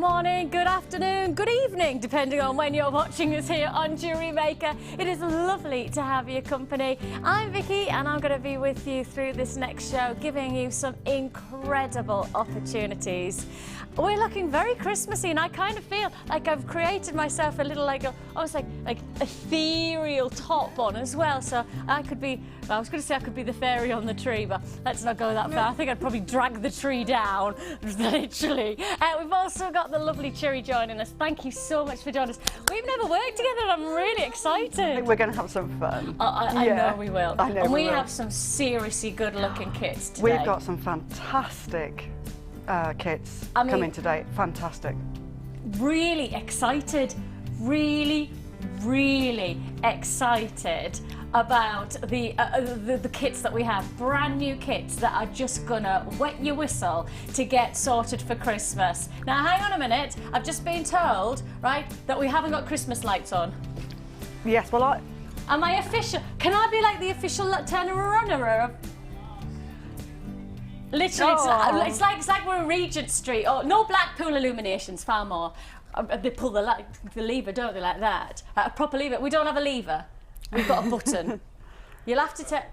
morning, good afternoon, good evening, depending on when you're watching us here on Jewellery Maker. It is lovely to have your company. I'm Vicky and I'm going to be with you through this next show, giving you some incredible opportunities. We're looking very Christmassy and I kind of feel like I've created myself a little almost like ethereal top on as well. So I could be, well, I was going to say I could be the fairy on the tree, but let's not go that far. I think I'd probably drag the tree down, literally. We've also got the lovely Cherry joining us. Thank you so much for joining us. We've never worked together and I'm really excited. I think we're going to have some fun. I know we will. I know and we will. have some seriously good looking kits today. We've got some fantastic kits coming today. Fantastic. Really excited. Really excited about the kits that we have. Brand new kits that are just gonna wet your whistle to get sorted for Christmas. Now hang on a minute, I've just been told, right, that we haven't got Christmas lights on. Yes, well Am I official? Can I be like the official Turner runner of... Literally, it's like we're in Regent Street. Oh, no Blackpool illuminations, far more. They pull the lever, don't they, like that? A proper lever. We don't have a lever. We've got a button. You'll have to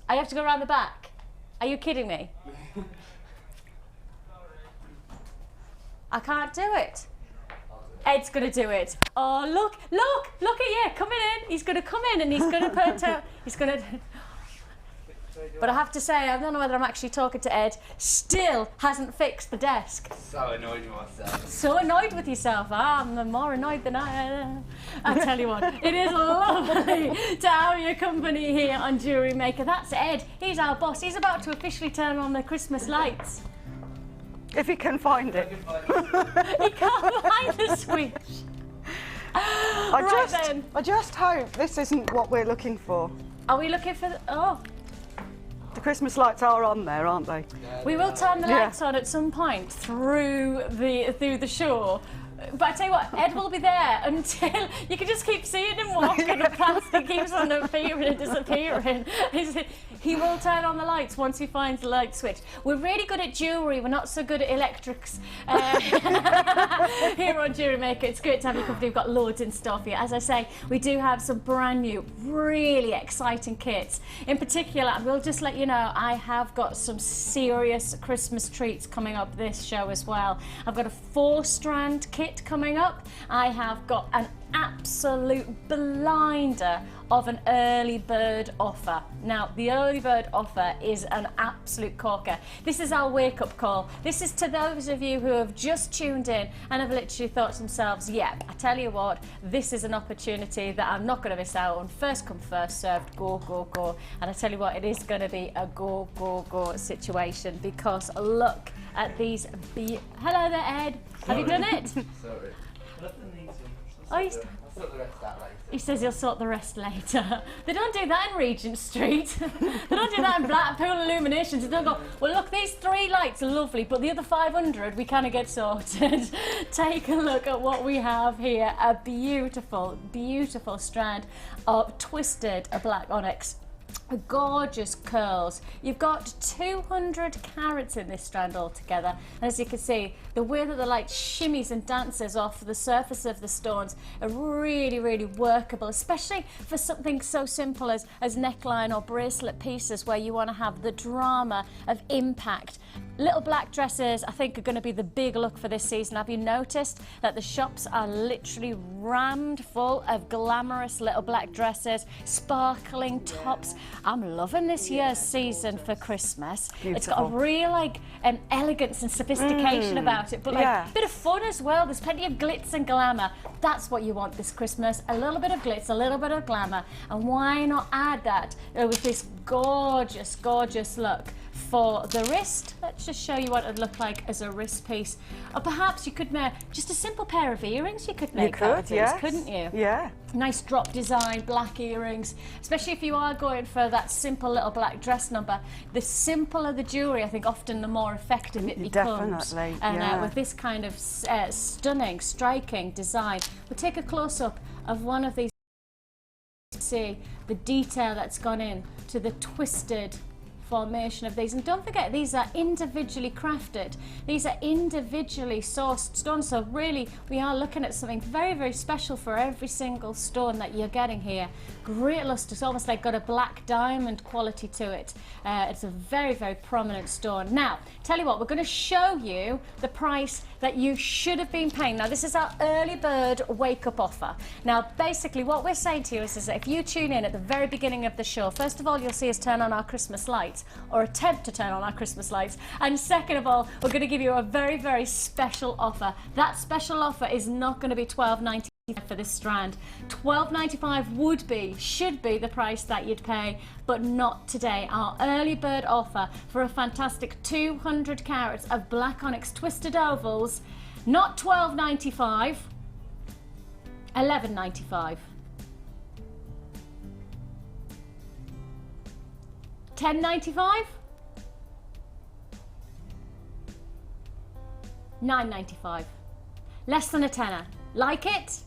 I have to go around the back. Are you kidding me? I can't do it. Ed's going to do it. Oh, look at you, coming in. He's going to come in and he's going to put out, he's going to... But I have to say, I don't know whether I'm actually talking to Ed, still hasn't fixed the desk. So annoyed with myself. So annoyed with yourself. I'm more annoyed than I tell you what, it is lovely to have your company here on Jewellery Maker. That's Ed. He's our boss. He's about to officially turn on the Christmas lights. if he can find it. He can't find the switch. I just hope this isn't what we're looking for. Are we looking for The Christmas lights are on there, aren't they? We will turn the lights on at some point through the show. But I tell you what, Ed will be there until you can just keep seeing him walking and plastic keeps on appearing and disappearing. He will turn on the lights once he finds the light switch. We're really good at jewellery, we're not so good at electrics here on Jewellery Maker. It's great to have your company. We've got loads in store for you. As I say, we do have some brand new, really exciting kits. In particular, we'll just let you know, I have got some serious Christmas treats coming up this show as well. I've got a 4-strand kit coming up. I have got an absolute blinder of an early bird offer. Now, the early bird offer is an absolute corker. This is our wake-up call. This is to those of you who have just tuned in and have literally thought to themselves, yep, I tell you what, this is an opportunity that I'm not going to miss out on. First come, first served, go, go, go. And I tell you what, it is going to be a go, go, go situation, because look at these Hello there, Ed. Have you done it? Sorry. Oh, he says he'll sort the rest later. They don't do that in Regent Street. They don't do that in Blackpool illuminations. They don't go, well look, these 3 lights are lovely, but the other 500 we kind of get sorted. Take a look at what we have here. A beautiful, beautiful strand of twisted black onyx. Gorgeous curls. You've got 200 carats in this strand altogether, and as you can see, the way that the light shimmies and dances off the surface of the stones are really workable, especially for something so simple as neckline or bracelet pieces where you want to have the drama of impact. Little black dresses, I think, are going to be the big look for this season. Have you noticed that the shops are literally rammed full of glamorous little black dresses, sparkling tops? I'm loving this year's season for Christmas. Beautiful. It's got a real elegance and sophistication about it, but a bit of fun as well. There's plenty of glitz and glamour. That's what you want this Christmas. A little bit of glitz, a little bit of glamour, and why not add that with this gorgeous, gorgeous look for the wrist. Let's just show you what it would look like as a wrist piece. Or perhaps you could make just a simple pair of earrings you could make out of these, couldn't you? Yeah. Nice drop design, black earrings, especially if you are going for that simple little black dress number. The simpler the jewellery, I think, often the more effective it becomes. Definitely, And with this kind of stunning, striking design, we'll take a close-up of one of these. See the detail that's gone in to the twisted formation of these. And don't forget, these are individually crafted. These are individually sourced stones. So really, we are looking at something very, very special for every single stone that you're getting here. Great luster. It's almost like got a black diamond quality to it. It's a very, very prominent stone. Now, tell you what, we're going to show you the price that you should have been paying. Now, this is our early bird wake up offer. Now, basically what we're saying to you is that if you tune in at the very beginning of the show, first of all, you'll see us turn on our Christmas lights, or attempt to turn on our Christmas lights. And second of all, we're going to give you a very, very special offer. That special offer is not going to be $12.95 for this strand. $12.95 should be the price that you'd pay, but not today. Our early bird offer for a fantastic 200 carats of black onyx twisted ovals, not $12.95, $11.95. $10.95, $9.95. Less than a tenner. Like it?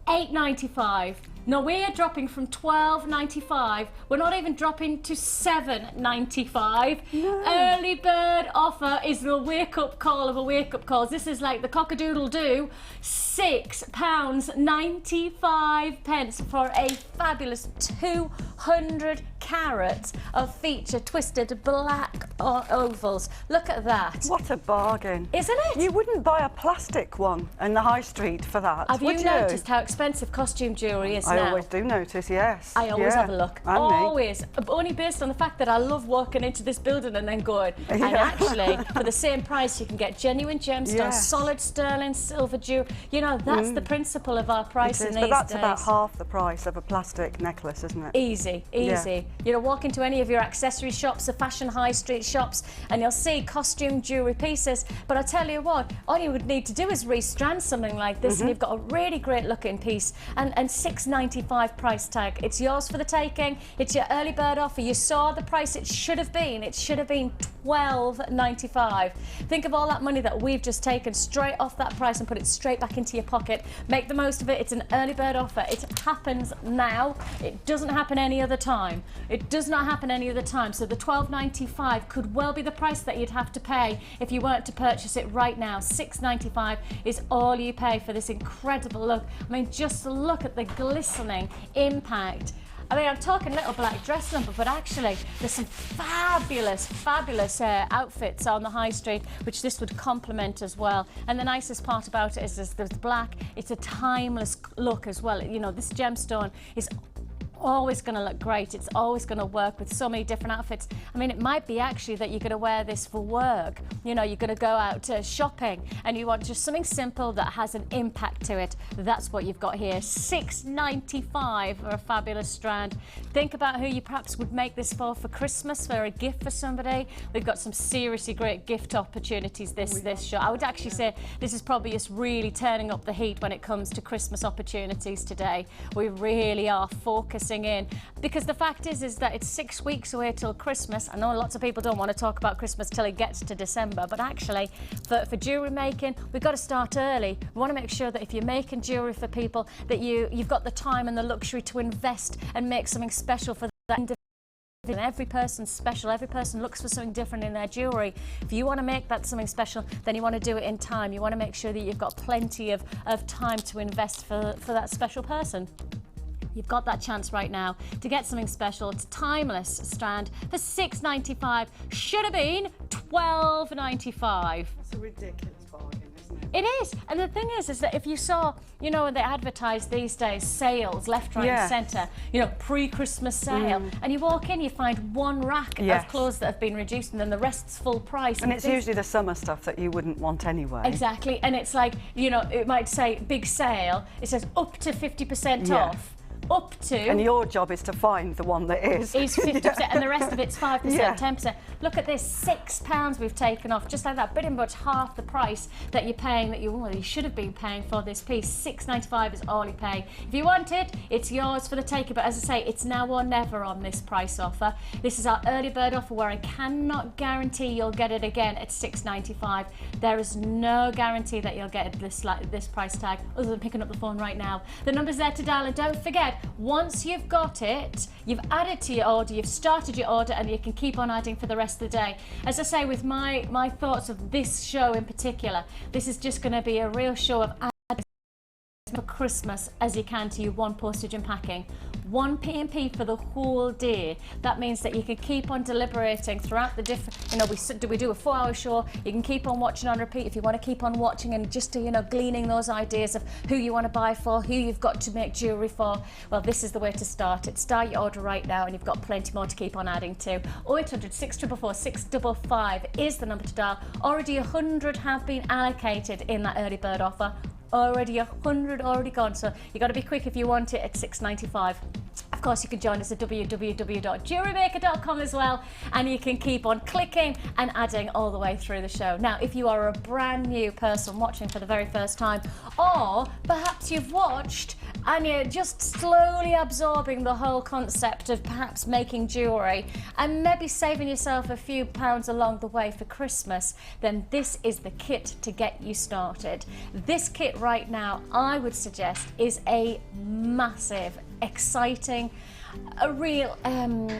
$8.95. No, we are dropping from $12.95. We're not even dropping to $7.95. No. Early bird offer is the wake-up call of a wake-up calls. This is like the cock-a-doodle-doo. £6.95 for a fabulous 200 carats of feature twisted black ovals. Look at that. What a bargain. Isn't it? You wouldn't buy a plastic one in the high street for that, Have you noticed how expensive costume jewellery is now? I always do notice, yes. I always have a look. Always. Only based on the fact that I love walking into this building and then going, and actually, for the same price, you can get genuine gemstones, solid sterling, silver jewellery. You know, that's the principle of our pricing these days. But that's about half the price of a plastic necklace, isn't it? Easy, easy. Yeah. You know, walk into any of your accessory shops, the fashion high street shops, and you'll see costume jewellery pieces. But I tell you what, all you would need to do is restrand something like this, and you've got a really great looking piece, and $6.95 price tag. It's yours for the taking. It's your early bird offer. You saw the price it should have been. It should have been $12.95. Think of all that money that we've just taken straight off that price and put it straight back into your pocket. Make the most of it. It's an early bird offer. It happens now. It doesn't happen any other time. It does not happen any other time. So the $12.95 could well be the price that you'd have to pay if you weren't to purchase it right now. $6.95 is all you pay for this incredible look. I mean, just look at the glistening impact. I mean, I'm talking little black dress number, but actually there's some fabulous, fabulous outfits on the high street, which this would complement as well. And the nicest part about it is there's black. It's a timeless look as well. You know, this gemstone is always going to look great. It's always going to work with so many different outfits. I mean, it might be actually that you're going to wear this for work. You know, you're going to go out shopping and you want just something simple that has an impact to it. That's what you've got here. $6.95 for a fabulous strand. Think about who you perhaps would make this for Christmas, for a gift for somebody. We've got some seriously great gift opportunities this show. I would actually say this is probably just really turning up the heat when it comes to Christmas opportunities today. We really are focusing in, because the fact is that it's 6 weeks away till Christmas. I know lots of people don't want to talk about Christmas till it gets to December, but actually for jewellery making, we've got to start early. We want to make sure that if you're making jewellery for people, that you've got the time and the luxury to invest and make something special for that individual. Every person's special. Every person looks for something different in their jewellery. If you want to make that something special, then you want to do it in time. You want to make sure that you've got plenty of time to invest for that special person. You've got that chance right now to get something special. It's a timeless strand for $6.95. Should have been $12.95. That's a ridiculous bargain, isn't it? It is. And the thing is that if you saw, you know, they advertise these days sales left, right, and centre, you know, pre-Christmas sale, and you walk in, you find one rack of clothes that have been reduced, and then the rest's full price. And it's usually the summer stuff that you wouldn't want anyway. Exactly. And it's like, you know, it might say big sale. It says up to 50% off. Up to, and your job is to find the one that is 50%, and the rest of it's 5%, 10%. Look at this, £6 we've taken off, just like that, pretty much half the price that you're paying, that you should have been paying for this piece. $6.95 is all you pay. If you want it, it's yours for the taking. But as I say, it's now or never on this price offer. This is our early bird offer, where I cannot guarantee you'll get it again at $6.95. There is no guarantee that you'll get this price tag, other than picking up the phone right now. The number's there to dial, and don't forget, forget, once you've got it, you've added to your order, you've started your order, and you can keep on adding for the rest of the day. As I say, with my thoughts of this show in particular, this is just going to be a real show of adding for Christmas as you can to your one postage and packing. One P&P for the whole day. That means that you can keep on deliberating throughout the different, you know, we do a 4-hour show. You can keep on watching on repeat if you want to keep on watching and just, you know, gleaning those ideas of who you want to buy for, who you've got to make jewellery for. Well, this is the way to start it. Start your order right now and you've got plenty more to keep on adding to. 0800 644 655 is the number to dial. Already 100 have been allocated in that early bird offer. Already 100 already gone, so you got to be quick if you want it at $6.95. Of course, you can join us at www.jewellerymaker.com as well, and you can keep on clicking and adding all the way through the show. Now, if you are a brand new person watching for the very first time, or perhaps you've watched and you're just slowly absorbing the whole concept of perhaps making jewellery and maybe saving yourself a few pounds along the way for Christmas, then this is the kit to get you started. This kit right now, I would suggest, is a massive, exciting, a real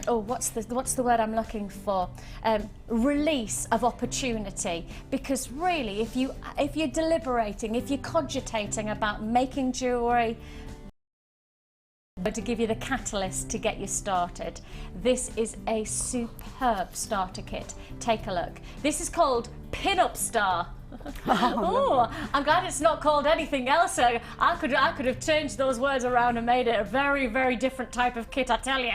what's the word I'm looking for, release of opportunity. Because really, if you're deliberating, if you're cogitating about making jewellery, to give you the catalyst to get you started, this is a superb starter kit. Take a look. This is called Pin-Up Star. Oh, I'm glad it's not called anything else. I could have changed those words around and made it a very, very different type of kit, I tell you.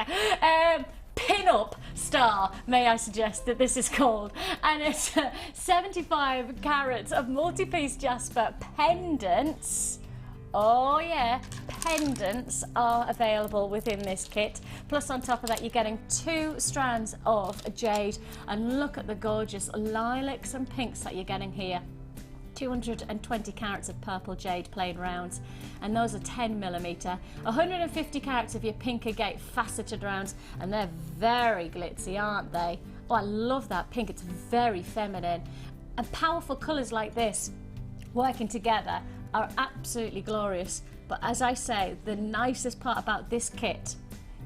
Pin-Up Star, may I suggest that this is called. And it's 75 carats of multi-piece jasper pendants. Oh yeah, pendants are available within this kit. Plus on top of that, you're getting 2 strands of jade. And look at the gorgeous lilacs and pinks that you're getting here. 220 carats of purple jade plain rounds, and those are 10mm. 150 carats of your pink agate faceted rounds, and they're very glitzy, aren't they? Oh, I love that pink. It's very feminine. And powerful colours like this working together are absolutely glorious. But as I say, the nicest part about this kit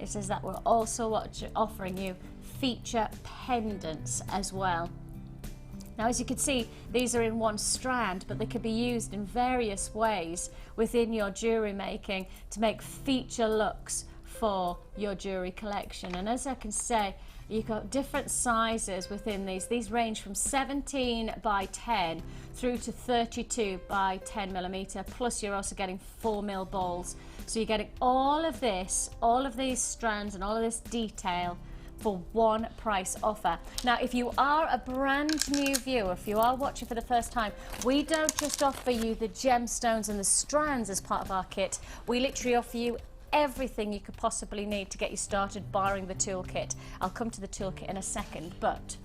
is that we're also offering you feature pendants as well. Now, as you can see, these are in one strand, but they can be used in various ways within your jewellery making to make feature looks for your jewellery collection. And as I can say, you've got different sizes within these. These range from 17 by 10 through to 32 by 10mm, plus you're also getting 4mm balls. So you're getting all of this, all of these strands and all of this detail for one price offer. Now, if you are a brand new viewer, if you are watching for the first time, we don't just offer you the gemstones and the strands as part of our kit. We literally offer you everything you could possibly need to get you started, barring the toolkit. I'll come to the toolkit in a second, but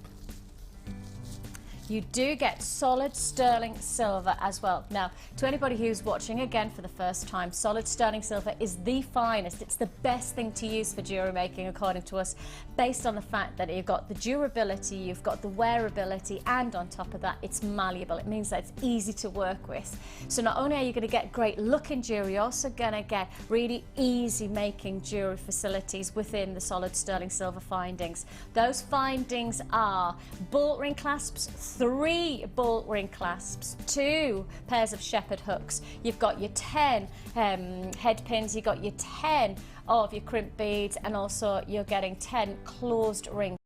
you do get solid sterling silver as well. Now, to anybody who's watching again for the first time, solid sterling silver is the finest. It's the best thing to use for jewellery making, according to us, based on the fact that you've got the durability, you've got the wearability, and on top of that, it's malleable. It means that it's easy to work with. So not only are you going to get great looking jewellery, you're also going to get really easy making jewellery facilities within the solid sterling silver findings. Those findings are bolt ring clasps, 3 bolt ring clasps, 2 pairs of shepherd hooks. You've got your 10 head pins, you've got your 10 of your crimp beads, and also you're getting 10 closed rings.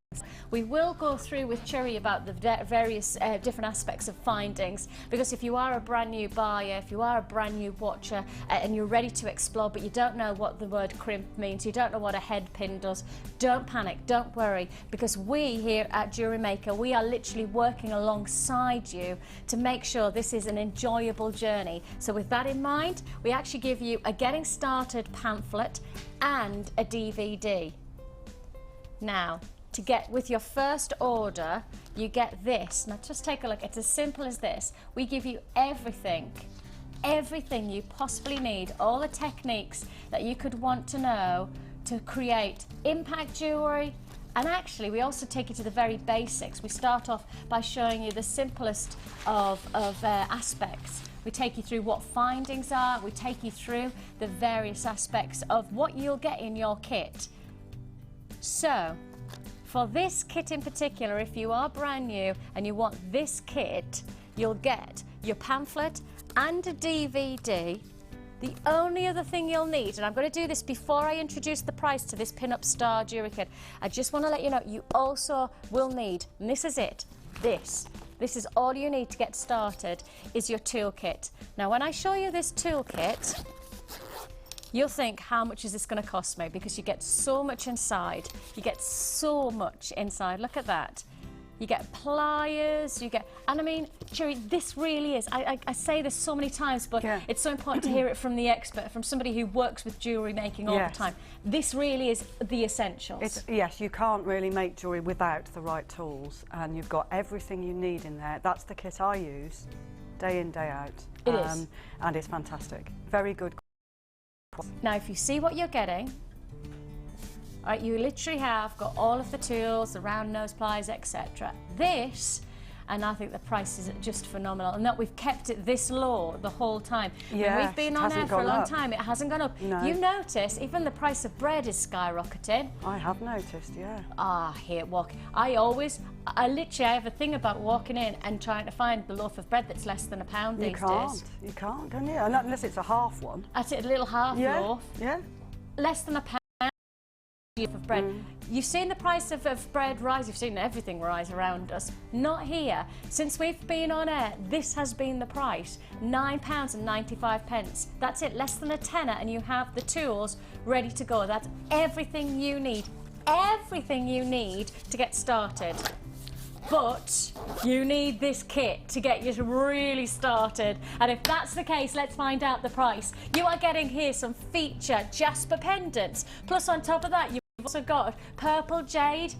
We will go through with Cherry about the various different aspects of findings, because if you are a brand new buyer, if you are a brand new watcher and you're ready to explore but you don't know what the word crimp means, you don't know what a head pin does, don't panic, don't worry, because we here at Jewellery Maker, we are literally working alongside you to make sure this is an enjoyable journey. So with that in mind, we actually give you a getting started pamphlet and a DVD. Now, to get with your first order, you get this. Now just take a look. It's as simple as this. We give you everything you possibly need, all the techniques that you could want to know to create impact jewellery. And actually, we also take you to the very basics. We start off by showing you the simplest of aspects We take you through what findings are. We take you through the various aspects of what you'll get in your kit. So, for this kit in particular, if you are brand new and you want this kit, you'll get your pamphlet and a DVD. The only other thing you'll need, and I'm going to do this before I introduce the price to this pin-up star jewellery kit, I just want to let you know, you also will need, and this is it, this is all you need to get started, is your toolkit. Now, when I show you this toolkit, you'll think, how much is this going to cost me? Because you get so much inside. You get so much inside. Look at that. You get pliers, you get, and I mean, Cherry, this really is, I say this so many times, but it's so important to hear it from the expert, from somebody who works with jewellery making all the time. This really is the essentials. Yes, you can't really make jewellery without the right tools, and you've got everything you need in there. That's the kit I use, day in, day out. It is. And it's fantastic. Very good. Now, if you see what you're getting, right, you literally have got all of the tools, the round nose pliers, etc. This, and I think the price is just phenomenal, and that we've kept it this low the whole time. Yeah, we've been on air for a long time, it hasn't gone up. No. You notice even the price of bread is skyrocketing. I have noticed, yeah. I hate walking. I literally have a thing about walking in and trying to find the loaf of bread that's less than £1 these days. You can't, can you? Unless it's a half one. That's it, a little half loaf. Yeah. Less than £1. Of bread. You've seen the price of bread rise, you've seen everything rise around us. Not here. Since we've been on air, this has been the price, £9.95. That's it, less than a tenner, and you have the tools ready to go. That's everything you need to get started. But you need this kit to get you really started. And if that's the case, let's find out the price. You are getting here some feature jasper pendants. Plus on top of that, you've also got purple jade,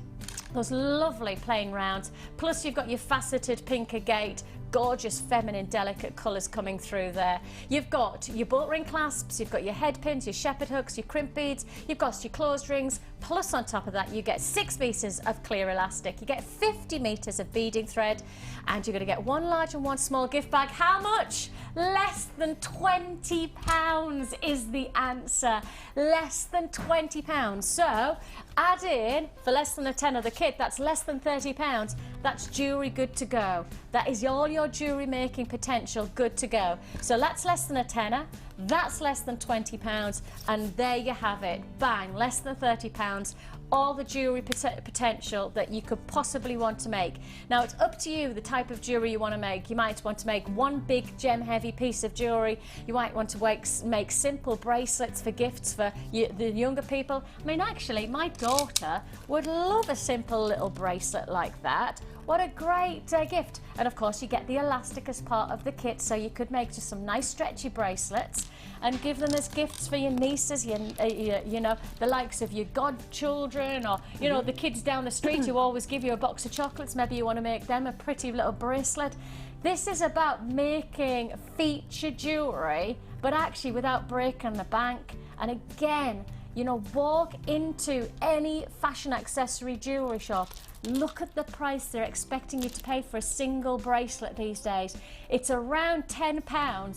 those lovely plain rounds. Plus you've got your faceted pink agate, gorgeous feminine delicate colours coming through there. You've got your bolt ring clasps, you've got your head pins, your shepherd hooks, your crimp beads, you've got your closed rings, plus on top of that you get 6 pieces of clear elastic, you get 50 metres of beading thread, and you're going to get 1 large and 1 small gift bag. How much? Less than £20 is the answer. Less than £20. So add in, for less than a tenner of the kit, that's less than £30. That's jewellery good to go. That is all your jewellery making potential good to go. So that's less than a tenner, that's less than £20, and there you have it. Bang, less than £30. All the jewellery potential that you could possibly want to make. Now it's up to you the type of jewellery you want to make. You might want to make one big gem heavy piece of jewellery. You might want to make simple bracelets for gifts for the younger people. I mean, actually my daughter would love a simple little bracelet like that. What a great gift. And of course you get the elastic as part of the kit, so you could make just some nice stretchy bracelets and give them as gifts for your nieces, you know, the likes of your godchildren, or you know, the kids down the street who always give you a box of chocolates. Maybe you want to make them a pretty little bracelet. This is about making feature jewellery, but actually without breaking the bank. And again, you know, walk into any fashion accessory jewellery shop, look at the price they're expecting you to pay for a single bracelet these days. It's around £10.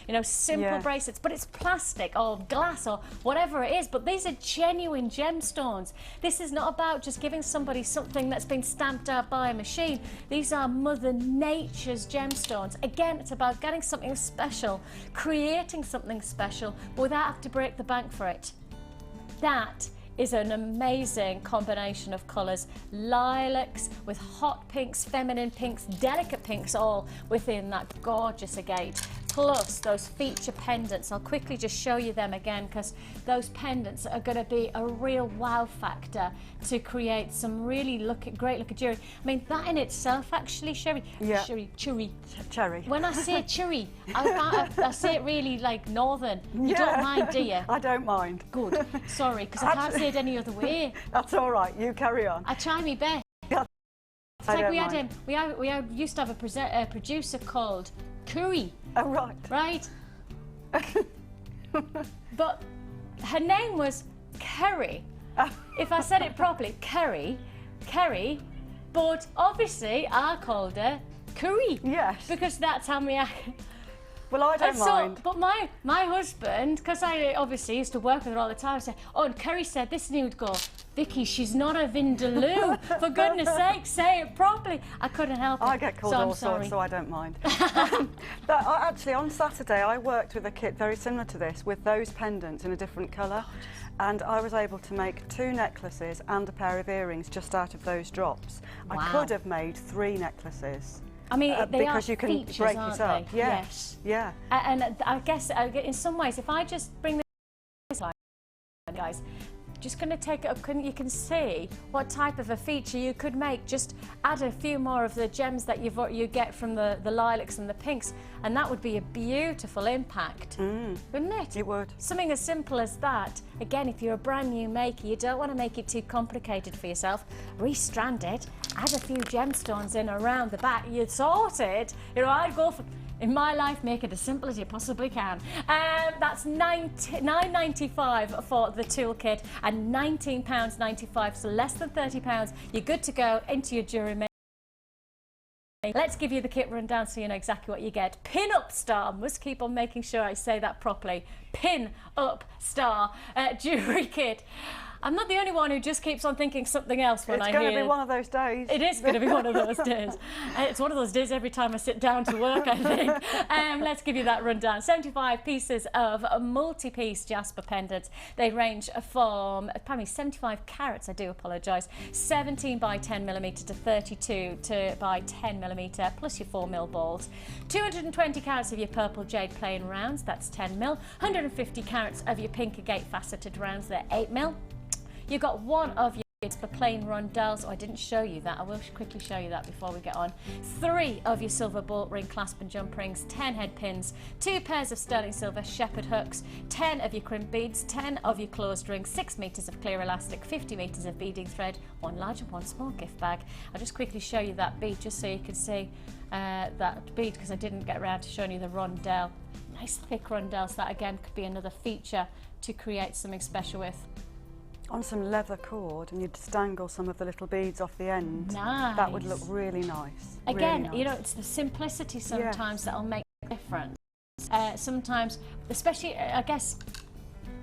You know, simple bracelets, but it's plastic or glass or whatever it is, but these are genuine gemstones. This is not about just giving somebody something that's been stamped out by a machine. These are Mother Nature's gemstones. Again, it's about getting something special, creating something special, but without having to break the bank for it. That is an amazing combination of colours. Lilacs with hot pinks, feminine pinks, delicate pinks, all within that gorgeous agate. Plus those feature pendants. I'll quickly just show you them again, because those pendants are going to be a real wow factor to create some really great looking jewellery. I mean, that in itself actually, Cherry. When I say cherry, I say it really like northern. You don't mind, do you? I don't mind. Good. Sorry, because I can't say it any other way. That's all right. You carry on. I try my best. It's like we used to have a producer called Curry. Oh, right. Right? But her name was Kerry. If I said it properly, Kerry. But obviously I called her curry. Yes. Because that's how me. Well, I don't mind. But my husband, because I obviously used to work with her all the time, said, oh, and Curry said this, and he would go, Vicky, she's not a vindaloo. For goodness sake, say it properly. I couldn't help it. I get called all sorts, so I don't mind. But actually, on Saturday, I worked with a kit very similar to this, with those pendants in a different colour. And I was able to make 2 necklaces and a pair of earrings just out of those drops. Wow. I could have made 3 necklaces. I mean, they because are you can features, break aren't it up. they? Yes. Yeah. And I guess in some ways, if I just bring this line, guys, just going to take it up, you can see what type of a feature you could make. Just add a few more of the gems that you get from the lilacs and the pinks, and that would be a beautiful impact, wouldn't it? It would. Something as simple as that. Again, if you're a brand new maker, you don't want to make it too complicated for yourself. Restrand it, add a few gemstones in around the back, you're sorted. You know, I'd go for, in my life, make it as simple as you possibly can. That's $9.95 for the toolkit and £19.95, so less than £30. You're good to go into your jewellery maker. Let's give you the kit rundown so you know exactly what you get. Pin Up Star, must keep on making sure I say that properly. Pin Up Star jewellery kit. I'm not the only one who just keeps on thinking something else when I hear... It's going to be one of those days. It is going to be one of those days. It's one of those days every time I sit down to work, I think. Let's give you that rundown. 75 pieces of multi-piece jasper pendants. They range from, pardon me, 75 carats, I do apologise, 17 by 10mm to 32 by 10mm, plus your 4mm balls. 220 carats of your purple jade plain rounds, that's 10mm. 150 carats of your pink agate faceted rounds, they're 8mm. You've got one of your for plain rondelles. Oh, I didn't show you that. I will quickly show you that before we get on. 3 of your silver bolt ring clasp and jump rings, 10 head pins, 2 pairs of sterling silver shepherd hooks, 10 of your crimp beads, 10 of your closed rings, 6 meters of clear elastic, 50 meters of beading thread, 1 large and 1 small gift bag. I'll just quickly show you that bead just so you can see that bead, because I didn't get around to showing you the rondelle. Nice thick rondelles. That again could be another feature to create something special with. On some leather cord, and you'd dangle some of the little beads off the end. Nice. That would look really nice. Again, really nice. You know, it's the simplicity sometimes that'll make a difference. Sometimes, especially, I guess,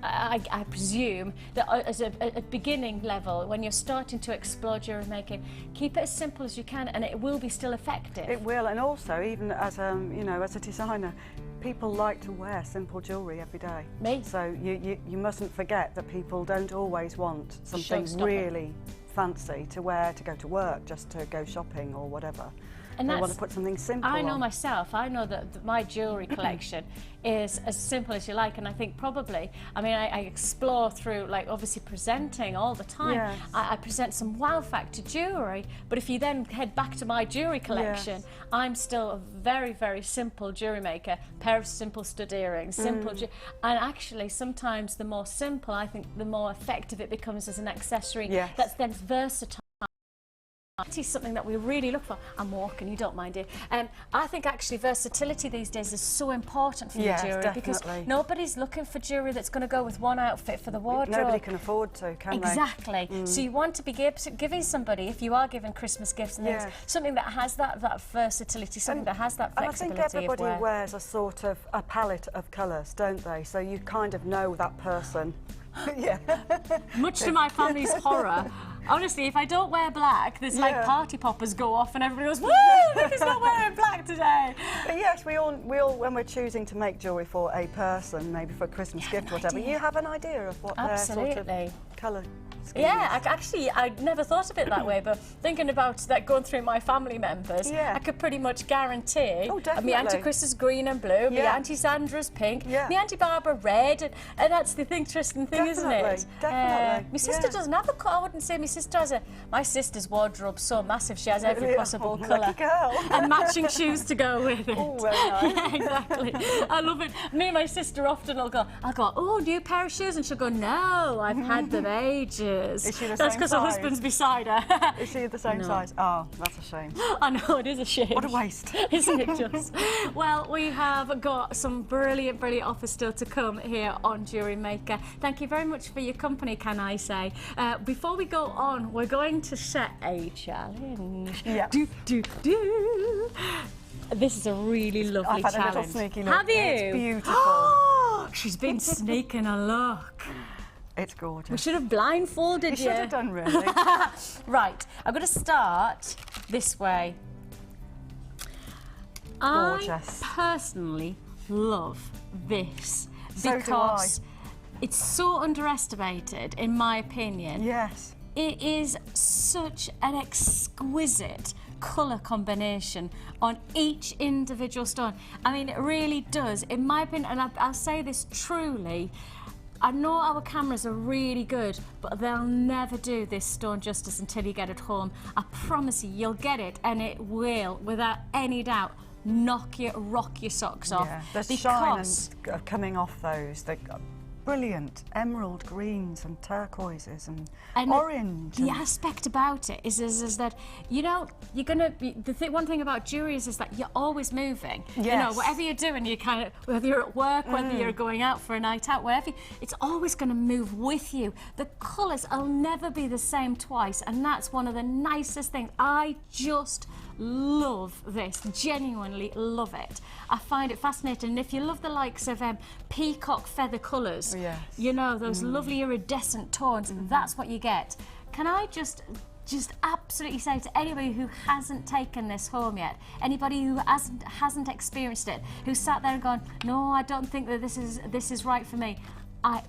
I presume that as a beginning level, when you're starting to explore jewellery making, keep it as simple as you can, and it will be still effective. It will, and also even as you know, as a designer, people like to wear simple jewellery every day. Me. So you mustn't forget that people don't always want something really fancy to wear to go to work, just to go shopping or whatever. And they want to put something simple I know on. Myself, I know that my jewellery collection is as simple as you like, and I think probably, I mean, I explore through, like, obviously presenting all the time. Yes. I present some wow factor jewellery, but if you then head back to my jewellery collection, yes, I'm still a very, very simple jewellery maker. Pair of simple stud earrings, simple and actually sometimes the more simple, I think the more effective it becomes as an accessory. Yes. That's then versatile. It is something that we really look for. I'm walking, you don't mind it. I think actually versatility these days is so important for your jewellery, because nobody's looking for jewellery that's going to go with one outfit for the wardrobe. Nobody can afford to, can they? Exactly. So you want to be giving somebody, if you are giving Christmas gifts and things, something that has that versatility, something that has that flexibility. And I think everybody wears a sort of a palette of colours, don't they? So you kind of know that person. Yeah. Much to my family's horror. Honestly, if I don't wear black, there's like party poppers go off and everybody goes, woo, Vicky's not wearing black today. But yes, we all, when we're choosing to make jewellery for a person, maybe for a Christmas gift or whatever, you have an idea of what their sort of colour scheme is. Actually, I never thought of it that way, but thinking about that going through my family members, I could pretty much guarantee my Auntie Chris is green and blue, my Auntie Sandra's pink, my Auntie Barbara red, and that's the interesting thing, isn't it? Definitely. My sister doesn't have a colour. I wouldn't say my sister has my sister's wardrobe's so massive, she has every possible colour. And matching shoes to go with it. Oh, very nice. Yeah, exactly. I love it. Me and my sister often I'll go, oh, new pair of shoes, and she'll go, no, I've had them ages. Is she the same That's because her size? husband's beside her. Is she the same No. size? Oh, that's a shame. I know, it is a shame. What a waste. Isn't it just? Well, we have got some brilliant, brilliant offers still to come here on Jewellery Maker. Thank you very much for your company, can I say. Before we go on, we're going to set a challenge. Yeah. Do. This is a really lovely I've had challenge. a little sneaky look. Have you? It's beautiful. She's been sneaking a look. It's gorgeous. We should have blindfolded You you. should have done, really. Right, I'm going to start this way. Gorgeous. I personally love this So do because it's so underestimated, in my opinion. Yes. It is such an exquisite colour combination on each individual stone. I mean, it really does, in my opinion, and I'll say this truly, I know our cameras are really good, but they'll never do this stone justice until you get it home. I promise you, you'll get it, and it will, without any doubt, rock your socks off. Yeah. The Because shine coming off those, the brilliant emerald greens and turquoises and orange. The aspect about it is that, you know, you're going to be, one thing about jewellery is that you're always moving. Yes. You know, whatever you're doing, you kind of, whether you're at work, whether you're going out for a night out, wherever, it's always going to move with you. The colours will never be the same twice, and that's one of the nicest things. I just love this, genuinely love it. I find it fascinating, and if you love the likes of peacock feather colours, Yes. you know, those lovely iridescent tones, that's what you get. Can I just absolutely say to anybody who hasn't taken this home yet, anybody who hasn't experienced it, who sat there and gone, no, I don't think that this is right for me, I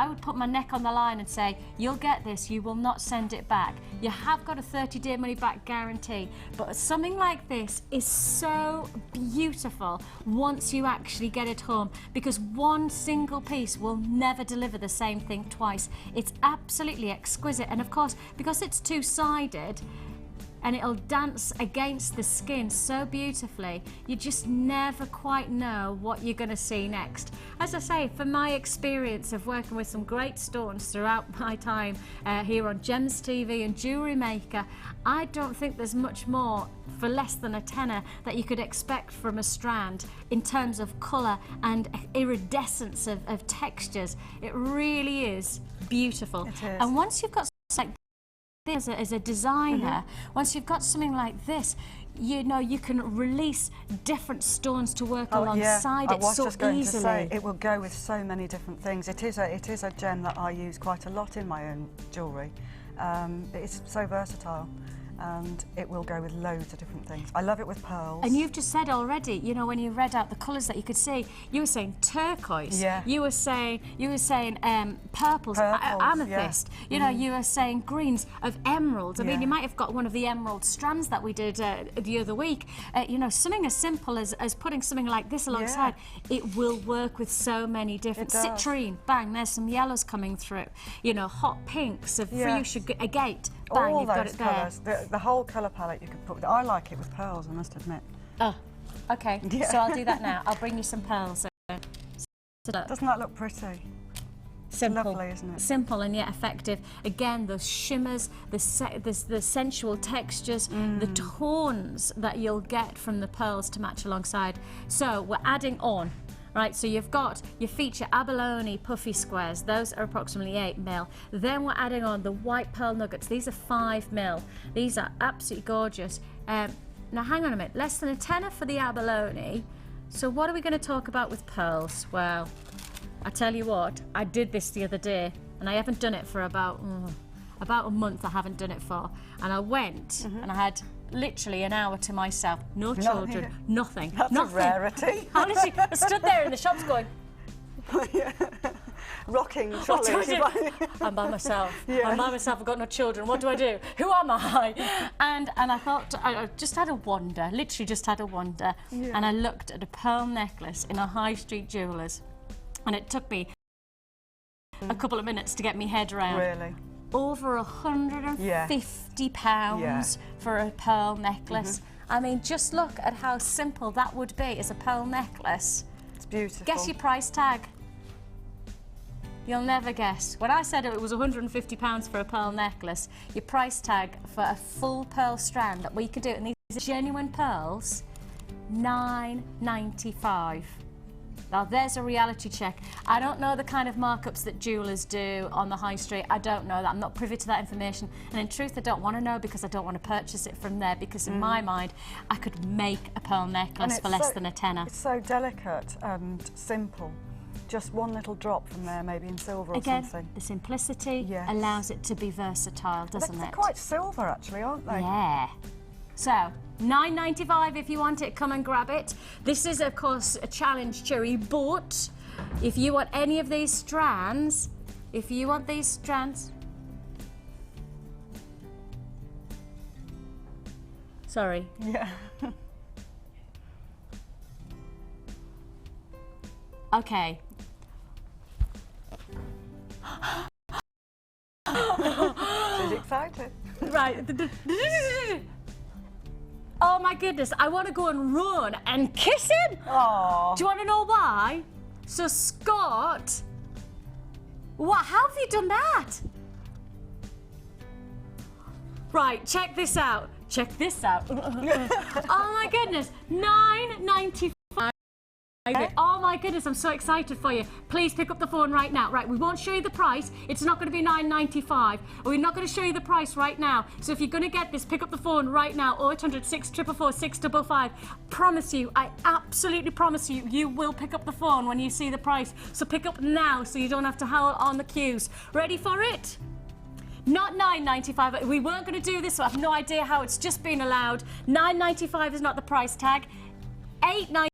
would put my neck on the line and say, you'll get this, you will not send it back. You have got a 30-day money-back guarantee, but something like this is so beautiful once you actually get it home, because one single piece will never deliver the same thing twice. It's absolutely exquisite, and of course, because it's two-sided, and it'll dance against the skin so beautifully, you just never quite know what you're going to see next. As I say, from my experience of working with some great stones throughout my time here on Gems TV and Jewellery Maker, I don't think there's much more for less than a tenner that you could expect from a strand in terms of colour and iridescence of textures. It really is beautiful. It is. And once you've got like this as a designer, once you've got something like this, you know, you can release different stones to work alongside I it was so just going easily. to say, it will go with so many different things. It is a gem that I use quite a lot in my own jewellery. It's so versatile, and it will go with loads of different things. I love it with pearls. And you've just said already, you know, when you read out the colours that you could see, you were saying turquoise. Yeah. You were saying purples, amethyst. Yeah. You know, you were saying greens of emeralds. I mean, Yeah. you might have got one of the emerald strands that we did the other week. You know, something as simple as putting something like this alongside, it will work with so many different. It does. Citrine, bang, there's some yellows coming through. You know, hot pinks of Yes. fuchsia agate, bang, all you've got those it there. colours, the whole colour palette you could put. I like it with pearls, I must admit. Oh, okay. Yeah. So I'll do that now. I'll bring you some pearls. Doesn't that look pretty? Simple, lovely, isn't it? Simple and yet effective. Again, those shimmers, the sensual textures, the tones that you'll get from the pearls to match alongside. So we're adding on. Right, so you've got your feature abalone puffy squares. Those are approximately 8mm. Then we're adding on the white pearl nuggets. These are 5mm. These are absolutely gorgeous. Now hang on a minute, less than a tenner for the abalone. So what are we going to talk about with pearls? Well, I tell you what, I did this the other day, and I haven't done it for about a month. I haven't done it for, and I went and I had literally an hour to myself, no children, nothing. That's nothing. a rarity. Honestly, I stood there in the shops going, Rocking what do I trolleys. do? I'm by myself. Yeah. I'm by myself. I've got no children. What do I do? Who am I? And I thought, I just had a wander, literally just had a wander. Yeah. And I looked at a pearl necklace in a high street jeweller's, and it took me a couple of minutes to get my head around. Really? Over £150 for a pearl necklace. I mean, just look at how simple that would be as a pearl necklace. It's beautiful. Guess your price tag. You'll never guess. When I said it was £150 for a pearl necklace, your price tag for a full pearl strand that we could do, and these are genuine pearls, £9.95. Now there's a reality check. I don't know the kind of markups that jewellers do on the high street. I don't know that. I'm not privy to that information. And in truth, I don't want to know because I don't want to purchase it from there, because in my mind, I could make a pearl necklace for less than a tenner. It's so delicate and simple. Just one little drop from there, maybe in silver or something. The simplicity allows it to be versatile, doesn't it? They're quite silver, actually, aren't they? Yeah. So, £9.95 if you want it, come and grab it. This is, of course, a challenge, Cherry, but if you want any of these strands, sorry. Yeah. Okay. She's excited. Right. Oh my goodness, I want to go and run and kiss him. Aww. Do you want to know why? So Scott, what? How have you done that? Right, check this out. Check this out. Oh my goodness, £9.95. Oh my goodness, I'm so excited for you. Please pick up the phone right now. Right, we won't show you the price. It's not going to be £9.95. We're not going to show you the price right now. So if you're going to get this, pick up the phone right now. 0800 644 655. Promise you, I absolutely promise you, you will pick up the phone when you see the price. So pick up now so you don't have to howl on the queues. Ready for it? Not £9.95. We weren't going to do this, so I have no idea how it's just been allowed. £9.95 is not the price tag. £8.95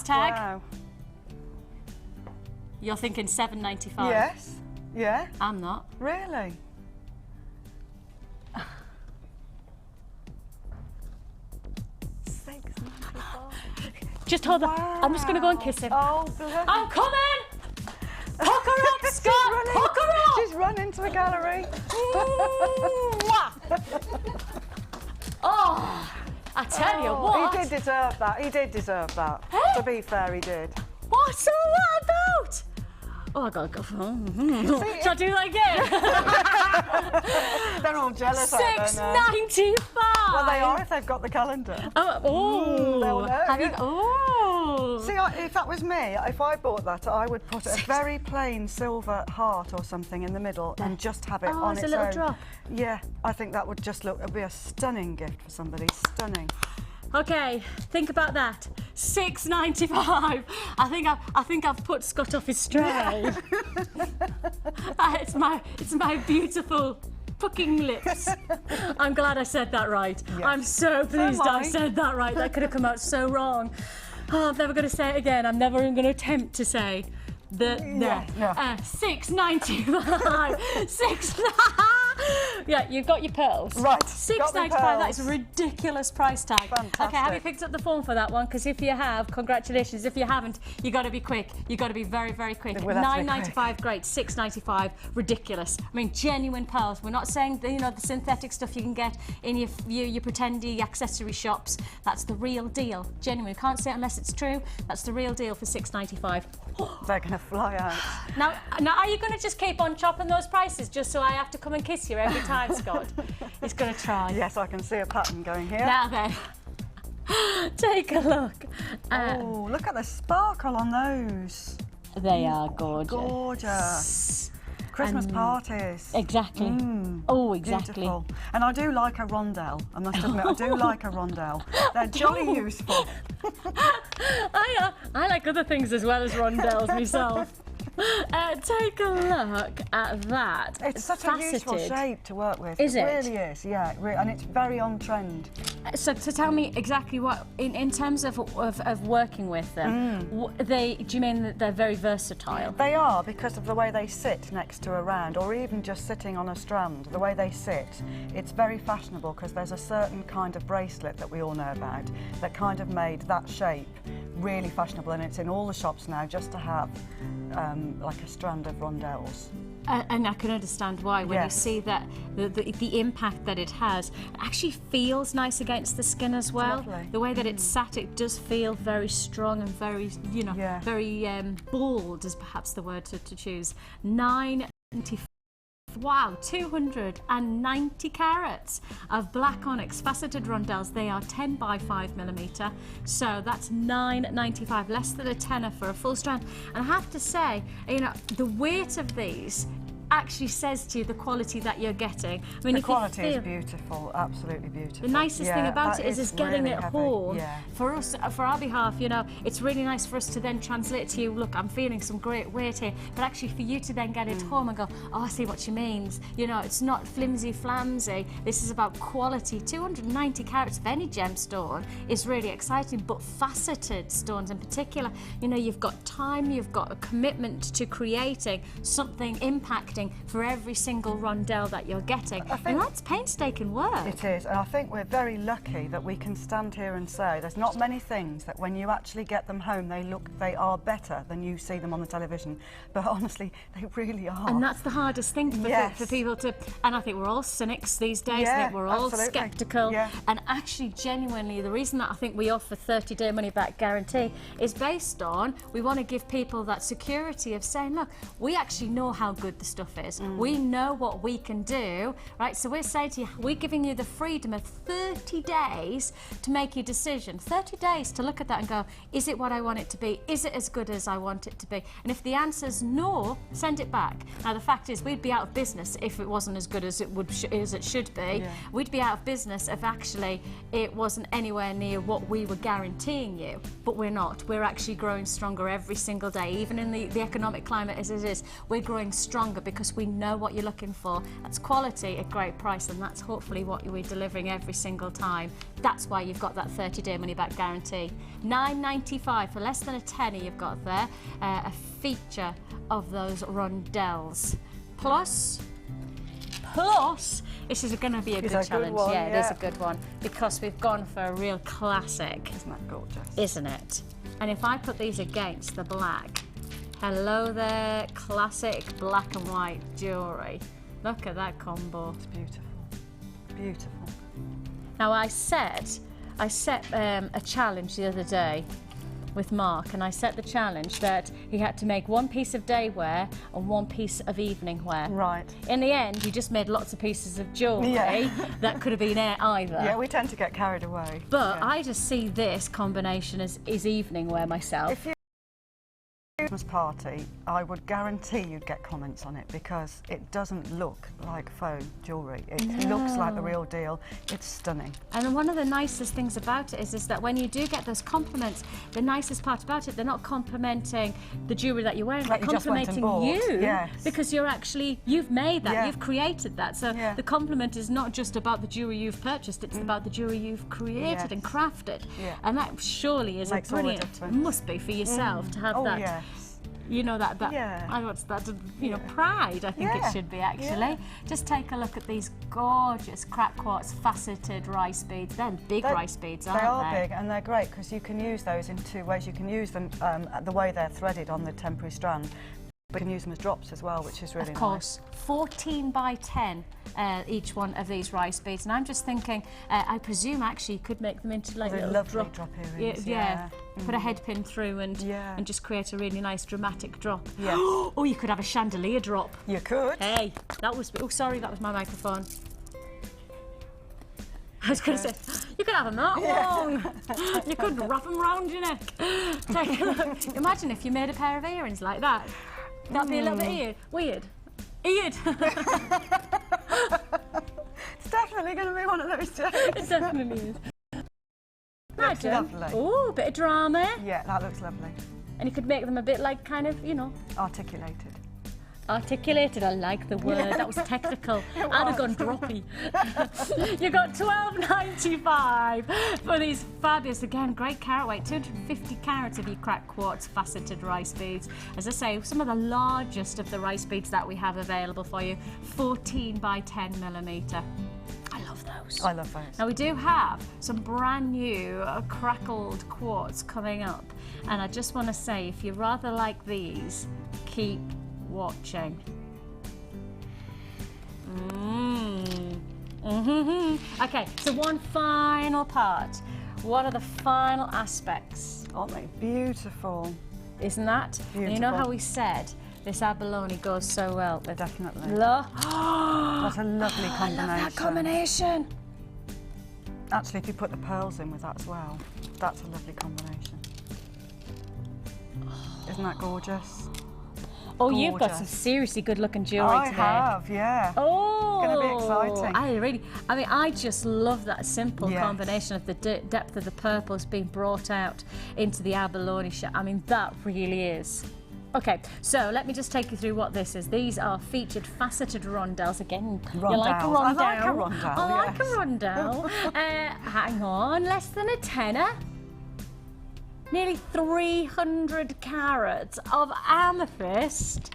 tag. Wow. You're thinking £7.95. Yes. Yeah. I'm not. Really? £6.95. Just hold on. I'm just going to go and kiss him. Oh, bless. I'm coming! Hook her up, Scott! Hook her up! She's running to the gallery. Oh, I tell you what. He did deserve that. He did deserve that. Hey? To be fair, he did. What's all that about? Oh, I gotta go. Shall I do that again? They're all jealous. £6.95. Well, they are if they've got the calendar. Oh, they'll know. Have you? Oh. See, if that was me, if I bought that, I would put a very plain silver heart or something in the middle and just have it on its own. Oh, it's a little drop. Yeah, I think that would just look. It'd be a stunning gift for somebody. Stunning. Okay, think about that. £6.95. I think I've put Scott off his stride. It's my beautiful fucking lips. I'm glad I said that right. Yes. I'm so pleased I said that right. That could have come out so wrong. Oh, I'm never going to say it again. I'm never even going to attempt to say the £6.95. Yeah, you've got your pearls. Right. £6.95. That is a ridiculous price tag. Fantastic. Okay, have you picked up the phone for that one? Because if you have, congratulations. If you haven't, you got to be quick. You got to be very, very quick. £9.95, great. £6.95, ridiculous. I mean, genuine pearls. We're not saying the synthetic stuff you can get in your pretendy accessory shops. That's the real deal. Genuine. You can't say it unless it's true. That's the real deal for £6.95. They're going to fly out. Now, are you going to just keep on chopping those prices just so I have to come and kiss you every time, Scott? He's going to try. Yes, I can see a pattern going here. Now then, take a look. Oh, look at the sparkle on those. They are gorgeous. Gorgeous. Christmas parties. Exactly. Oh, exactly. Beautiful. And I do like a rondelle. I must admit, I do like a rondelle. They're jolly useful. I like other things as well as rondelles myself. Take a look at that. It's such a useful shape to work with. Is it? It really is, yeah. And it's very on trend. So tell me exactly what, in terms of working with them, do you mean that they're very versatile? They are, because of the way they sit next to a round, or even just sitting on a strand. The way they sit, it's very fashionable because there's a certain kind of bracelet that we all know about that kind of made that shape really fashionable, and it's in all the shops now just to have like a strand of rondelles. And I can understand why when you Yes. see that the impact that it has. It actually feels nice against the skin as well. lovely. The way that it's sat, it does feel very strong and very, you know, Yeah. very bold is perhaps the word to choose. $9.95. Wow, 290 carats of black onyx faceted rondelles. They are 10 by 5mm, so that's $9.95, less than a tenner for a full strand. And I have to say, you know, the weight of these actually says to you the quality that you're getting. I mean, The if quality you is feel, beautiful, absolutely beautiful. the nicest thing about it is getting really it heavy. home. Yeah. For us, for our behalf, you know, it's really nice for us to then translate to you, look, I'm feeling some great weight here, but actually for you to then get it home and go, oh, I see what she means. You know, it's not flimsy flamsy. This is about quality. 290 carats of any gemstone is really exciting, but faceted stones in particular, you know, you've got time, you've got a commitment to creating something impacting for every single rondelle that you're getting. And that's painstaking work. It is, and I think we're very lucky that we can stand here and say there's not many things that when you actually get them home, they are better than you see them on the television. But honestly, they really are. And that's the hardest thing for, Yes. for people to, and I think we're all cynics these days, I Yeah, think we're all absolutely. sceptical. Yeah. And actually, genuinely, the reason that I think we offer 30-day money-back guarantee is based on, we want to give people that security of saying, look, we actually know how good the stuff is. We know what we can do, right? So we're saying to you, we're giving you the freedom of 30 days to make your decision. 30 days to look at that and go, is it what I want it to be? Is it as good as I want it to be? And if the answer's no, send it back. Now, the fact is, we'd be out of business if it wasn't as good as it should be. Yeah. We'd be out of business if actually it wasn't anywhere near what we were guaranteeing you. But we're not. We're actually growing stronger every single day. Even in the economic climate as it is, we're growing stronger because we know what you're looking for. That's quality at great price, and that's hopefully what we're delivering every single time. That's why you've got that 30-day money-back guarantee. $9.95 for less than a tenner you've got there. A feature of those rondelles. Plus, this is going to be a good challenge. One, yeah, it is a good one because we've gone for a real classic. Isn't that gorgeous? Isn't it? And if I put these against the black, hello there, classic black and white jewellery. Look at that combo. It's beautiful. Beautiful. Now I set a challenge the other day with Mark, and I set the challenge that he had to make one piece of day wear and one piece of evening wear. Right. In the end, he just made lots of pieces of jewellery that could have been either. Yeah, we tend to get carried away. But yeah. I just see this combination as evening wear myself. If you Christmas party, I would guarantee you'd get comments on it because it doesn't look like faux jewellery. It looks like the real deal. It's stunning. And one of the nicest things about it is that when you do get those compliments, the nicest part about it, they're not complimenting the jewellery that you're wearing, Like they're you just went and complimenting bought. you Yes. because you've made that, Yeah. you've created that. So Yeah. the compliment is not just about the jewellery you've purchased, it's about the jewellery you've created Yes. and crafted. Yeah. And that surely is Makes a all the brilliant, difference. must be for yourself to have Oh, that. yes. You know, that Yeah. I want that, you know, pride, I think Yeah. it should be actually. Yeah. Just take a look at these gorgeous cracked quartz faceted rice beads. They're big rice beads, aren't they? They are big and they're great because you can use those in two ways. You can use them the way they're threaded on the temporary strand, but you can use them as drops as well, which is really Of course, 14 by 10 each one of these rice beads. And I'm just thinking, I presume actually you could make them into like They're little lovely drop earrings. Yeah. Put a head pin through and Yeah. and just create a really nice dramatic drop. Yes. Oh, you could have a chandelier drop. You could. Hey, that was, oh sorry, that was my microphone. I was going to say, you could have them that long. You could wrap them round your neck. Take a look. Imagine if you made a pair of earrings like that. That'd be a little bit weird. Weird. It's definitely going to be one of those days. It definitely is. Looks lovely. Oh, a bit of drama. Yeah, that looks lovely. And you could make them a bit like kind of, you know, Articulated. articulated. I like the word. That was technical. I'd have gone droppy. You got $12.95 for these fabulous, again, great carat weight, 250 carats of your cracked quartz faceted rice beads. As I say, some of the largest of the rice beads that we have available for you, 14 by 10mm. I love those. I love those. Now we do have some brand new crackled quartz coming up, and I just want to say, if you rather like these, keep watching. Okay, so one final part. What are the final aspects? Aren't they beautiful? Isn't that? Beautiful. And you know how we said this abalone goes so well with Definitely. look. That's a lovely I combination. love that combination. Actually, if you put the pearls in with that as well, that's a lovely combination. Isn't that gorgeous? Oh, you've got some Gorgeous. seriously good-looking jewellery I today. have, yeah. Oh, It's going to be exciting. I just love that simple Yes. combination of the depth of the purples being brought out into the abalone shell. I mean, that really is. Okay, so let me just take you through what this is. These are featured faceted rondelles. Again, you like a Rondelles. rondelle. I like a rondelle, I like a yes. rondelle. Hang on, less than a tenner. Nearly 300 carats of amethyst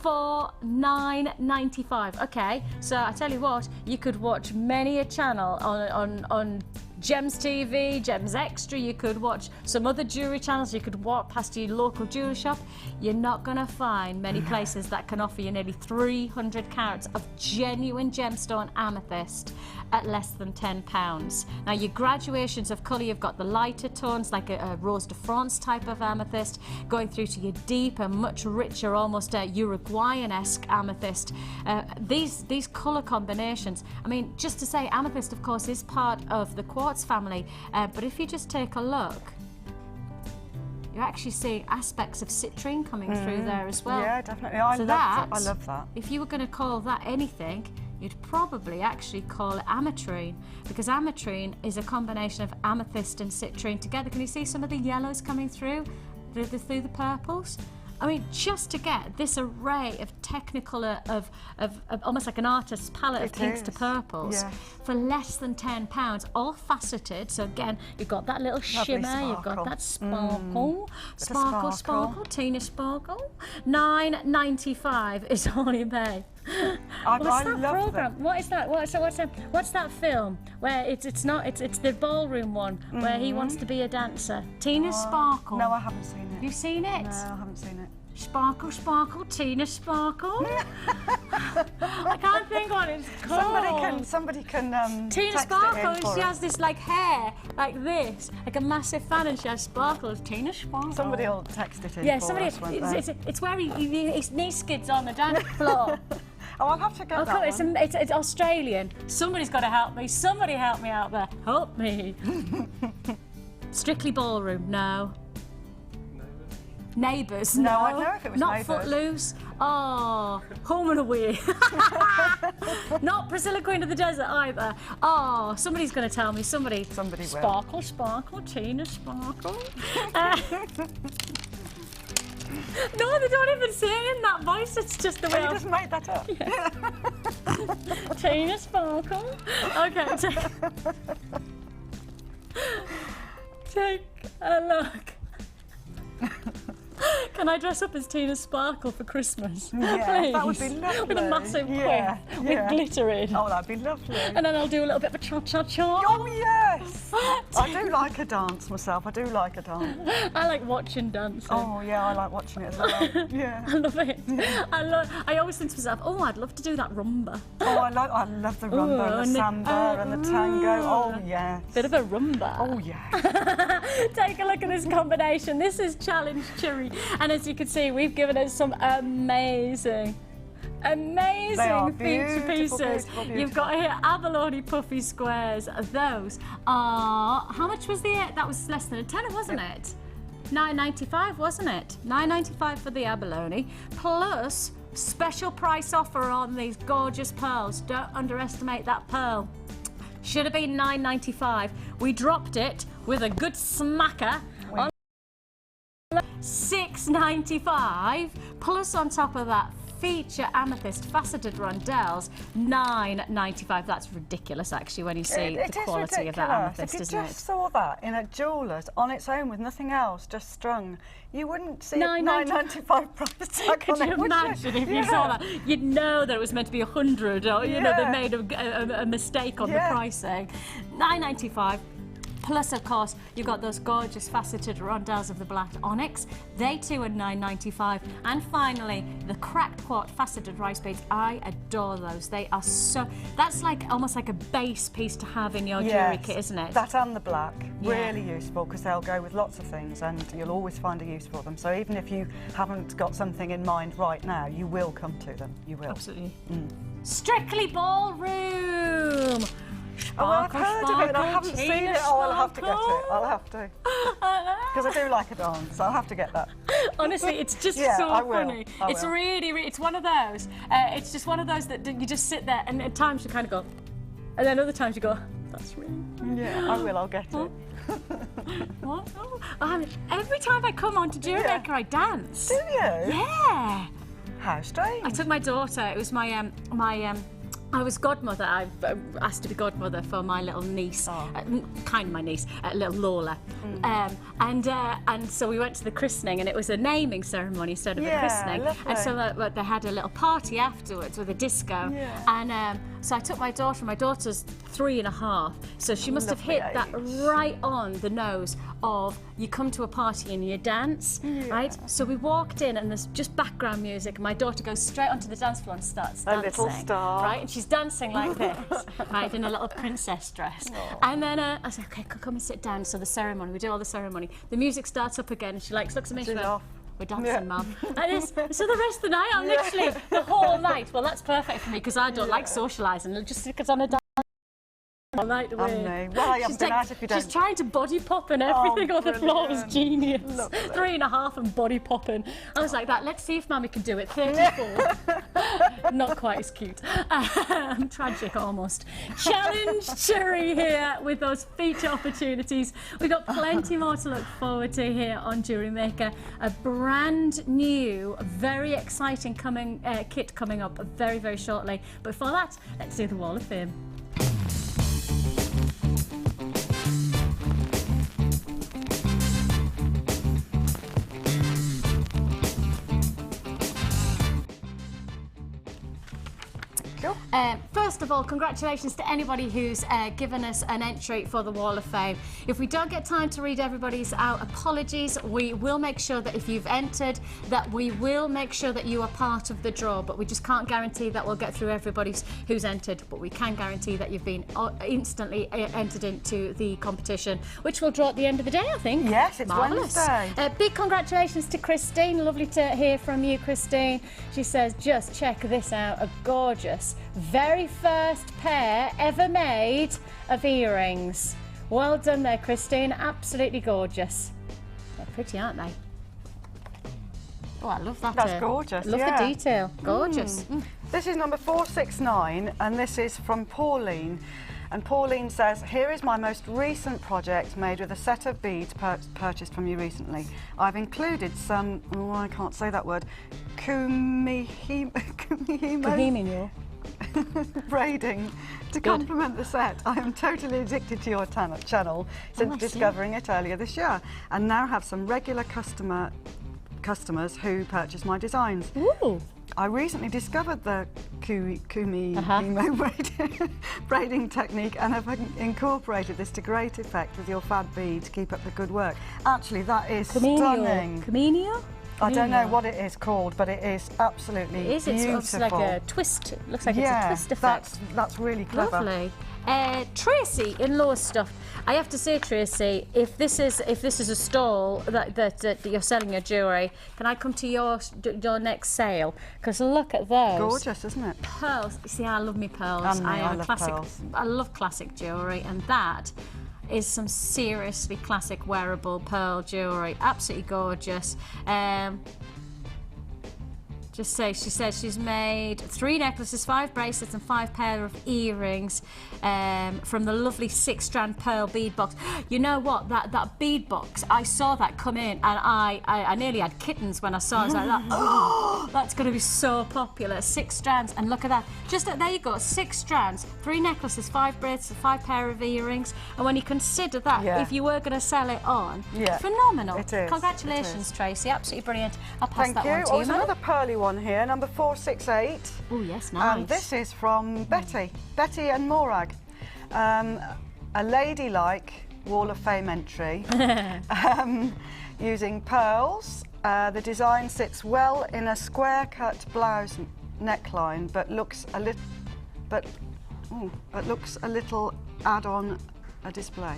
for $9.95. Okay, so I tell you what, you could watch many a channel on Gems TV, Gems Extra. You could watch some other jewellery channels. You could walk past your local jewellery shop. You're not going to find many places that can offer you nearly 300 carats of genuine gemstone amethyst at less than £10. Now, your graduations of colour, you've got the lighter tones like a Rose de France type of amethyst, going through to your deeper, much richer, almost Uruguayan-esque amethyst. These colour combinations, I mean, just to say, amethyst, of course, is part of the quartz family, but if you just take a look, you're actually seeing aspects of citrine coming through there as well. Yeah, definitely. I love that. If you were going to call that anything, you'd probably actually call it ametrine, because ametrine is a combination of amethyst and citrine together. Can you see some of the yellows coming through the purples? I mean, just to get this array of technicolor of almost like an artist's palette of pinks to purples for less than £10, all faceted. So again, you've got that little shimmer, you've got that sparkle, sparkle, Tina sparkle. $9.95 is all you pay. What's that program? What is that? What's that film where it's the ballroom one where he wants to be a dancer? Tina Sparkle. No, I haven't seen it. You've seen it? No, I haven't seen it. Sparkle, sparkle, Tina Sparkle. I can't think what it's called. Somebody can. Tina text Sparkle. it in for She us. has this like hair like this, like a massive fan, and she has sparkles. Tina Sparkle. Somebody will text it in. Yeah, for somebody. us, won't they? It's where his knee skids on the dance floor. Oh, I'll have to get that one. It's Australian. Somebody's got to help me. Somebody help me out there. Help me. Strictly Ballroom, no. Neighbours, no. No, I'd know if it was Not Neighbours. Footloose. Oh, Home and Away. Not Priscilla Queen of the Desert either. Oh, somebody's going to tell me. Somebody will. Sparkle, sparkle, Tina Sparkle. No, they don't even say it in that voice. It's just the way. You just made that up. Yeah. Tina Sparkle. Okay. Take a look. Can I dress up as Tina Sparkle for Christmas? Yeah, Please? that would be lovely. With a massive quiff with glitter in. Oh, that'd be lovely. And then I'll do a little bit of a cha-cha-cha. Oh, yes! I do like a dance myself. I do like a dance. I like watching dancing. Oh, yeah, I like watching it as well. Yeah. I love it. I always think to myself, oh, I'd love to do that rumba. Oh, I love the rumba and the samba and the tango. Oh, yes. Bit of a rumba. Oh, yeah. Take a look at this combination. This is Challenge Cherry. And as you can see, we've given us some amazing feature pieces. Beautiful. You've got here abalone puffy squares. Those are, how much was that was less than a tenner, wasn't it? $9.95, wasn't it? $9.95 for the abalone, plus special price offer on these gorgeous pearls. Don't underestimate that pearl. Should have been $9.95. We dropped it with a good smacker on $6.95, plus on top of that feature amethyst faceted rondelles, $9.95. That's ridiculous, actually, when you see the quality of that amethyst, if isn't you it? just saw that in a jeweller's on its own with nothing else, just strung, you wouldn't see a $9.95 price tag Could on you it, would imagine if you saw that? You'd know that it was meant to be 100, or you know they made a mistake on the pricing. $9.95. Plus, of course, you've got those gorgeous faceted rondelles of the black onyx. They too are £9.95. And finally, the cracked quart faceted rice beads. I adore those. They are so... That's like almost like a base piece to have in your jewellery kit, isn't it? That and the black. Really useful, because they'll go with lots of things and you'll always find a use for them. So even if you haven't got something in mind right now, you will come to them. You will. Absolutely. Strictly Ballroom. Oh, well, I've heard of it and I haven't seen it. Oh, I'll have to get it. I'll have to. Because I do like a dance, so I'll have to get that. Honestly, it's just so funny. It's really, it's one of those. It's just one of those that you just sit there and at times you kind of go, and then other times you go, that's really... Yeah, I will. I'll get it. What? Oh, every time I come on to Jewellery Maker, I dance. Do you? Yeah. How strange. I took my daughter. It was my I was godmother. I asked to be godmother for my little niece, kind of my niece, little Lola. And so we went to the christening, and it was a naming ceremony instead of a christening. Lovely. And so they had a little party afterwards with a disco. Yeah. And so I took my daughter. My daughter's 3.5, so she must have hit that right on the nose of you come to a party and you dance, right? So we walked in and there's just background music, and my daughter goes straight onto the dance floor and starts dancing. A little star. Right? And she's dancing like this, right, in a little princess dress. And then I said, okay, come and sit down. So the ceremony, we do all the ceremony. The music starts up again and she looks at me and she goes, we're dancing, Mum. And so the rest of the night, I'm literally the whole night. Well, that's perfect for me because I don't like socialising. It just because I'm a all night away. Well, I haven't been out if you don't. She's trying to body pop and everything on the floor was genius. 3.5 and body popping. I was like that. Let's see if Mummy can do it. 34. Not quite as cute. Tragic almost. Challenge Cherry here with those feature opportunities. We've got plenty more to look forward to here on Jewellery Maker. A brand new, very exciting kit coming up very, very shortly. But before that, let's do the Wall of Fame. First of all, congratulations to anybody who's given us an entry for the Wall of Fame. If we don't get time to read everybody's out, apologies. We will make sure that if you've entered, that we will make sure that you are part of the draw, but we just can't guarantee that we'll get through everybody who's entered, but we can guarantee that you've been instantly entered into the competition, which we'll draw at the end of the day, I think. Yes, it's Wednesday. Big congratulations to Christine. Lovely to hear from you, Christine. She says, just check this out, a gorgeous, very first pair ever made of earrings. Well done there, Christine. Absolutely gorgeous. They're pretty, aren't they? Oh, I love that. That's gorgeous. Love the detail. Gorgeous. This is number 469, and this is from Pauline. And Pauline says, here is my most recent project made with a set of beads purchased from you recently. I've included some, I can't say that word, kumihimo braiding to complement the set. I am totally addicted to your channel since discovering it earlier this year, and now have some regular customers who purchase my designs. Ooh. I recently discovered the kumihimo braiding technique and have incorporated this to great effect with your fab beads. Keep up the good work. Actually, that is stunning. Camino? I don't know what it is called, but it is absolutely beautiful. It's like a twist. It looks like it's a twist effect. That's really clever. Lovely. Tracy in Law's stuff. I have to say, Tracy, if this is a stall that you're selling your jewellery, can I come to your next sale? Because look at those. Gorgeous, isn't it? Pearls. See, I love me pearls. I love pearls. I love classic jewellery, and that is some seriously classic wearable pearl jewellery. Absolutely gorgeous. She says she's made 3 necklaces, 5 bracelets and 5 pair of earrings from the lovely 6-strand pearl bead box. You know what, that bead box, I saw that come in and I nearly had kittens when I saw it. I was like, oh, that's going to be so popular. 6 strands, and look at that. There you go, 6 strands, 3 necklaces, 5 bracelets, 5 pair of earrings. And when you consider that, if you were going to sell it on, phenomenal. It is. Congratulations, Tracy, absolutely brilliant. I'll pass that on to you. There's another pearly one here, number 468. Oh yes, nice. And this is from Betty and Morag. A ladylike Wall of Fame entry using pearls. The design sits well in a square cut blouse neckline, but looks a little add-on a display.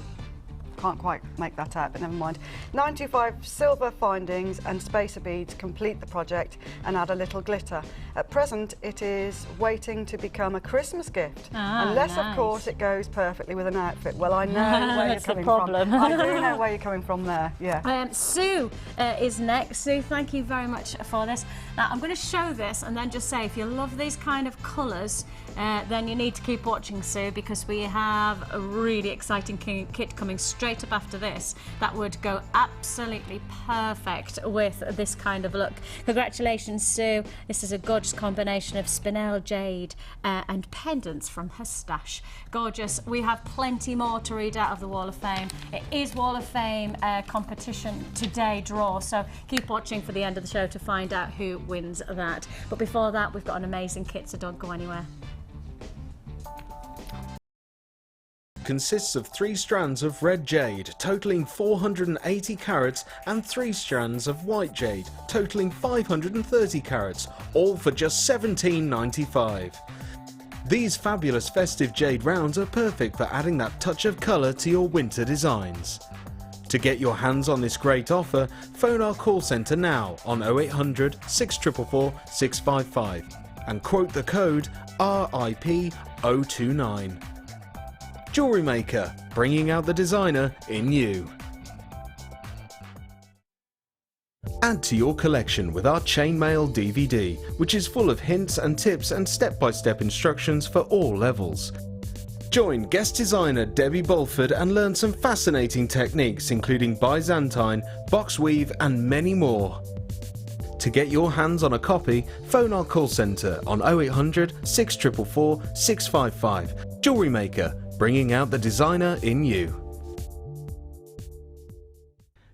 Can't quite make that out, but never mind. 925 silver findings and spacer beads complete the project and add a little glitter. At present, it is waiting to become a Christmas gift, unless, of course, it goes perfectly with an outfit. Well, I know where you're coming from. I do know where you're coming from there, yeah. Sue is next. Sue, thank you very much for this. Now, I'm going to show this and then just say, if you love these kind of colours, then you need to keep watching, Sue, because we have a really exciting kit coming straight up after this that would go absolutely perfect with this kind of look. Congratulations, Sue. This is a gorgeous combination of spinel jade and pendants from her stash. Gorgeous. We have plenty more to read out of the Wall of Fame. It is Wall of Fame competition today draw, so keep watching for the end of the show to find out who wins that. But before that, we've got an amazing kit, so don't go anywhere. Consists of 3 strands of red jade totaling 480 carats and 3 strands of white jade totaling 530 carats, all for just £17.95. These fabulous festive jade rounds are perfect for adding that touch of colour to your winter designs. To get your hands on this great offer, phone our call centre now on 0800 644 655 and quote the code RIP029. Jewellery Maker, bringing out the designer in you. Add to your collection with our chainmail DVD, which is full of hints and tips and step-by-step instructions for all levels. Join guest designer Debbie Bolford and learn some fascinating techniques including Byzantine, box weave and many more. To get your hands on a copy, phone our call centre on 0800 644 655. Jewellery Maker, bringing out the designer in you.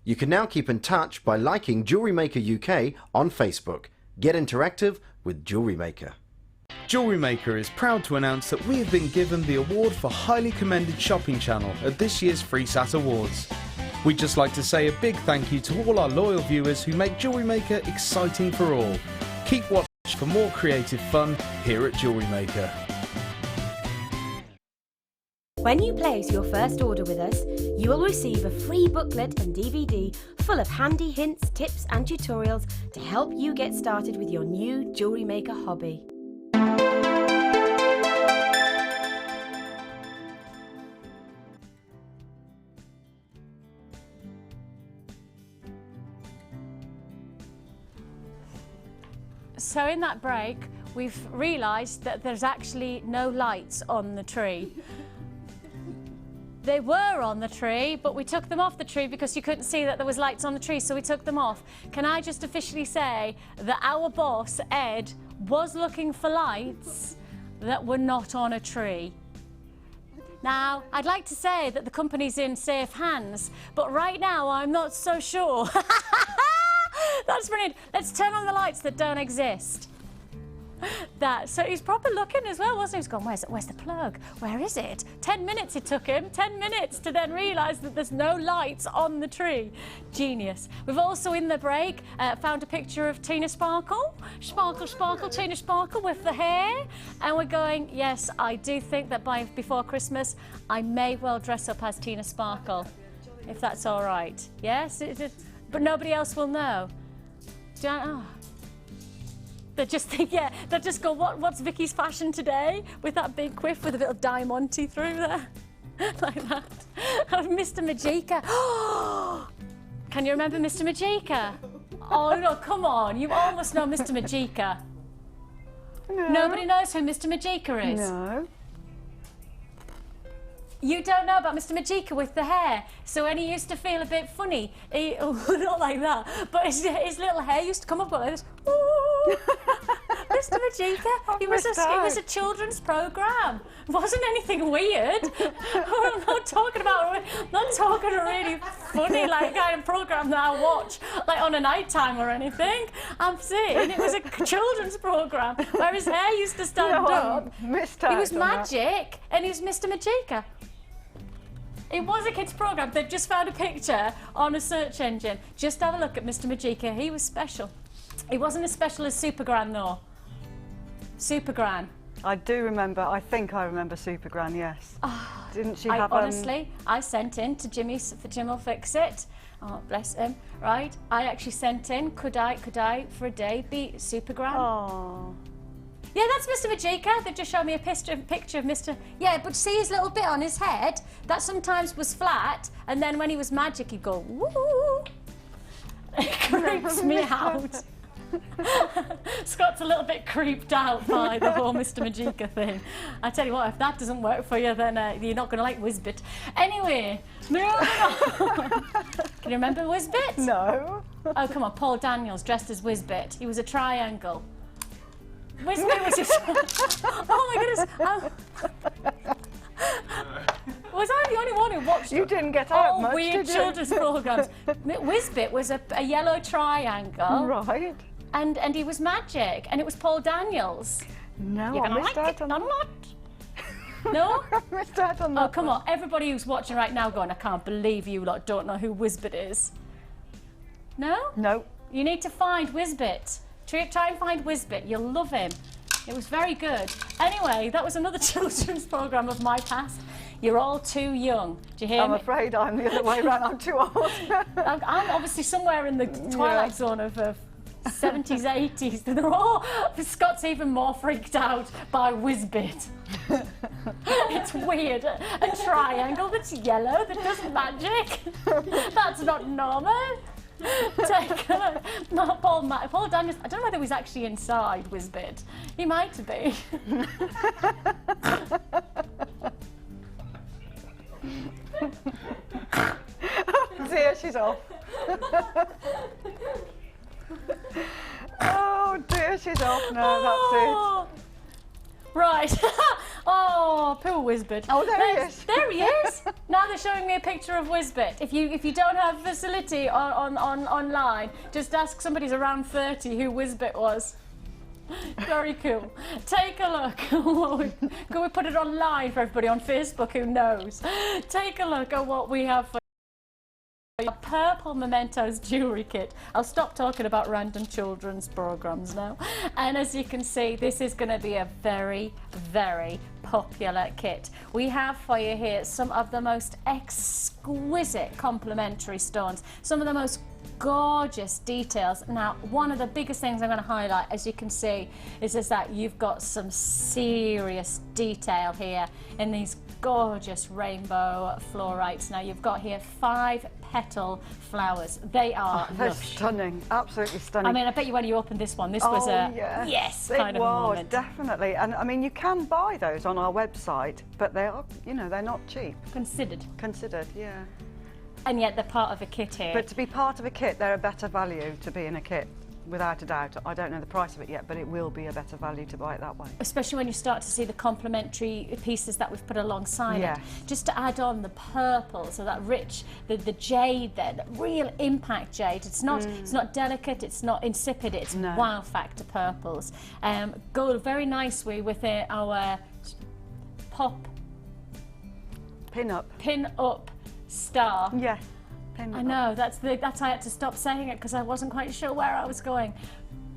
You can now keep in touch by liking Jewellery Maker UK on Facebook. Get interactive with Jewellery Maker. Jewellery Maker is proud to announce that we have been given the award for Highly Commended Shopping Channel at this year's FreeSat Awards. We'd just like to say a big thank you to all our loyal viewers who make Jewellery Maker exciting for all. Keep watching for more creative fun here at Jewellery Maker. When you place your first order with us, you will receive a free booklet and DVD full of handy hints, tips and tutorials to help you get started with your new Jewellery Maker hobby. So in that break, we've realised that there's actually no lights on the tree. They were on the tree, but we took them off the tree because you couldn't see that there was lights on the tree, so we took them off. Can I just officially say that our boss, Ed, was looking for lights that were not on a tree? Now, I'd like to say that the company's in safe hands, but right now I'm not so sure. That's brilliant. Let's turn on the lights that don't exist. So he's proper looking as well, wasn't he? He's gone, where's the plug? Where is it? 10 minutes it took him, 10 minutes to then realise that there's no lights on the tree. Genius. We've also, in the break, found a picture of Tina Sparkle. Sparkle, sparkle, Tina Sparkle with the hair. And we're going, yes, I do think that before Christmas, I may well dress up as Tina Sparkle, if that's all right. Yes? But nobody else will know. They just think, yeah, they'll just go, what's Vicky's fashion today? With that big quiff with a little diamante through there. Like that. Mr. Majika. Can you remember Mr. Majika? Oh, no, come on. You almost know Mr. Majika. No. Nobody knows who Mr. Majika is? No. You don't know about Mr. Majika with the hair. So when he used to feel a bit funny, not like that, but his little hair used to come up like this. Mr. Majika, it was a children's programme. It wasn't anything weird. I'm not talking a really funny like kind of programme that I watch like on a night time or anything. I'm saying it was a children's programme where his hair used to stand up. He was magic and he was Mr. Majika. It was a kids' programme. They've just found a picture on a search engine. Just have a look at Mr. Majika. He was special. He wasn't as special as Supergran, though. Supergran. I do remember, I think I remember Supergran, yes. Didn't she have... Honestly, I sent in to Jimmy, for Jim will fix it. Oh, bless him. Right, I actually sent in, could I, for a day, be Supergran? Oh. Yeah, that's Mr. Majika. They've just shown me a picture of Mr... Yeah, but see his little bit on his head? That sometimes was flat, and then when he was magic, he'd go, woo! It creeps me out. Scott's a little bit creeped out by the whole Mr. Majika thing. I tell you what, if that doesn't work for you, then you're not going to like Whizbit. Anyway, moving on. Can you remember Whizbit? No. Oh, come on, Paul Daniels dressed as Whizbit. He was a triangle. Whizbit was a... Oh my goodness. Was I the only one who watched You didn't get out much, weird did you? children's programmes? Whizbit was a yellow triangle. Right. And he was magic, and it was Paul Daniels. No, You're I gonna missed like out it on or that. not? No? I missed out on that. Oh, come on. Everybody who's watching right now going, I can't believe you lot don't know who Whizbit is. No? No. You need to find Whizbit. Try and find Whizbit. You'll love him. It was very good. Anyway, that was another children's programme of my past. You're all too young. Do you hear I'm me? afraid I'm the other way around. I'm too old. I'm obviously somewhere in the twilight zone of 70s, 80s. They're all... Scott's even more freaked out by Whizbit. It's weird. A triangle that's yellow that does magic. That's not normal. Take a look. No, Paul Daniels. I don't know whether he was actually inside Whizbit. He might be. Dear, she's off. Oh dear, she's off now. That's it. Right. Oh, poor Whizbit. Oh, there he is. There he is. Now they're showing me a picture of Whizbit. If you don't have facility online, just ask somebody who's around 30 who Whizbit was. Very cool. Take a look. Can we put it online for everybody on Facebook who knows? Take a look at what we have for a purple Mementos jewellery kit. I'll stop talking about random children's programmes now. And as you can see, this is going to be a very, very popular kit. We have for you here some of the most exquisite complementary stones, some of the most gorgeous details. Now, one of the biggest things I'm going to highlight, as you can see, is that you've got some serious detail here in these gorgeous rainbow florites. Now, you've got here 5 petal flowers. They are They're lush. stunning, absolutely stunning. I mean, I bet you when you opened this one, this was a yes kind of a moment. Definitely. And I mean, you can buy those on our website, but they are, you know, they're not cheap. Considered. Yeah. And yet they're part of a kit here. But to be part of a kit, they're a better value to be in a kit, without a doubt. I don't know the price of it yet, but it will be a better value to buy it that way. Especially when you start to see the complementary pieces that we've put alongside Yes. it. Just to add on the purple, so that rich, the jade there, the real impact jade. It's not delicate, it's not insipid, it's wow factor purples. Go very nicely with our pop pin-up star. Yes. I know, that's I had to stop saying it because I wasn't quite sure where I was going.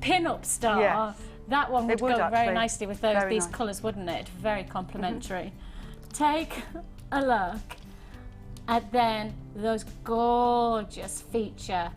Pin-up star. Yes. That one would go very actually. nicely with these colours, wouldn't it? Very complementary. Take a look at then those gorgeous feature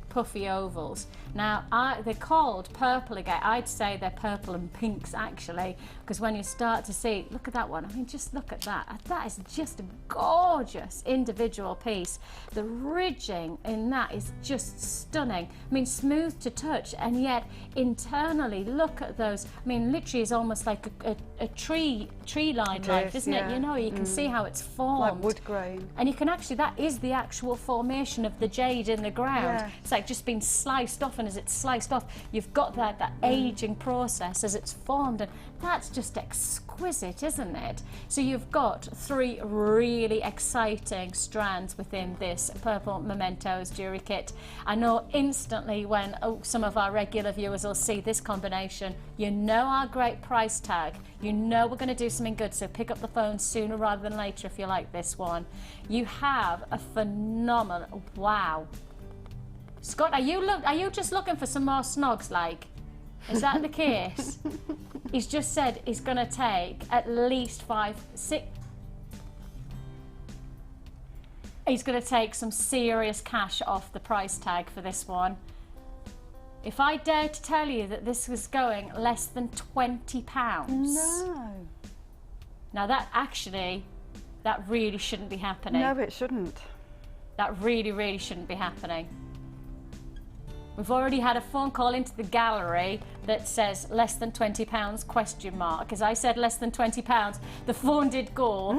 puffy ovals. Now, they're called purple again. I'd say they're purple and pinks actually, because when you start to see, look at that one. I mean, just look at that. That is just a gorgeous individual piece. The ridging in that is just stunning. I mean, smooth to touch, and yet internally, look at those. I mean, literally is almost like a tree-line life, isn't it? You know, you can see how it's formed. Like wood grain. And you can actually, that is the actual formation of the jade in the ground. Yeah. It's like just been sliced off, and as it's sliced off, you've got that aging process as it's formed, and that's just exquisite, isn't it? So you've got 3 really exciting strands within this Purple Mementos jewellery kit. I know instantly when some of our regular viewers will see this combination, you know our great price tag, you know we're going to do something good, so pick up the phone sooner rather than later if you like this one. You have a phenomenal, wow. Scott, are you just looking for some more snogs, like? Is that the case? He's just said he's going to take at least 5, 6. He's going to take some serious cash off the price tag for this one. If I dare to tell you that this was going less than £20. No. Now that really shouldn't be happening. No, it shouldn't. That really, really shouldn't be happening. We've already had a phone call into the gallery that says less than £20 question mark. As I said less than £20, the phone did go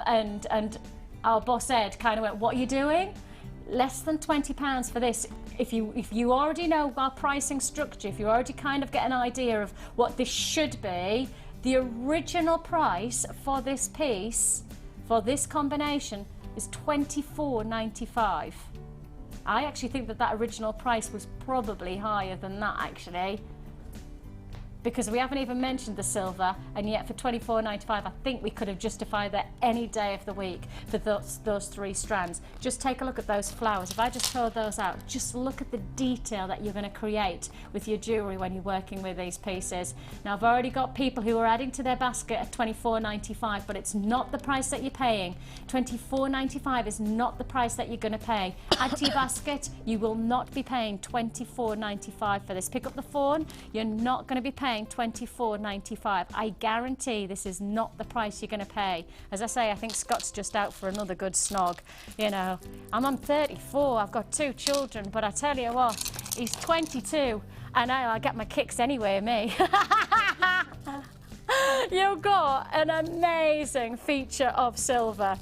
and our boss Ed kind of went, what are you doing? Less than £20 for this. If you already know our pricing structure, if you already kind of get an idea of what this should be, the original price for this piece, for this combination, is £24.95. I actually think that original price was probably higher than that, actually, because we haven't even mentioned the silver, and yet for £24.95 I think we could have justified that any day of the week for those 3 strands. Just take a look at those flowers. If I just hold those out, just look at the detail that you're going to create with your jewellery when you're working with these pieces. Now I've already got people who are adding to their basket at £24.95, but it's not the price that you're paying. £24.95 is not the price that you're going to pay. Add to your basket, you will not be paying £24.95 for this. Pick up the phone, you're not going to be paying £24.95. I guarantee this is not the price you're going to pay. As I say, I think Scott's just out for another good snog. You know, I'm 34, I've got 2 children, but I tell you what, he's 22, and I get my kicks anyway, me. You've got an amazing feature of silver.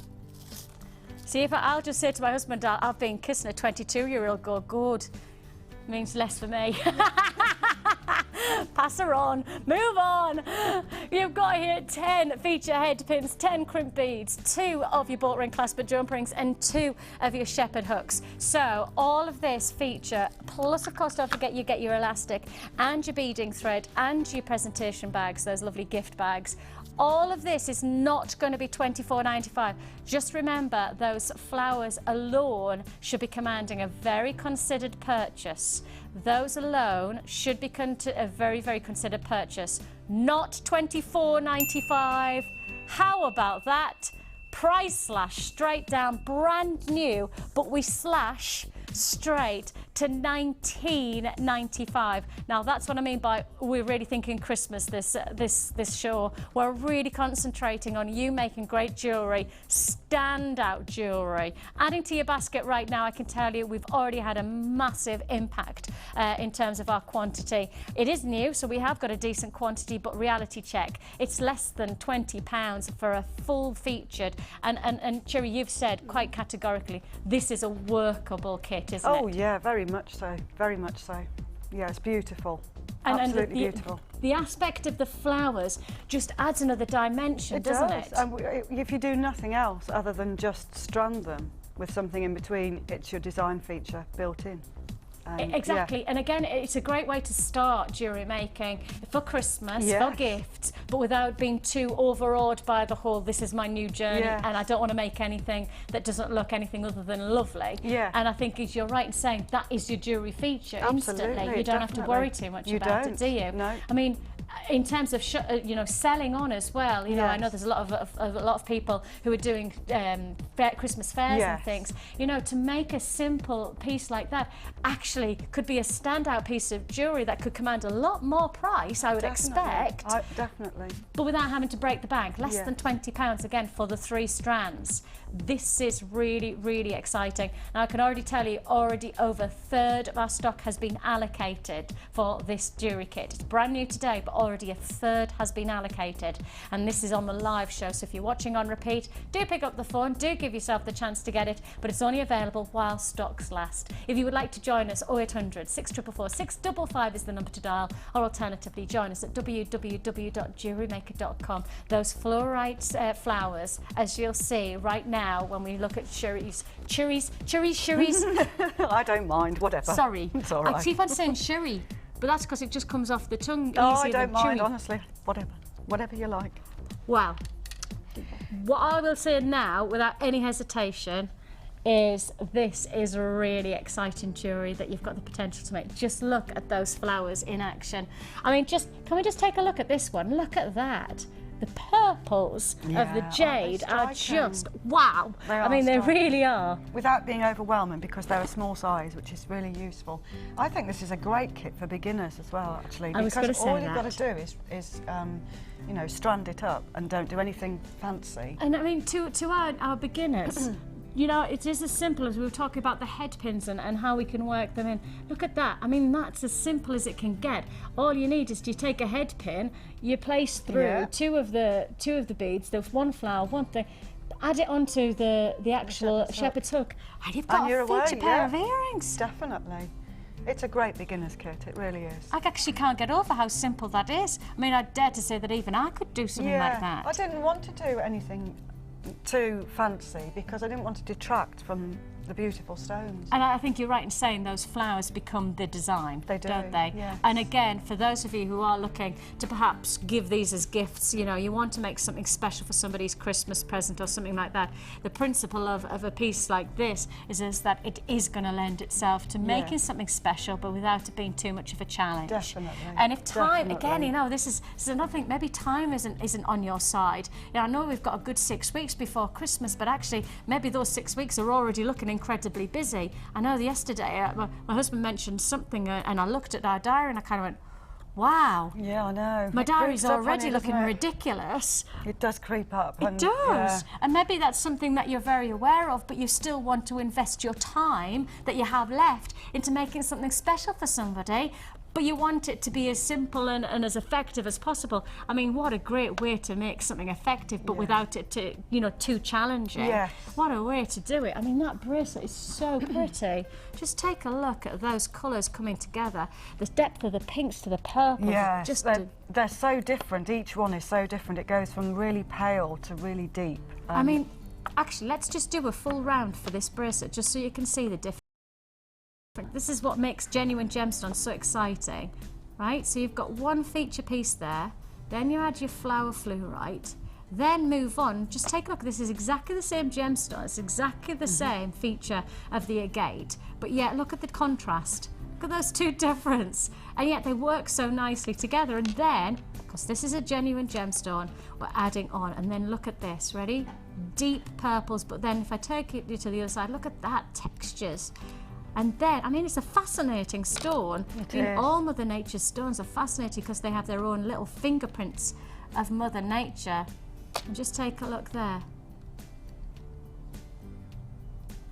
See, if I'll just say to my husband, I've been kissing a 22-year-old, go, good, means less for me. Pass her on, move on. You've got here 10 feature head pins, 10 crimp beads, 2 of your bolt ring clasper jump rings, and 2 of your shepherd hooks. So all of this feature, plus of course don't forget you get your elastic and your beading thread and your presentation bags, those lovely gift bags. All of this is not going to be £24.95. Just remember, those flowers alone should be commanding a very considered purchase. Those alone should be a very, very considered purchase. Not £24.95. How about that? Price slash straight down, brand new, but we slash straight to £19.95. Now that's what I mean by we're really thinking Christmas this show. We're really concentrating on you making great jewellery, standout jewellery. Adding to your basket right now, I can tell you we've already had a massive impact in terms of our quantity. It is new, so we have got a decent quantity, but reality check, it's less than £20 for a full featured, and Cherry, you've said quite categorically, this is a workable kit, isn't it? Oh yeah, very much so, very much so. Yeah, it's beautiful, absolutely beautiful. The aspect of the flowers just adds another dimension, doesn't it? And if you do nothing else other than just strand them with something in between, it's your design feature built in. Exactly, yeah. And again, it's a great way to start jewellery making for Christmas, for gifts, but without being too overawed by the whole, this is my new journey, and I don't want to make anything that doesn't look anything other than lovely. Yeah. And I think you're right in saying that is your jewellery feature. Absolutely, instantly. You don't have to worry too much about it, do you? No. I mean, in terms of selling on as well, you know, I know there's a lot of people who are doing Christmas fairs and things. You know, to make a simple piece like that actually could be a standout piece of jewellery that could command a lot more price, I would expect. Definitely. But without having to break the bank, less than £20 again for the 3 strands. This is really, really exciting. Now I can already tell you, already over 1/3 of our stock has been allocated for this jewellery kit. It's brand new today, but already already a third has been allocated, and this is on the live show, so if you're watching on repeat, do pick up the phone, do give yourself the chance to get it, but it's only available while stocks last. If you would like to join us, 0800 644 655 is the number to dial, or alternatively join us at www.jewellerymaker.com. Those fluorite flowers, as you'll see right now when we look at cherries. I don't mind, whatever. Sorry. It's all right. I keep on saying sherry, but that's because it just comes off the tongue easier Oh, I don't than mind, chewy. honestly. Whatever you like. Well, what I will say now, without any hesitation, is this is really exciting jewellery that you've got the potential to make. Just look at those flowers in action. I mean, can we just take a look at this one? Look at that. The purples of the jade are just, wow. I mean, they really are. Without being overwhelming, because they're a small size, which is really useful. I think this is a great kit for beginners as well, actually. I was going to say all you've got to do is you know, strand it up and don't do anything fancy. And I mean, to our beginners, you know, it is as simple as we were talking about the head pins and how we can work them in. Look at that. I mean, that's as simple as it can get. All you need is you take a head pin, you place through two of the beads, there's one flower, one thing, add it onto the actual shepherd's hook, and you've got a feature pair of earrings. Definitely. It's a great beginner's kit, it really is. I actually can't get over how simple that is. I mean, I dare to say that even I could do something like that. I didn't want to do anything too fancy because I didn't want to detract from the beautiful stones. And I think you're right in saying those flowers become the design, they do, don't they? Yes. And again, for those of you who are looking to perhaps give these as gifts, you know, you want to make something special for somebody's Christmas present or something like that, the principle of a piece like this is that it is going to lend itself to making something special, but without it being too much of a challenge. Definitely. And if time, again, you know, this is another thing, maybe time isn't on your side. You know, I know we've got a good 6 weeks before Christmas, but actually maybe those 6 weeks are already looking incredibly busy. I know yesterday my husband mentioned something and I looked at our diary and I kind of went, wow. Yeah, I know. My diary's already looking ridiculous. It does creep up. It does. And maybe that's something that you're very aware of, but you still want to invest your time that you have left into making something special for somebody. But you want it to be as simple and as effective as possible. I mean, what a great way to make something effective, but without it to, you know, too challenging. Yes. What a way to do it. I mean, that bracelet is so pretty. Just take a look at those colours coming together. The depth of the pinks to the purples. Yes, Just they're so different. Each one is so different. It goes from really pale to really deep. I mean, actually, let's just do a full round for this bracelet, just so you can see the difference. This is what makes genuine gemstones so exciting, right? So you've got one feature piece there, then you add your flower fluorite, then move on. Just take a look. This is exactly the same gemstone. It's exactly the same feature of the agate, but yet look at the contrast. Look at those two differences, and yet they work so nicely together. And then, because this is a genuine gemstone, we're adding on, and then look at this. Ready? Deep purples, but then if I take it to the other side, look at that, textures. And then, I mean, it's a fascinating stone. All Mother Nature's stones are fascinating because they have their own little fingerprints of Mother Nature. And just take a look there.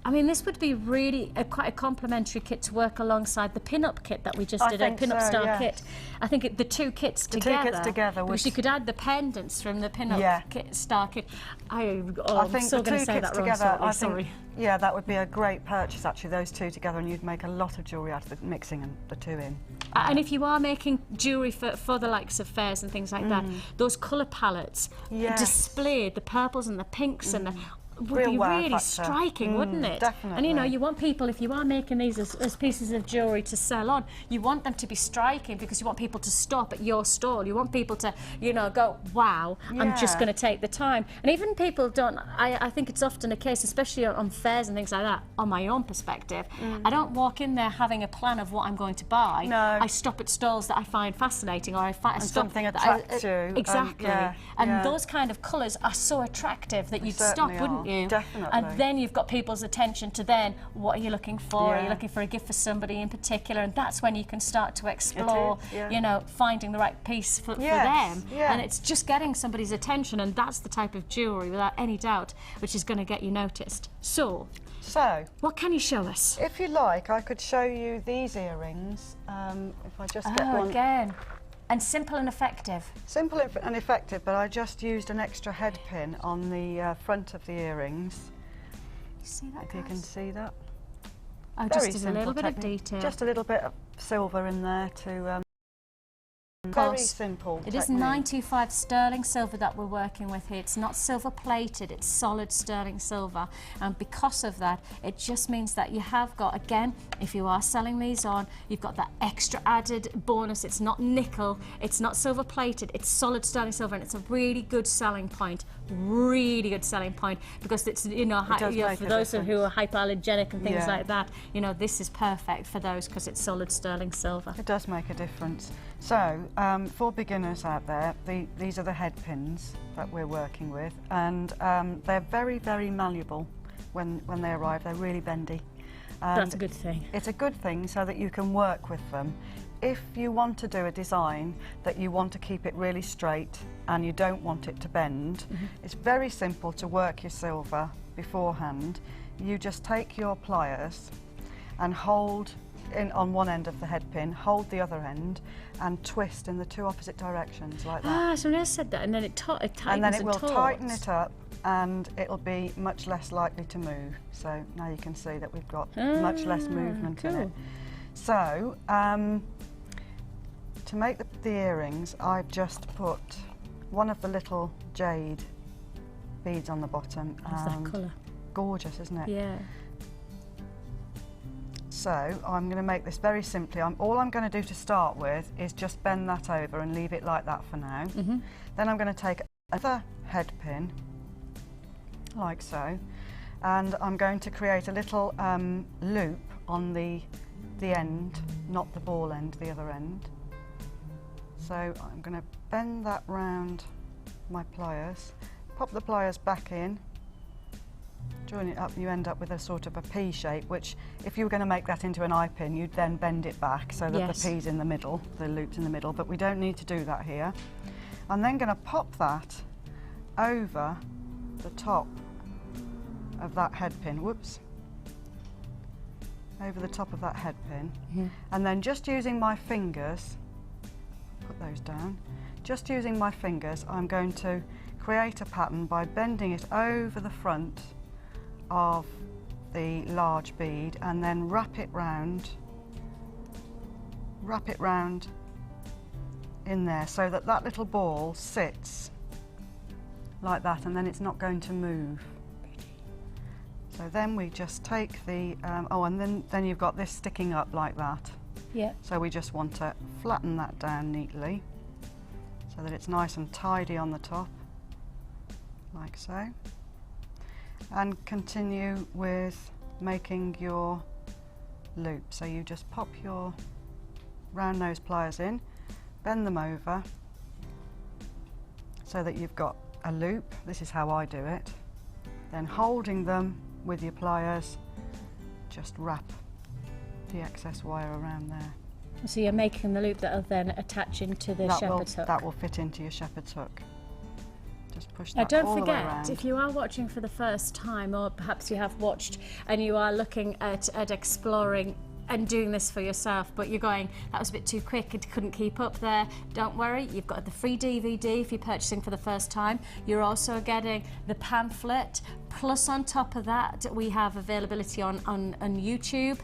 I mean, this would be really quite a complementary kit to work alongside the pin-up kit that we just did, a pin-up style kit. I think the two kits together. Because you could add the pendants from the pin-up kit style kit. I'm so going to say that wrong, sorry. Yeah, that would be a great purchase, actually, those two together, and you'd make a lot of jewellery out of the mixing and the two in. And if you are making jewellery for the likes of fairs and things like that, those colour palettes displayed, the purples and the pinks and the would be really striking, wouldn't it? Definitely. And you know, you want people, if you are making these as pieces of jewellery to sell on, you want them to be striking because you want people to stop at your stall. You want people to, you know, go, wow, I'm just going to take the time. And even people don't, I think it's often a case, especially on fairs and things like that, on my own perspective, I don't walk in there having a plan of what I'm going to buy. No. I stop at stalls that I find fascinating, or I stop something attracts you. Exactly. And those kind of colours are so attractive that you'd stop, wouldn't you? Definitely. And then you've got people's attention to then, what are you looking for? Are you looking for a gift for somebody in particular? And that's when you can start to explore, you know, finding the right piece for them. And it's just getting somebody's attention, and that's the type of jewellery, without any doubt, which is going to get you noticed. So, what can you show us? If you like, I could show you these earrings. If I just get one. Again, And simple and effective. Simple and effective, but I just used an extra head pin on the front of the earrings. You see that, If you can see that. Oh, Very just as a little bit of detail. Just a little bit of silver in there to very simple It is technique. 925 sterling silver that we're working with here. It's not silver plated, it's solid sterling silver. And because of that, it just means that you have got, again, if you are selling these on, you've got that extra added bonus. It's not nickel, it's not silver plated, it's solid sterling silver, and it's a really good selling point. Really good selling point, because it's, you know, for those who are hypoallergenic and things like that, you know, this is perfect for those because it's solid sterling silver. It does make a difference. So for beginners out there, these are the head pins that we're working with, and they're very, very malleable when they arrive. They're really bendy. That's a good thing. It's a good thing so that you can work with them. If you want to do a design that you want to keep it really straight and you don't want it to bend, it's very simple to work your silver beforehand. You just take your pliers and hold in on one end of the head pin, hold the other end and twist in the two opposite directions like that. Ah, someone else said that, and then it tightens and then it will torts. tighten it up and it'll be much less likely to move. So now you can see that we've got much less movement in it. So to make the earrings, I've just put one of the little jade beads on the bottom. How's that colour? Gorgeous, isn't it? Yeah. So I'm going to make this very simply. All I'm going to do to start with is just bend that over and leave it like that for now. Then I'm going to take another head pin, like so, and I'm going to create a little loop on the end, not the ball end, the other end. So I'm going to bend that round my pliers, pop the pliers back in, join it up, you end up with a sort of a P shape, which if you were going to make that into an eye pin, you'd then bend it back so that the P's in the middle, the loop's in the middle, but we don't need to do that here. I'm then going to pop that over the top of that head pin, whoops, over the top of that head pin, and then just using my fingers, put those down, just using my fingers, I'm going to create a pattern by bending it over the front of the large bead and then wrap it round in there so that that little ball sits like that, and then it's not going to move. So then we just take the, and then you've got this sticking up like that. Yeah. So we just want to flatten that down neatly so that it's nice and tidy on the top, like so. And continue with making your loop. So you just pop your round nose pliers in, bend them over so that you've got a loop. This is how I do it. Then holding them with your pliers, just wrap the excess wire around there. So you're making the loop that'll then attach into the shepherd's hook. That will fit into your shepherd's hook. Just push that now don't all the way forget, around. if you are watching for the first time, or perhaps you have watched and you are looking at exploring and doing this for yourself, but you're going, that was a bit too quick, it couldn't keep up there, don't worry, you've got the free DVD if you're purchasing for the first time. You're also getting the pamphlet, plus on top of that we have availability on YouTube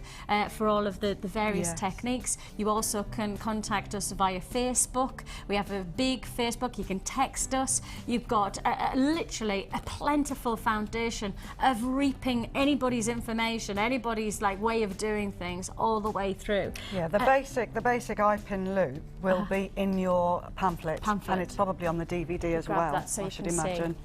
for all of the various techniques. You also can contact us via Facebook. We have a big Facebook, you can text us. You've got literally a plentiful foundation of reaping anybody's information, anybody's like way of doing things all the way through. Yeah, the basic eye pin loop will be in your pamphlet, and it's probably on the DVD as well, that so I should imagine.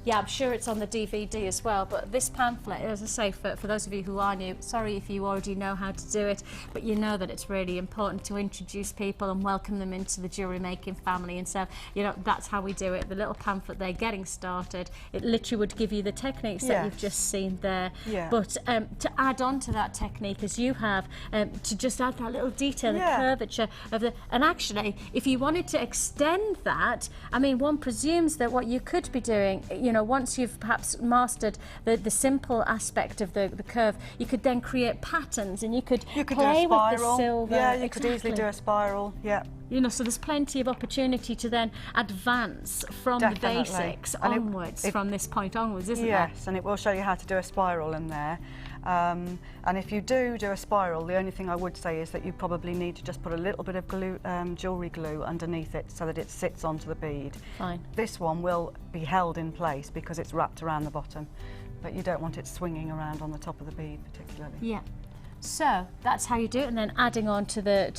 Yeah, I'm sure it's on the DVD as well, but this pamphlet, as I say, for those of you who are new, sorry if you already know how to do it, but you know that it's really important to introduce people and welcome them into the jewellery making family, and so, you know, that's how we do it. The little pamphlet there, getting started, it literally would give you the techniques that you've just seen there, but to add on to that technique, as you have, to just add that little detail, the curvature of the, and actually, if you wanted to extend that, I mean, one presumes that what you could be doing, you know, once you've perhaps mastered the simple aspect of the curve, you could then create patterns, and you could play do a spiral. with the silver. Yeah, you could easily do a spiral. Yeah. You know, so there's plenty of opportunity to then advance from Definitely. the basics And onwards, from this point onwards, isn't Yes, and it will show you how to do a spiral in there. And if you do a spiral, the only thing I would say is that you probably need to just put a little bit of glue, jewellery glue underneath it so that it sits onto the bead. Fine. This one will be held in place because it's wrapped around the bottom, but you don't want it swinging around on the top of the bead particularly. Yeah. So that's how you do it, and then adding on to the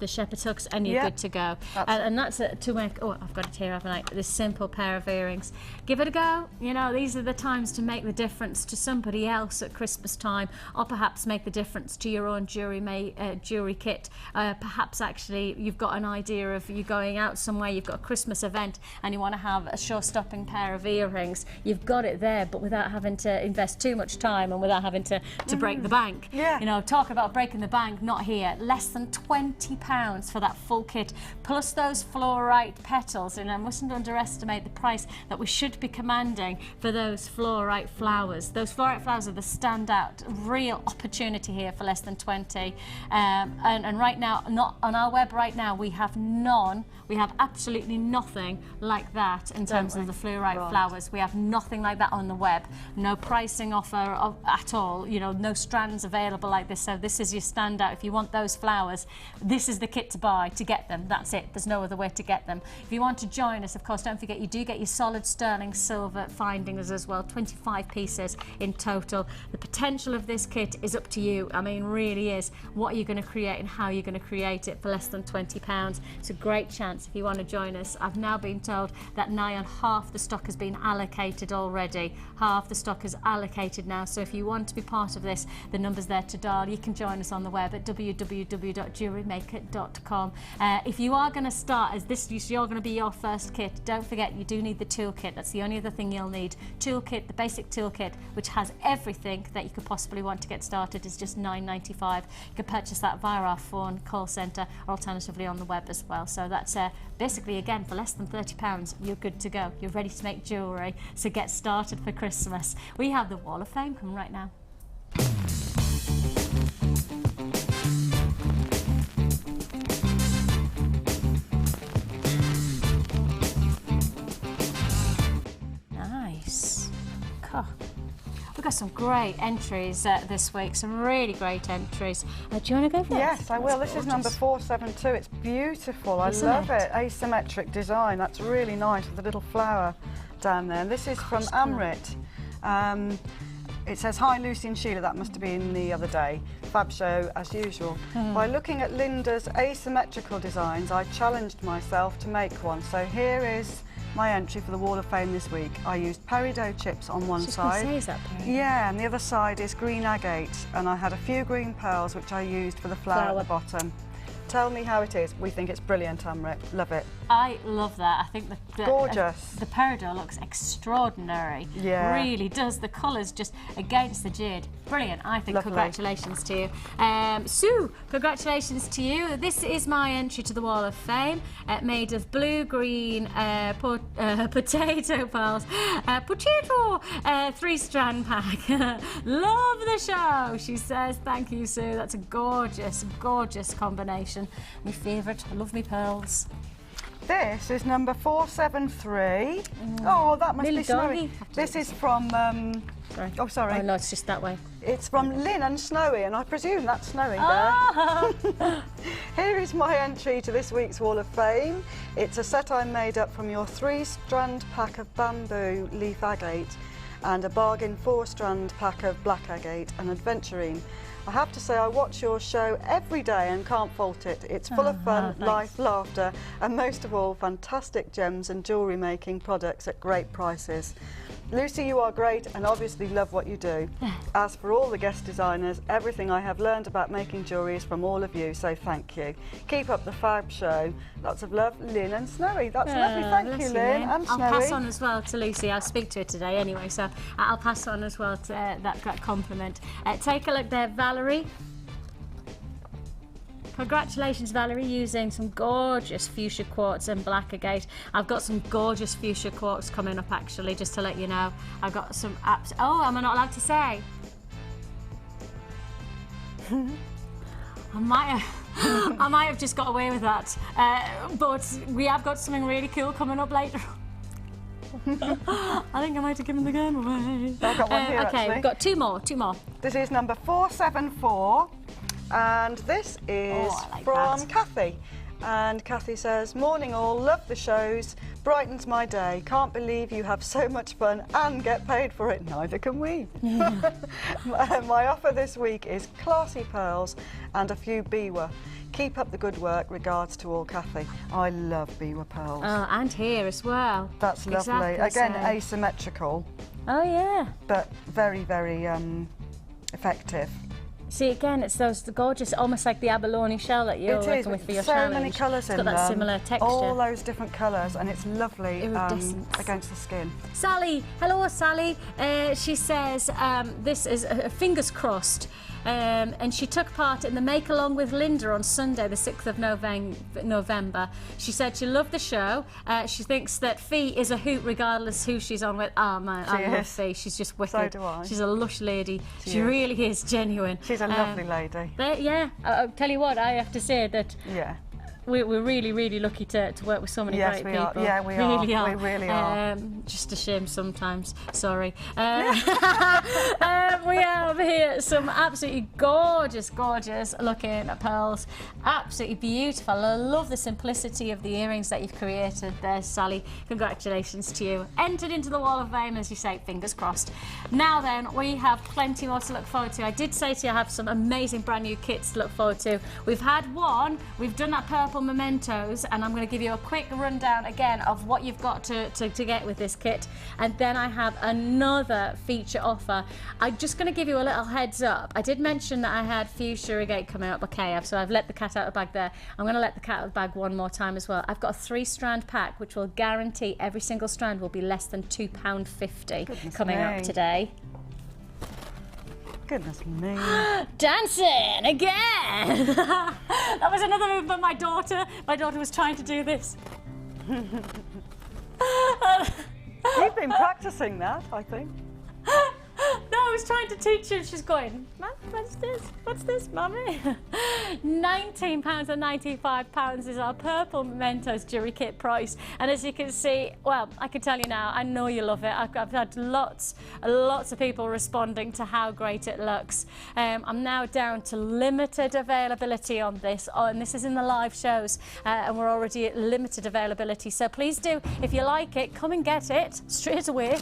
shepherd's hooks, and you're good to go. And that's to make. Oh, I've got it here, haven't I? This simple pair of earrings. Give it a go. You know, these are the times to make the difference to somebody else at Christmas time, or perhaps make the difference to your own jewellery kit. Perhaps actually you've got an idea of you going out somewhere, you've got a Christmas event, and you want to have a show-stopping pair of earrings. You've got it there, but without having to invest too much time and without having to break the bank. Yeah. You know. Talk about breaking the bank, not here. Less than £20 for that full kit, plus those fluorite petals, and I mustn't underestimate the price that we should be commanding for those fluorite flowers. Those fluorite flowers are the standout, real opportunity here for less than 20. And right now, not on our web right now, we have none. We have absolutely nothing like that in terms of the fluorite flowers. We have nothing like that on the web. No pricing offer at all. You know, no strands available like this. So this is your standout. If you want those flowers, this is the kit to buy to get them. That's it. There's no other way to get them. If you want to join us, of course, don't forget you do get your solid sterling silver findings as well. 25 pieces in total. The potential of this kit is up to you. I mean, really is. What are you going to create and how you're going to create it for less than £20? It's a great chance if you want to join us. I've now been told that nigh on half the stock has been allocated already. Half the stock is allocated now. So if you want to be part of this, the number's there to dial. You can join us on the web at www.jewellerymaker.com. If you are going to start as this, you're going to be your first kit, don't forget you do need the toolkit. That's the only other thing you'll need. Toolkit, the basic toolkit, which has everything that you could possibly want to get started, is just £9.95. You can purchase that via our phone call centre or alternatively on the web as well. So that's basically, again, for less than £30, you're good to go. You're ready to make jewellery. So get started for Christmas. We have the Wall of Fame coming right now. Nice. Cool. We've got some great entries this week, some really great entries. Do you want to go first? Yes, I will. This is number 472. It's beautiful. I love it. Asymmetric design. That's really nice with the little flower down there. And this is from Amrit. It says, "Hi Lucy and Sheila," that must have been the other day. Fab show as usual. By looking at Linda's asymmetrical designs, I challenged myself to make one. So here is my entry for the Wall of Fame this week. I used peridot chips on one side. Say, is that peridot? Yeah, and the other side is green agate, and I had a few green pearls which I used for the flower at the bottom. Tell me how it is. We think it's brilliant, Amrit. Love it. I love that. I think the gorgeous. The peridot looks extraordinary. Yeah. Really does. The colours just against the jade. Brilliant. I think. Lovely. Congratulations to you. Sue, congratulations to you. This is my entry to the Wall of Fame, made of blue-green potato pearls. Potato 3-strand pack. Love the show, she says. Thank you, Sue. That's a gorgeous, gorgeous combination. My favourite. I love me pearls. This is number 473. Oh, that must be Snowy. This is from... Sorry. Oh, sorry. Oh, no, it's just that way. It's from Lynn and Snowy, and I presume that's snowing there. Here is my entry to this week's Wall of Fame. It's a set I made up from your 3-strand pack of bamboo leaf agate and a bargain 4-strand pack of black agate and aventurine. I have to say I watch your show every day and can't fault it. It's full of fun, life, laughter, and most of all, fantastic gems and jewellery making products at great prices. Lucy, you are great and obviously love what you do. As for all the guest designers, everything I have learned about making jewellery is from all of you, so thank you. Keep up the fab show. Lots of love, Lynn and Snowy. That's lovely. Thank you, Lynn and Snowy. I'll pass on as well to Lucy. I'll speak to her today anyway, so I'll pass on as well to that compliment. Take a look there, Valerie. Congratulations, Valerie, using some gorgeous fuchsia quartz and black agate. I've got some gorgeous fuchsia quartz coming up, actually, just to let you know. I've got some apps. Oh, am I not allowed to say? I might have just got away with that. But we have got something really cool coming up later. I think I might have given the game away. I've got one here, okay, actually. we've got two more. This is number 474, and this is like from that. Kathy. And Kathy says, morning all, love the shows, brightens my day. Can't believe you have so much fun and get paid for it. Neither can we. My offer this week is classy pearls and a few biwa. Keep up the good work. Regards to all, Kathy. I love biwa pearls. Oh, and here as well. That's lovely. Exactly Again, so. asymmetrical, Oh yeah. but very, very effective. See, again, it's those gorgeous, almost like the abalone shell that you're working with for your so challenge. many colours in It's got that them, similar texture. all those different colours, and it's lovely Iridescence. against the skin. Sally, hello Sally. She says this is fingers crossed. And she took part in the Make Along with Linda on Sunday, the 6th of November. She said she loved the show. She thinks that Fee is a hoot regardless who she's on with. Oh man, I love Fee. She's just wicked. So do I. She's a lush lady. She is. really is genuine. She's a lovely lady. Yeah, I'll tell you what, I have to say that Yeah. we're really, really lucky to work with so many Yes, great we are. people. Yeah, we really are. are. We really are. Just a shame sometimes. Sorry. We have here some absolutely gorgeous, gorgeous looking pearls. Absolutely beautiful. I love the simplicity of the earrings that you've created there, Sally. Congratulations to you. Entered into the Wall of Fame, as you say, fingers crossed. Now then, we have plenty more to look forward to. I did say to you I have some amazing brand new kits to look forward to. We've had one, we've done that purple mementos, and I'm going to give you a quick rundown again of what you've got to get with this kit. And then I have another feature offer. I'm just going to give you a little heads up. I did mention that I had fuchsia agate coming up. Okay, so I've let the cat out of the bag there. I'm going to let the cat out of the bag one more time as well. I've got a 3-strand pack, which will guarantee every single strand will be less than £2.50 coming up me. today. Goodness me. Dancing again! That was another move by my daughter. My daughter was trying to do this. You've been practicing that, I think. No, I was trying to teach her. She's going, Mum, what's this? What's this, Mummy? £19 and £95 is our purple mementos jewellery kit price. And as you can see, well, I can tell you now, I know you love it. I've had lots of people responding to how great it looks. I'm now down to limited availability on this, and this is in the live shows, and we're already at limited availability. So please do, if you like it, come and get it straight away.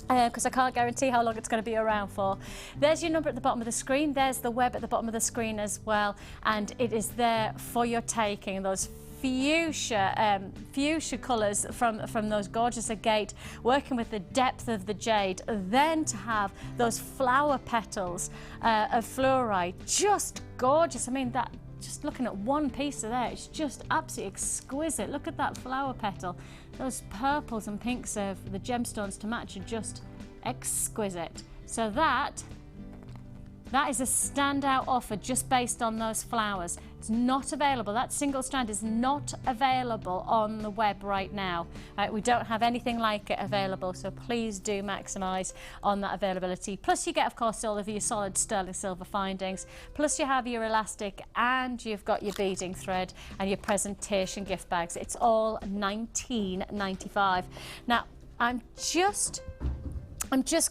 Because I can't guarantee how long it's going to be around for. There's your number at the bottom of the screen. There's the web at the bottom of the screen as well, and it is there for your taking. Those fuchsia colours from those gorgeous agate, working with the depth of the jade. Then to have those flower petals of fluorite, just gorgeous. I mean, that. Just looking at one piece of there, it's just absolutely exquisite. Look at that flower petal. Those purples and pinks of the gemstones to match are just exquisite. So that is a standout offer just based on those flowers. It's not available. That single strand is not available on the web right now. We don't have anything like it available, so please do maximise on that availability. Plus you get, of course, all of your solid sterling silver findings. Plus you have your elastic, and you've got your beading thread and your presentation gift bags. It's all £19.95. Now, I'm just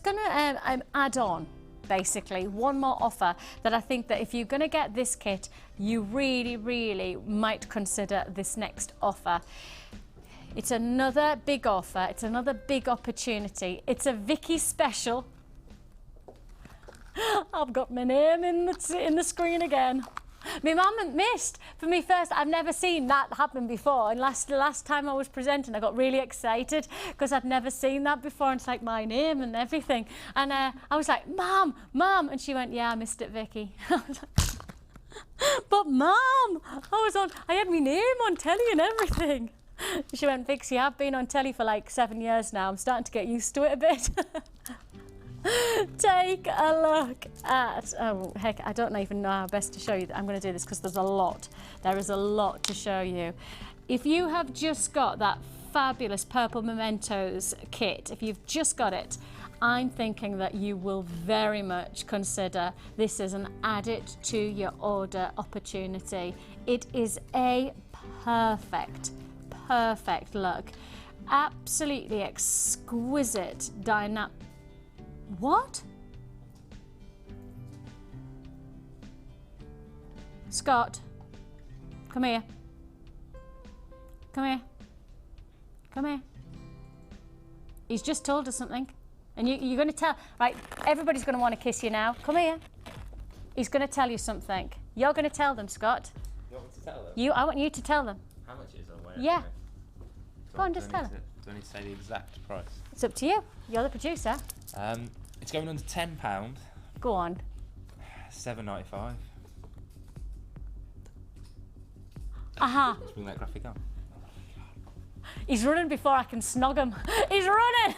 going to add on basically one more offer that I think that if you're going to get this kit, you really, really might consider this next offer. It's another big offer. It's another big opportunity. It's a Vicky special. I've got my name in the screen again. My mum missed for me first. I've never seen that happen before, and the last time I was presenting I got really excited because I'd never seen that before, and it's like my name and everything, and I was like, Mum, and she went, yeah, I missed it, Vicky. I was like, but Mum, I had my name on telly and everything. She went, Vix, you have been on telly for like 7 years now. I'm starting to get used to it a bit. Take a look at, oh heck, I don't even know how best to show you. I'm going to do this because there is a lot to show you. If you have just got that fabulous purple mementos kit, if you've just got it, I'm thinking that you will very much consider this as an add it to your order opportunity. It is a perfect look. Absolutely exquisite dynamic. What? Scott, come here. Come here. Come here. He's just told us something. And you're going to tell, right, everybody's going to want to kiss you now. Come here. He's going to tell you something. You're going to tell them, Scott. You want me to tell them? I want you to tell them. How much is it? Yeah. Go on, just tell them. Do I need to say the exact price? It's up to you. You're the producer. It's going under £10. Go on. $7.95. Aha. Let's bring that graphic on. He's running before I can snog him. He's running!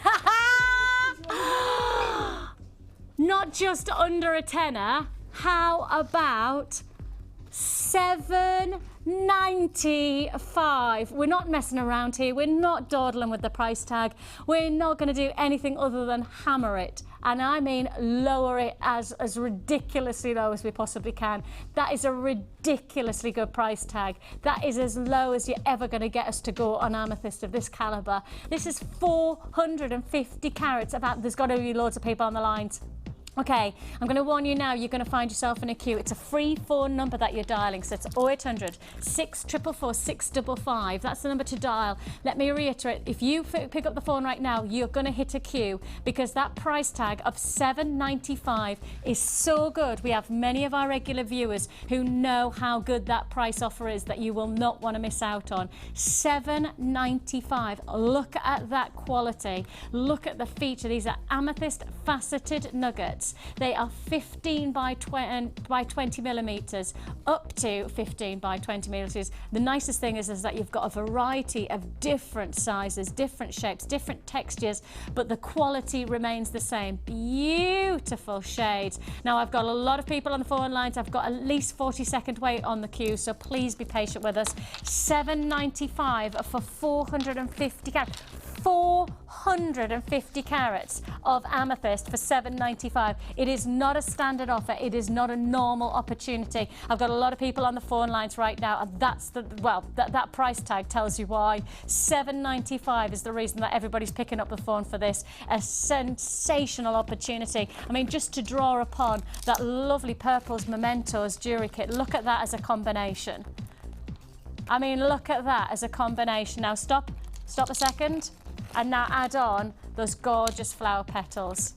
Not just under a tenner. How about $7.95? We're not messing around here. We're not dawdling with the price tag. We're not going to do anything other than hammer it. And I mean lower it as ridiculously low as we possibly can. That is a ridiculously good price tag. That is as low as you're ever going to get us to go on amethyst of this calibre. This is 450 carats. There's got to be loads of people on the lines. Okay, I'm going to warn you now, you're going to find yourself in a queue. It's a free phone number that you're dialing, so it's 0800 644 655. That's the number to dial. Let me reiterate, if you pick up the phone right now, you're going to hit a queue because that price tag of $7.95 is so good. We have many of our regular viewers who know how good that price offer is that you will not want to miss out on. $7.95. Look at that quality. Look at the feature. These are amethyst faceted nuggets. They are 15 by 20 millimeters, up to 15 by 20 millimeters. The nicest thing is that you've got a variety of different sizes, different shapes, different textures, but the quality remains the same. Beautiful shades. Now, I've got a lot of people on the phone lines. I've got at least 40-second wait on the queue, so please be patient with us. $7.95 for 450 carats. 450 carats of amethyst for $7.95. It is not a standard offer. It is not a normal opportunity. I've got a lot of people on the phone lines right now, and that's that price tag tells you why. $7.95 is the reason that everybody's picking up the phone for this. A sensational opportunity. I mean, just to draw upon that lovely purples mementos jewelry kit. Look at that as a combination. I mean, look at that as a combination. Now stop a second. And now add on those gorgeous flower petals.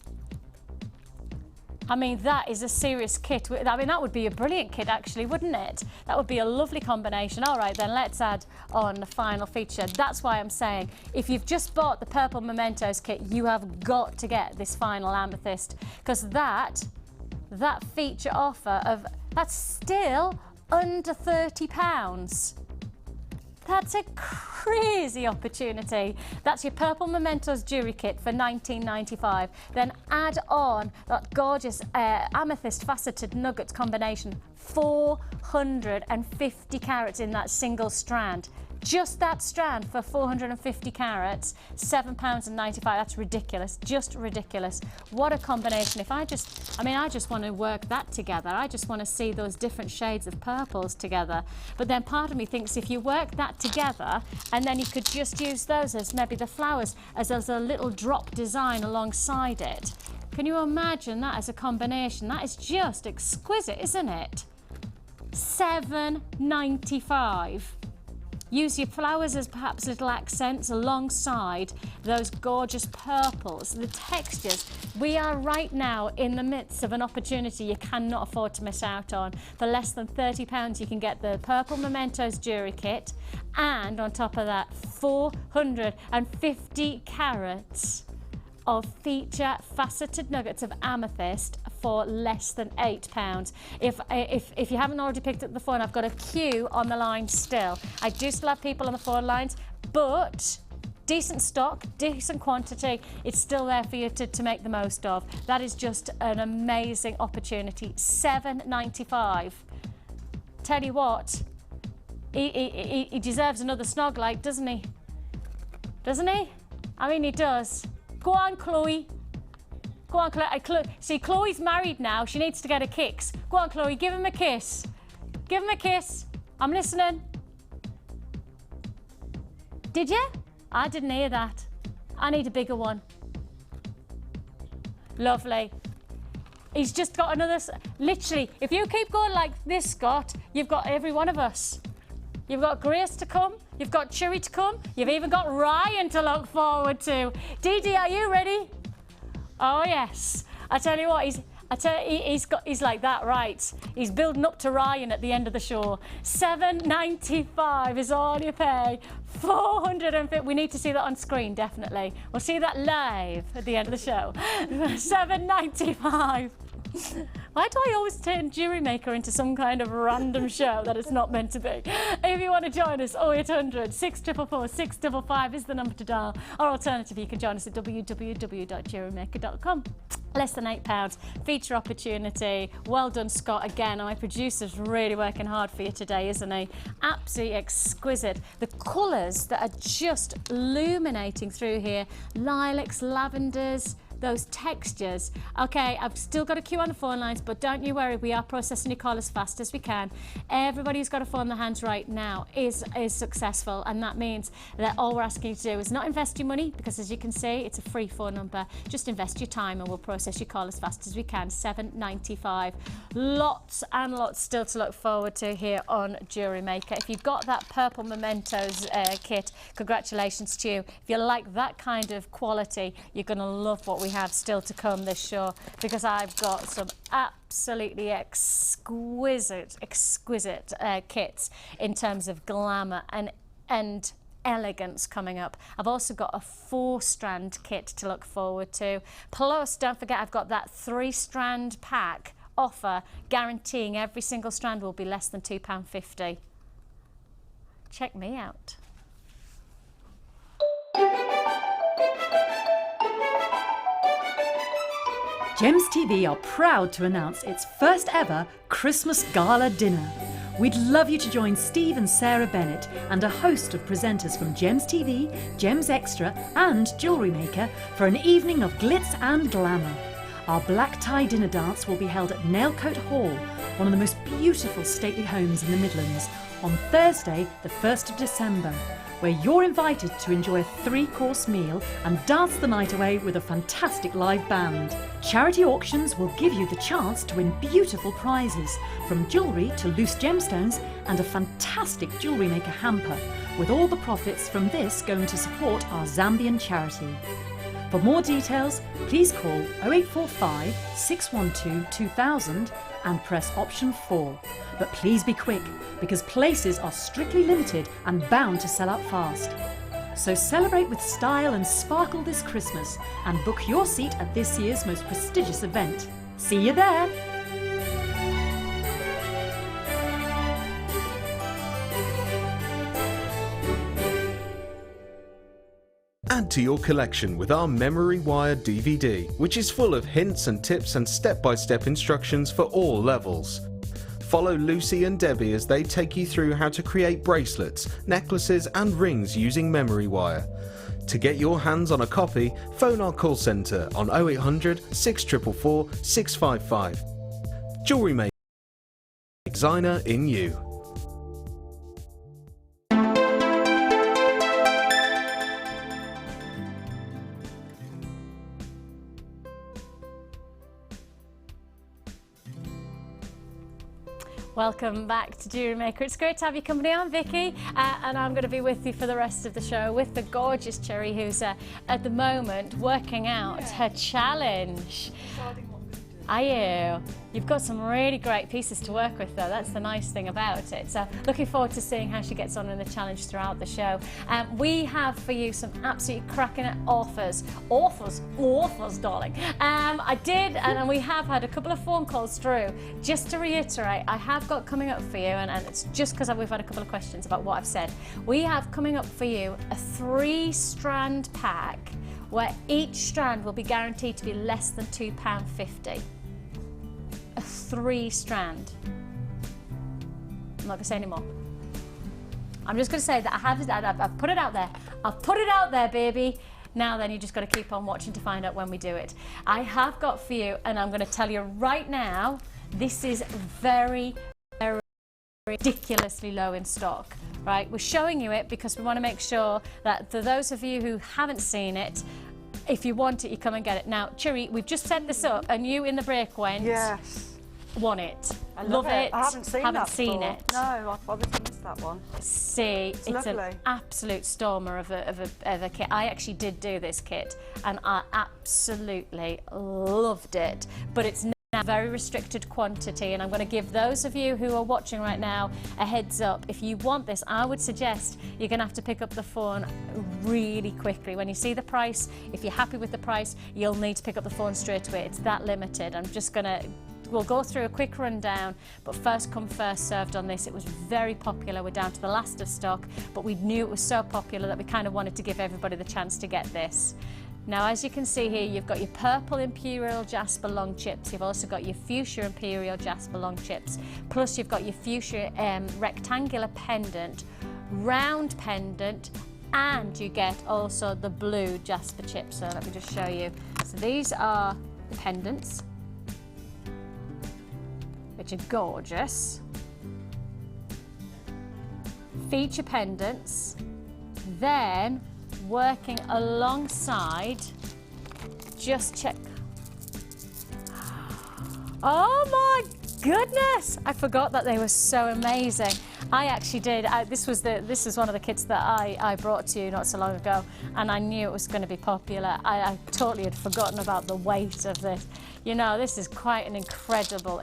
I mean, that is a serious kit. I mean, that would be a brilliant kit, actually, wouldn't it? That would be a lovely combination. All right, then let's add on the final feature. That's why I'm saying, if you've just bought the Purple Mementos kit, you have got to get this final amethyst, because that feature offer that's still under £30. That's a crazy opportunity. That's your Purple Mementos jewelry kit for $19.95. Then add on that gorgeous amethyst faceted nuggets combination, 450 carats in that single strand. Just that strand for 450 carats, £7.95. That's ridiculous, just ridiculous. What a combination. I just want to work that together. I just want to see those different shades of purples together. But then part of me thinks if you work that together, and then you could just use those as maybe the flowers as a little drop design alongside it. Can you imagine that as a combination? That is just exquisite, isn't it? $7.95. Use your flowers as perhaps little accents alongside those gorgeous purples, the textures. We are right now in the midst of an opportunity you cannot afford to miss out on. For less than £30, you can get the Purple Mementos jewelry kit, and on top of that, 450 carats of feature faceted nuggets of amethyst for less than £8. If you haven't already picked up the phone, I've got a queue on the line still. I do still have people on the phone lines, but decent stock, decent quantity. It's still there for you to make the most of. That is just an amazing opportunity. $7.95. Tell you what, he deserves another snog, like, doesn't he? Doesn't he? I mean, he does. Go on, Chloe. Go on, Chloe. See, Chloe's married now. She needs to get a kicks. Go on, Chloe, give him a kiss. Give him a kiss. I'm listening. Did you? I didn't hear that. I need a bigger one. Lovely. He's just got another... Literally, if you keep going like this, Scott, you've got every one of us. You've got Grace to come. You've got Chewy to come. You've even got Ryan to look forward to. Dee Dee, are you ready? Oh, yes. I tell you what, he's like that, right? He's building up to Ryan at the end of the show. $7.95 is all you pay. 450. We need to see that on screen, definitely. We'll see that live at the end of the show. $7.95. Why do I always turn Jewellery Maker into some kind of random show that it's not meant to be? If you want to join us, 0800 644 655 is the number to dial. Or alternatively, you can join us at www.jewellerymaker.com. Less than £8. Feature opportunity. Well done, Scott. Again, my producer's really working hard for you today, isn't he? Absolutely exquisite. The colours that are just illuminating through here. Lilacs, lavenders, those textures. Okay, I've still got a queue on the phone lines, but don't you worry, we are processing your call as fast as we can. Everybody who's got a phone in their hands right now is successful, and that means that all we're asking you to do is not invest your money, because as you can see, it's a free phone number. Just invest your time and we'll process your call as fast as we can. $7.95. Lots and lots still to look forward to here on Jewellery Maker. If you've got that purple mementos kit, congratulations to you. If you like that kind of quality, you're going to love what we have still to come this show, because I've got some absolutely exquisite kits in terms of glamour and elegance coming up. I've also got a 4-strand kit to look forward to. Plus, don't forget, I've got that 3-strand pack offer guaranteeing every single strand will be less than £2.50. Check me out. Gems TV are proud to announce its first ever Christmas Gala dinner. We'd love you to join Steve and Sarah Bennett and a host of presenters from Gems TV, Gems Extra and Jewellery Maker for an evening of glitz and glamour. Our black tie dinner dance will be held at Nailcoat Hall, one of the most beautiful stately homes in the Midlands, on Thursday the 1st of December, where you're invited to enjoy a 3-course meal and dance the night away with a fantastic live band. Charity auctions will give you the chance to win beautiful prizes, from jewellery to loose gemstones and a fantastic Jewellery Maker hamper, with all the profits from this going to support our Zambian charity. For more details, please call 0845 612 2000 and press option 4. But please be quick, because places are strictly limited and bound to sell out fast. So celebrate with style and sparkle this Christmas and book your seat at this year's most prestigious event. See you there! Add to your collection with our Memory Wire DVD, which is full of hints and tips and step-by-step instructions for all levels. Follow Lucy and Debbie as they take you through how to create bracelets, necklaces and rings using Memory Wire. To get your hands on a copy, phone our call centre on 0800 644 655. Jewellery Maker, designer in you. Welcome back to Jewellery Maker. It's great to have you company. I'm Vicky, and I'm going to be with you for the rest of the show with the gorgeous Cherry, who's at the moment working out her challenge. Are you? You've got some really great pieces to work with, though. That's the nice thing about it. So looking forward to seeing how she gets on in the challenge throughout the show. We have for you some absolutely cracking offers, darling. I did, and we have had a couple of phone calls through. Just to reiterate, I have got coming up for you, and it's just because we've had a couple of questions about what I've said. We have coming up for you a 3-strand pack where each strand will be guaranteed to be less than £2.50. A 3-strand. I'm not going to say any more. I'm just going to say that I've put it out there. I've put it out there, baby. Now then, you just got to keep on watching to find out when we do it. I have got for you, and I'm going to tell you right now, this is very, very ridiculously low in stock, right? We're showing you it because we want to make sure that for those of you who haven't seen it, if you want it, you come and get it. Now, Chiri, we've just set this up, and you in the break went, Yes. want it. I love it. I haven't seen it. No, I've obviously missed that one. See, it's an lovely. absolute stormer of a kit. I actually did do this kit, and I absolutely loved it. But it's now very restricted quantity, and I'm going to give those of you who are watching right now a heads up. If you want this, I would suggest you're going to have to pick up the phone really quickly. When you see the price, if you're happy with the price, you'll need to pick up the phone straight away. It's that limited. We'll go through a quick rundown, but first come, first served on this. It was very popular. We're down to the last of stock, but we knew it was so popular that we kind of wanted to give everybody the chance to get this. Now, as you can see here, you've got your purple Imperial Jasper long chips. You've also got your fuchsia Imperial Jasper long chips. Plus, you've got your fuchsia rectangular pendant, round pendant, and you get also the blue Jasper chips. So let me just show you. So these are the pendants, which are gorgeous. Feature pendants, then working alongside, just check. Oh my goodness! I forgot that they were so amazing. I actually did. This is one of the kits that I brought to you not so long ago, and I knew it was going to be popular. I totally had forgotten about the weight of this. You know, this is quite an incredible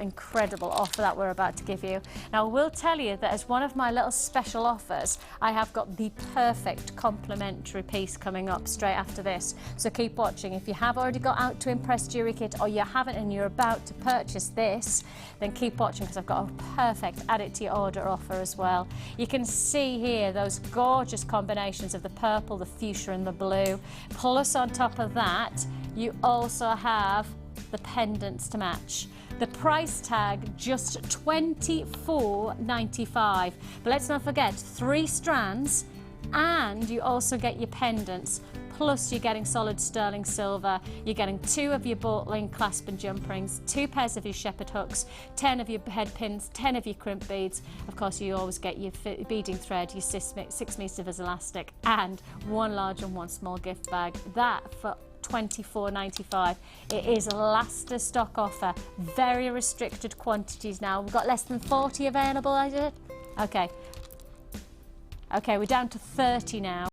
offer that we're about to give you. Now, I will tell you that as one of my little special offers, I have got the perfect complimentary piece coming up straight after this. So keep watching. If you have already got Out to Impress jewellery kit, or you haven't and you're about to purchase this, then keep watching because I've got a perfect add it to your order offer as well. You can see here those gorgeous combinations of the purple, the fuchsia and the blue. Plus on top of that, you also have the pendants to match. The price tag just $24.95. But let's not forget 3 strands, and you also get your pendants. Plus you're getting solid sterling silver, you're getting 2 of your boat link clasp and jump rings, 2 pairs of your shepherd hooks, 10 of your head pins, 10 of your crimp beads. Of course, you always get your beading thread, your 6 meters of elastic, and 1 large and 1 small gift bag. That for $24.95. It is a last of stock offer, very restricted quantities now. We've got less than 40 available, I did? Okay, we're down to 30 now.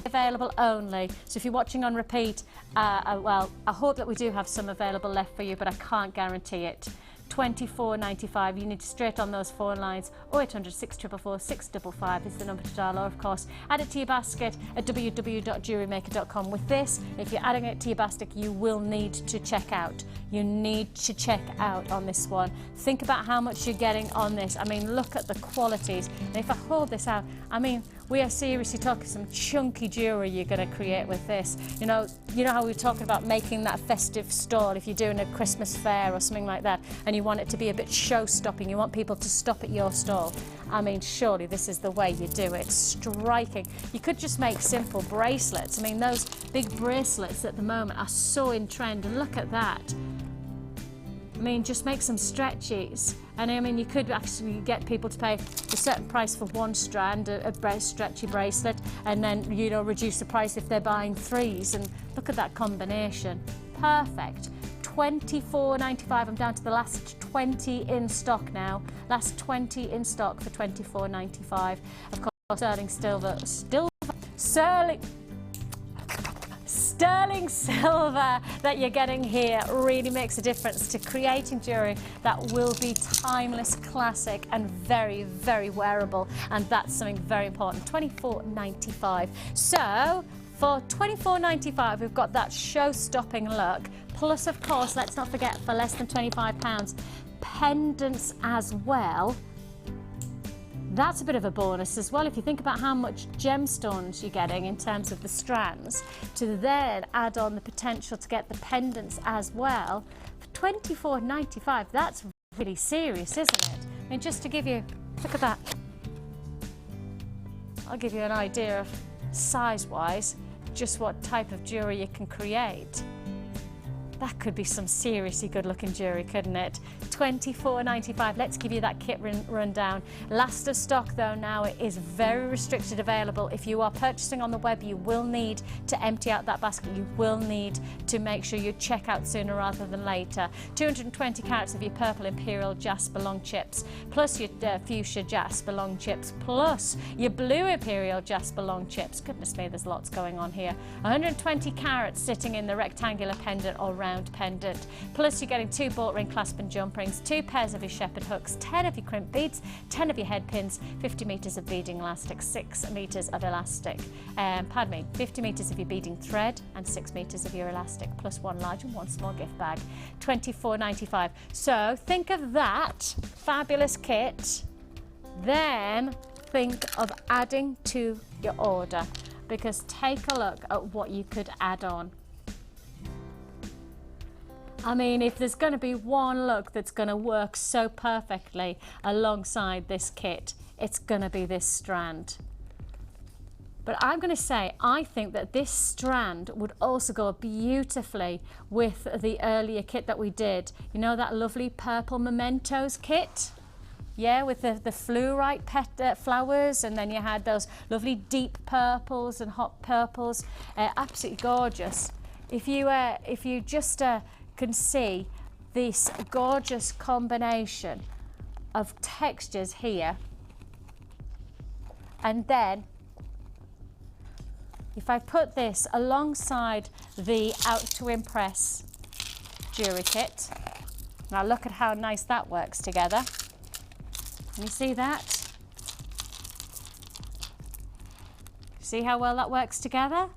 Available only. So if you're watching on repeat, well, I hope that we do have some available left for you, but I can't guarantee it. $24.95. You need to straight on those phone lines. 0800 644 655 is the number to dial, or of course add it to your basket at www.jewellerymaker.com. With this, if you're adding it to your basket, you will need to check out. You need to check out on this one. Think about how much you're getting on this. I mean, look at the qualities. And if I hold this out, I mean, we are seriously talking some chunky jewellery you're going to create with this. You know how we were talking about making that festive stall if you're doing a Christmas fair or something like that, and you want it to be a bit show-stopping, you want people to stop at your stall. I mean, surely this is the way you do it. Striking. You could just make simple bracelets. I mean, those big bracelets at the moment are so in trend, and look at that. I mean, just make some stretchies. And I mean, you could actually get people to pay a certain price for 1 strand, a stretchy bracelet, and then, you know, reduce the price if they're buying 3s. And look at that combination. Perfect. $24.95. I'm down to the last 20 in stock now. Last 20 in stock for $24.95. Of course, sterling silver that you're getting here really makes a difference to creating jewellery that will be timeless, classic, and very, very wearable. And that's something very important. $24.95. So for $24.95, we've got that show-stopping look. Plus, of course, let's not forget, for less than £25, pendants as well. That's a bit of a bonus as well. If you think about how much gemstones you're getting in terms of the strands, to then add on the potential to get the pendants as well, for $24.95, that's really serious, isn't it? I mean, just to give you, look at that. I'll give you an idea of size-wise. just what type of jewellery you can create. That could be some seriously good looking jewellery, couldn't it? $24.95. Let's give you that kit rundown. Last of stock though now. It is very restricted available. If you are purchasing on the web, you will need to empty out that basket. You will need to make sure you check out sooner rather than later. 220 carats of your purple imperial jasper long chips, plus your fuchsia jasper long chips, plus your blue imperial jasper long chips. Goodness me, there's lots going on here. 120 carats sitting in the rectangular pendant or round pendant, plus you're getting 2 bought ring clasp and jump rings, 2 pairs of your shepherd hooks, 10 of your crimp beads, 10 of your head pins, 50 metres of beading elastic, 6 metres of elastic, 50 metres of your beading thread and 6 metres of your elastic, plus 1 large and 1 small gift bag. $24.95. So think of that fabulous kit, then think of adding to your order, because take a look at what you could add on. I mean, if there's going to be one look that's going to work so perfectly alongside this kit, it's going to be this strand. But I'm going to say, I think that this strand would also go beautifully with the earlier kit that we did. You know, that lovely purple mementos kit? Yeah, with the fluorite flowers, and then you had those lovely deep purples and hot purples. Absolutely gorgeous. If you just can see this gorgeous combination of textures here, and then if I put this alongside the Out to Impress jewellery kit, now look at how nice that works together. Can you see that? See how well that works together?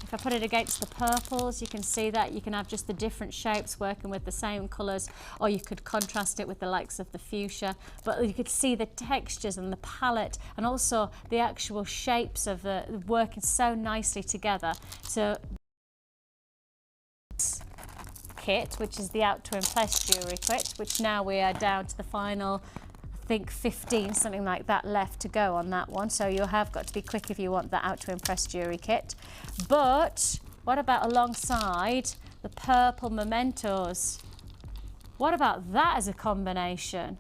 If I put it against the purples, you can see that you can have just the different shapes working with the same colours, or you could contrast it with the likes of the fuchsia, but you could see the textures and the palette and also the actual shapes of the working so nicely together. So this kit, which is the Out to Impress jewellery kit, which now we are down to the final, I think 15, something like that left to go on that one, so you have got to be quick if you want that Out to Impress jewellery kit. But what about alongside the purple mementos? What about that as a combination?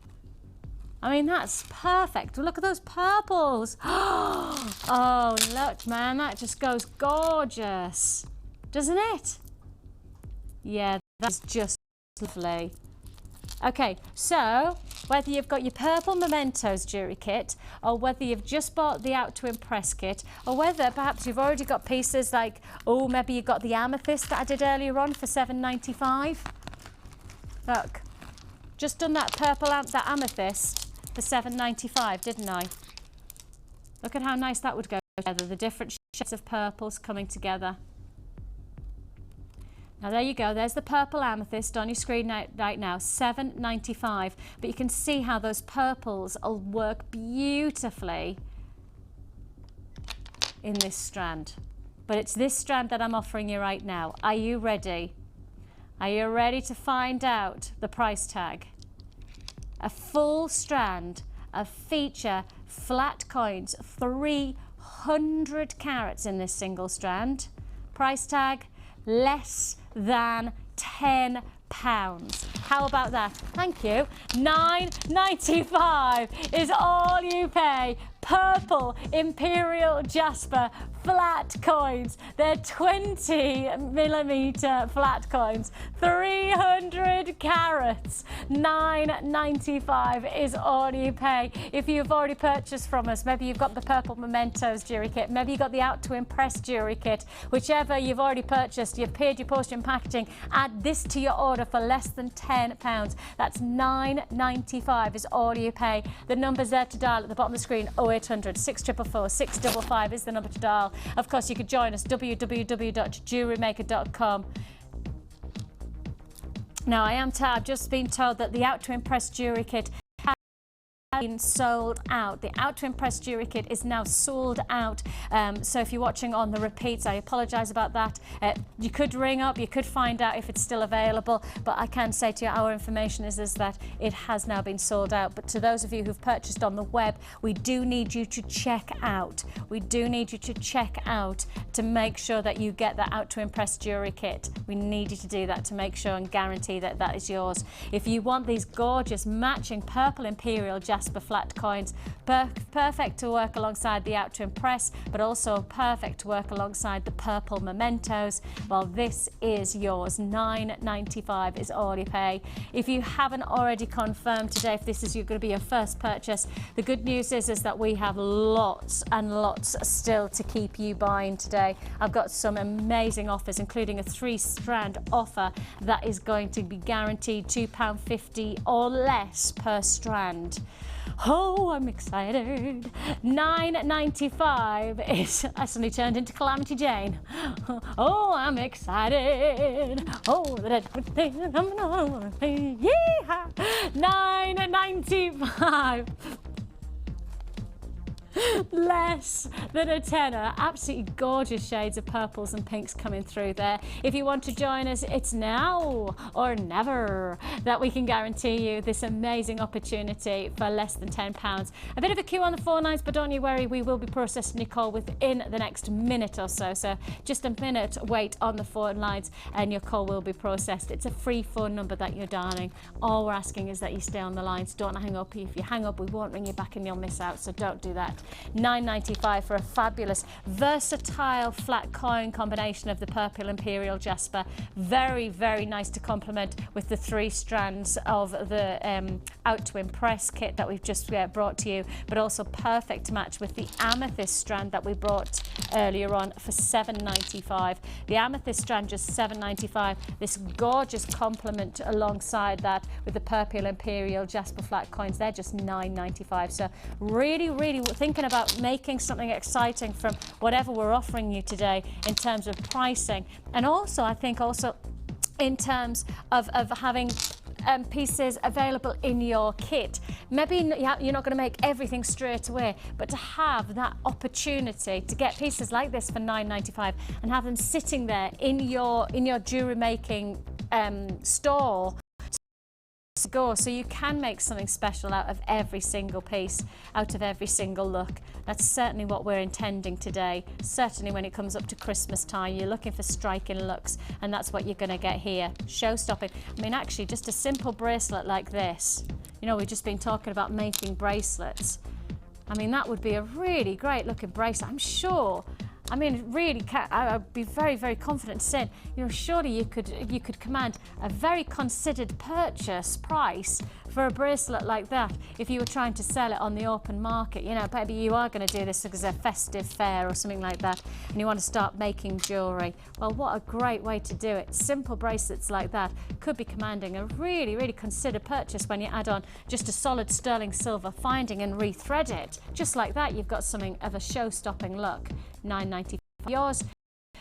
I mean, that's perfect. Look at those purples. Oh, look, man, that just goes gorgeous, doesn't it? Yeah, that's just lovely. Okay, so whether you've got your purple mementos jewellery kit, or whether you've just bought the Out to Impress kit, or whether perhaps you've already got pieces like, oh, maybe you've got the amethyst that I did earlier on for $7.95. Look, just done that that amethyst for $7.95, didn't I? Look at how nice that would go together, the different shades of purples coming together. Now there you go, there's the purple amethyst on your screen right now, $7.95. But you can see how those purples will work beautifully in this strand. But it's this strand that I'm offering you right now. Are you ready? Are you ready to find out the price tag? A full strand of feature flat coins, 300 carats in this single strand. Price tag, less than £10. How about that? Thank you. $9.95 is all you pay. Purple imperial jasper flat coins. They're 20mm flat coins. 300 carats. $9.95 is all you pay. If you've already purchased from us, maybe you've got the purple mementos jewellery kit, maybe you've got the Out to Impress jewellery kit, whichever you've already purchased, you've paid your postage and packaging, add this to your order for less than £10. That's $9.95 is all you pay. The number's there to dial at the bottom of the screen, 0800 644 655 is the number to dial. Of course, you could join us, www.jewellerymaker.com. Now, I've just been told that the Out to Impress jewellery kit been sold out. The Out to Impress jewellery kit is now sold out. So if you're watching on the repeats, I apologise about that. You could ring up, you could find out if it's still available, but I can say to you our information is that it has now been sold out. But to those of you who've purchased on the web, we do need you to check out. We do need you to check out to make sure that you get the Out to Impress jewellery kit. We need you to do that to make sure and guarantee that that is yours. If you want these gorgeous matching purple imperial jasper flat coins, perfect to work alongside the Out to Impress, but also perfect to work alongside the purple mementos, well, this is yours. $9.95 is all you pay. If you haven't already confirmed today, if this is going to be your first purchase, the good news is that we have lots and lots still to keep you buying today. I've got some amazing offers, including a 3-strand offer that is going to be guaranteed £2.50 or less per strand. Oh, I'm excited. $9.95 is... I suddenly turned into Calamity Jane. Oh, I'm excited. Oh, that everything I'm gonna say. Yeah. $9.95. Less than a tenner. Absolutely gorgeous shades of purples and pinks coming through there. If you want to join us, it's now or never that we can guarantee you this amazing opportunity for less than £10. A bit of a queue on the phone lines, but don't you worry, we will be processing your call within the next minute or so. So just a minute wait on the phone lines and your call will be processed. It's a free phone number that you're dialing. All we're asking is that you stay on the lines. Don't hang up. If you hang up, we won't ring you back and you'll miss out, so don't do that. $9.95 for a fabulous, versatile flat coin combination of the purple imperial jasper. Very, very nice to complement with the 3 strands of the Out to Impress kit that we've just brought to you, but also perfect to match with the amethyst strand that we brought earlier on for $7.95. The amethyst strand just $7.95. This gorgeous complement alongside that with the purple imperial jasper flat coins, they're just $9.95. So really, really thinking about making something exciting from whatever we're offering you today in terms of pricing, and also I think also in terms of having pieces available in your kit. Maybe you're not going to make everything straight away, but to have that opportunity to get pieces like this for $9.95 and have them sitting there in your jewellery making store to go, so you can make something special out of every single piece, out of every single look. That's certainly what we're intending today. Certainly when it comes up to Christmas time, you're looking for striking looks, and that's what you're going to get here. Show-stopping. I mean, actually, just a simple bracelet like this. You know, we've just been talking about making bracelets. I mean, that would be a really great looking bracelet, I'm sure. I mean, really, I'd be very, very confident saying, you know, surely you could command a very considered purchase price for a bracelet like that if you were trying to sell it on the open market. You know, maybe you are going to do this as a festive fair or something like that, and you want to start making jewellery. Well, what a great way to do it. Simple bracelets like that could be commanding a really, really considered purchase when you add on just a solid sterling silver finding and rethread it. Just like that, you've got something of a show-stopping look. $9.95 yours.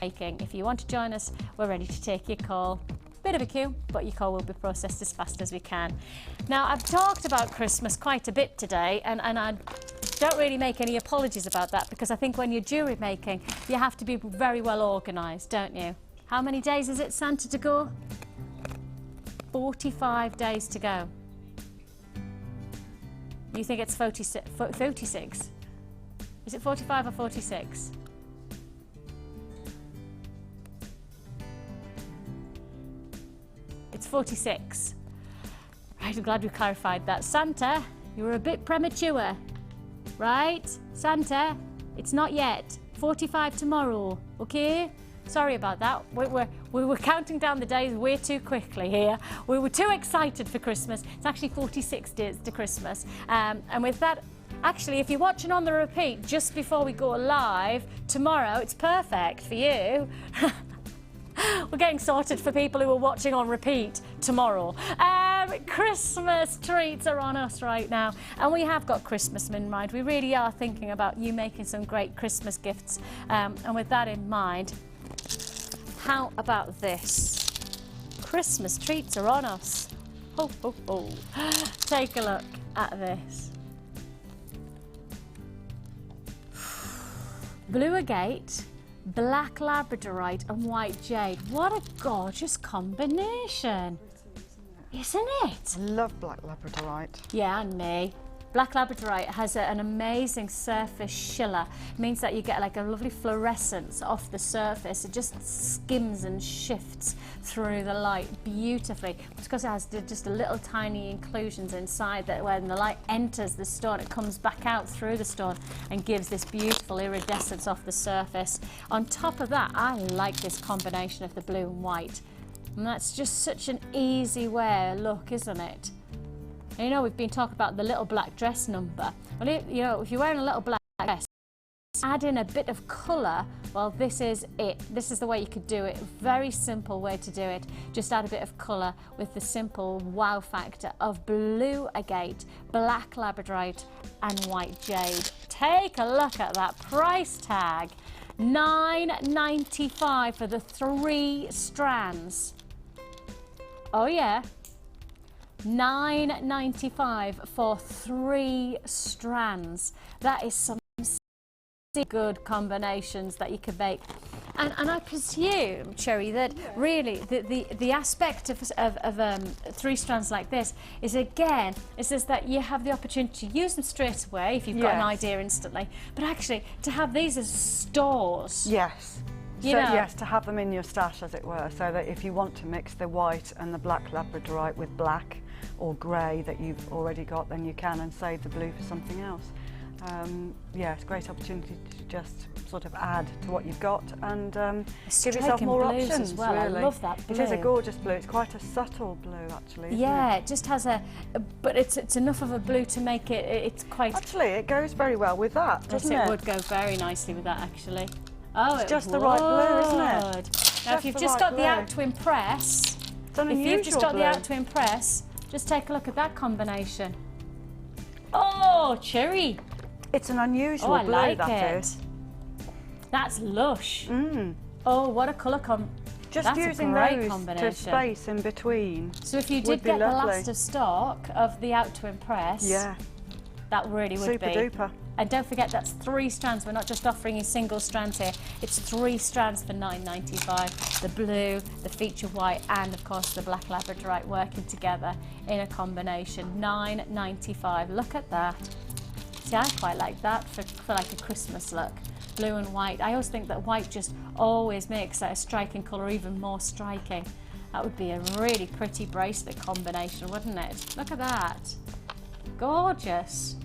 If you want to join us, we're ready to take your call. Bit of a queue, but your call will be processed as fast as we can. Now, I've talked about Christmas quite a bit today, and I don't really make any apologies about that, because I think when you're jewellery making, you have to be very well organised, don't you? How many days is it, Santa, to go? 45 days to go. You think it's 46? Is it 45 or 46? It's 46. Right, I'm glad we clarified that. Santa, you were a bit premature. Right? Santa, it's not yet. 45 tomorrow, okay? Sorry about that. We were counting down the days way too quickly here. We were too excited for Christmas. It's actually 46 days to Christmas. And with that, actually, if you're watching on the repeat just before we go live tomorrow, it's perfect for you. We're getting sorted for people who are watching on repeat tomorrow. Christmas treats are on us right now, and we have got Christmas in mind. We really are thinking about you making some great Christmas gifts. And with that in mind, how about this? Christmas treats are on us. Ho, ho, ho. Take a look at this. blue agate, black labradorite and white jade. What a gorgeous combination, isn't it? I love black labradorite. Yeah, and me. Black labradorite has an amazing surface shiller. It means that you get like a lovely fluorescence off the surface. It just skims and shifts through the light beautifully. It's because it has just a little tiny inclusions inside that when the light enters the stone, it comes back out through the stone and gives this beautiful iridescence off the surface. On top of that, I like this combination of the blue and white. And that's just such an easy wear look, isn't it? And you know, we've been talking about the little black dress number. Well, you know, if you're wearing a little black dress, add in a bit of colour. Well, this is it. This is the way you could do it. Very simple way to do it. Just add a bit of colour with the simple wow factor of blue agate, black labradorite and white jade. Take a look at that price tag. $9.95 for the 3 strands. Oh yeah. $9.95 for 3 strands. That is some good combinations that you could make. And I presume, Cherry, that really the aspect of 3 strands like this is, again, it says that you have the opportunity to use them straight away if you've got an idea instantly, but actually to have these as stores. Yes. You know. Yes, to have them in your stash, as it were, so that if you want to mix the white and the black labradorite with black or grey that you've already got, then you can, and save the blue for something else. Yeah, it's a great opportunity to just sort of add to what you've got and give yourself more options as well. really. I love that blue. It is a gorgeous blue. It's quite a subtle blue, actually. Yeah, it just has but it's enough of a blue to make it. It's quite. Actually, it goes very well with that, doesn't it? It would go very nicely with that, actually. Oh, it's just the right blue, isn't it? Now, if you've just got the out to impress, just take a look at that combination. Oh, cherry! It's an unusual blue, like that is. That's lush. Oh, what a colour Just that's using a great those combination. to space in between. So if you did get the last of stock of the out to impress, that really would be. Super duper. And don't forget, that's 3 strands. We're not just offering you single strands here. It's 3 strands for $9.95. The blue, the feature white, and of course the black labradorite working together in a combination. $9.95. Look at that. See, I quite like that for like a Christmas look. Blue and white. I always think that white just always makes that a striking colour even more striking. That would be a really pretty bracelet combination, wouldn't it? Look at that. Gorgeous.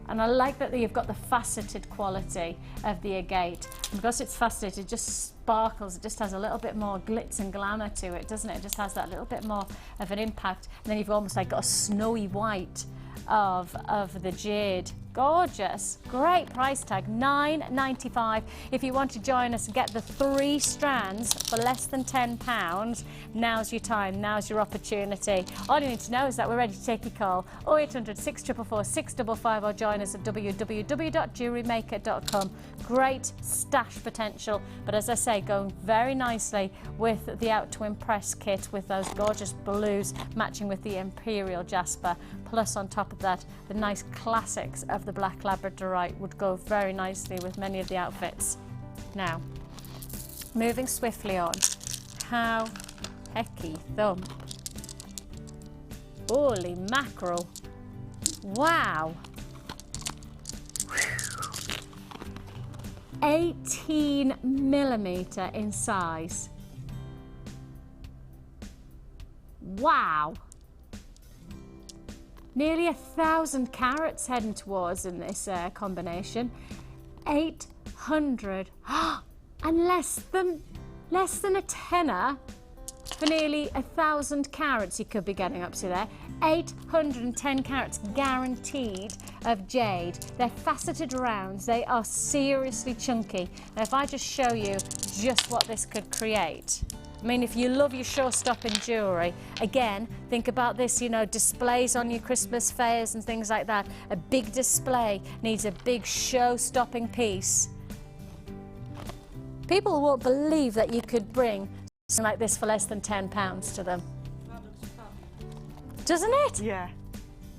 And I like that you've got the faceted quality of the agate. And because it's faceted, it just sparkles. It just has a little bit more glitz and glamour to it, doesn't it? It just has that little bit more of an impact. And then you've almost like got a snowy white of the jade. Gorgeous. Great price tag, $9.95. If you want to join us and get the 3 strands for less than £10, now's your time, now's your opportunity. All you need to know is that we're ready to take your call. 0800 644 655 or join us at www.jewellerymaker.com. Great stash potential, but as I say, going very nicely with the Out to Impress kit with those gorgeous blues matching with the Imperial Jasper. Plus on top of that, the nice classics of the black labradorite would go very nicely with many of the outfits. Now, moving swiftly on. How hecky thump. Holy mackerel. Wow. 18mm in size. Wow. Nearly 1,000 carats heading towards in this combination. 800 and less than a tenner for nearly 1,000 carats you could be getting up to there. 810 carats guaranteed of jade. They're faceted rounds. They are seriously chunky. Now if I just show you just what this could create. I mean, if you love your show-stopping jewellery, again, think about this, you know, displays on your Christmas fairs and things like that. A big display needs a big show-stopping piece. People won't believe that you could bring something like this for less than £10 to them. Doesn't it? Yeah.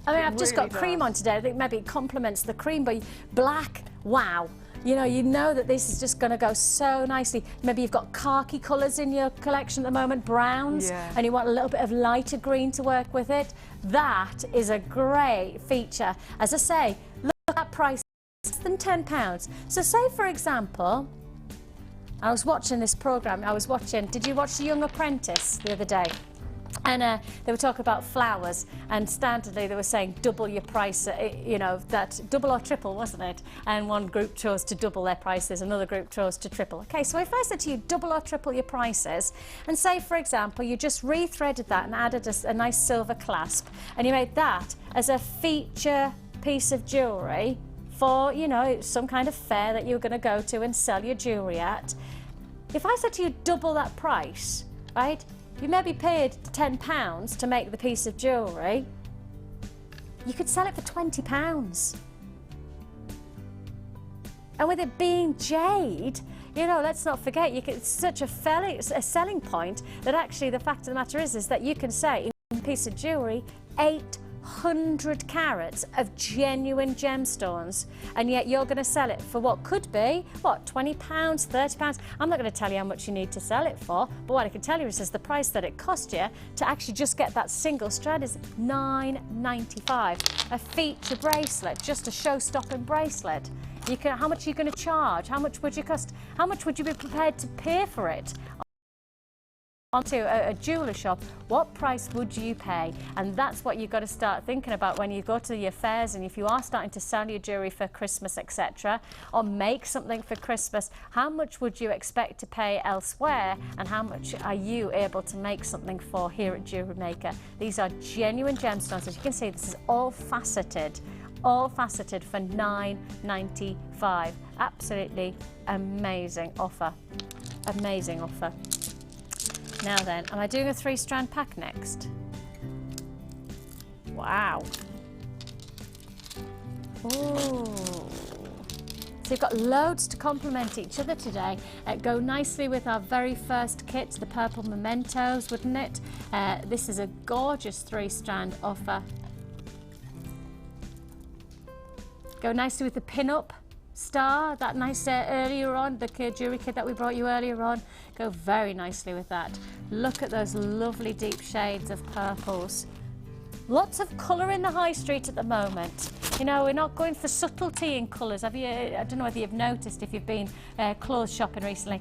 I mean, I've just got cream on today. I think maybe it complements the cream, but black, wow. you know that this is just going to go so nicely. Maybe you've got khaki colours in your collection at the moment, browns, and you want a little bit of lighter green to work with it. That is a great feature. As I say, look at that price, less than £10. So say, for example, I was watching this programme, did you watch The Young Apprentice the other day? And they were talking about flowers, and standardly they were saying double your price, that double or triple, wasn't it? And one group chose to double their prices, another group chose to triple. Okay, so if I said to you double or triple your prices, and say, for example, you just rethreaded that and added a nice silver clasp, and you made that as a feature piece of jewellery for, some kind of fair that you were going to go to and sell your jewellery at. If I said to you double that price, right? You maybe paid £10 to make the piece of jewellery. You could sell it for £20. And with it being jade, let's not forget, it's such a selling point that actually the fact of the matter is that you can say in a piece of jewellery 800 carats of genuine gemstones, and yet you're going to sell it for what could be, £20, £30. I'm not going to tell you how much you need to sell it for, but what I can tell you is the price that it cost you to actually just get that single strand is £9.95. A feature bracelet, just a show-stopping bracelet. How much are you going to charge? How much would you cost? How much would you be prepared to pay for it? Onto a jeweller shop, what price would you pay? And that's what you've got to start thinking about when you go to your fairs, and if you are starting to sell your jewellery for Christmas, etc., or make something for Christmas, how much would you expect to pay elsewhere, and how much are you able to make something for here at Jewellery Maker? These are genuine gemstones. As you can see, this is all faceted for £9.95. Absolutely amazing offer. Amazing offer. Now then, am I doing a 3-strand pack next? Wow. Ooh. So you've got loads to complement each other today. Go nicely with our very first kit, the purple mementos, wouldn't it? This is a gorgeous 3-strand offer. Go nicely with the pin-up star, that nice earlier on, the jewellery kit that we brought you earlier on. Go very nicely with that. Look at those lovely deep shades of purples. Lots of colour in the high street at the moment. We're not going for subtlety in colours. I don't know whether you've noticed if you've been clothes shopping recently.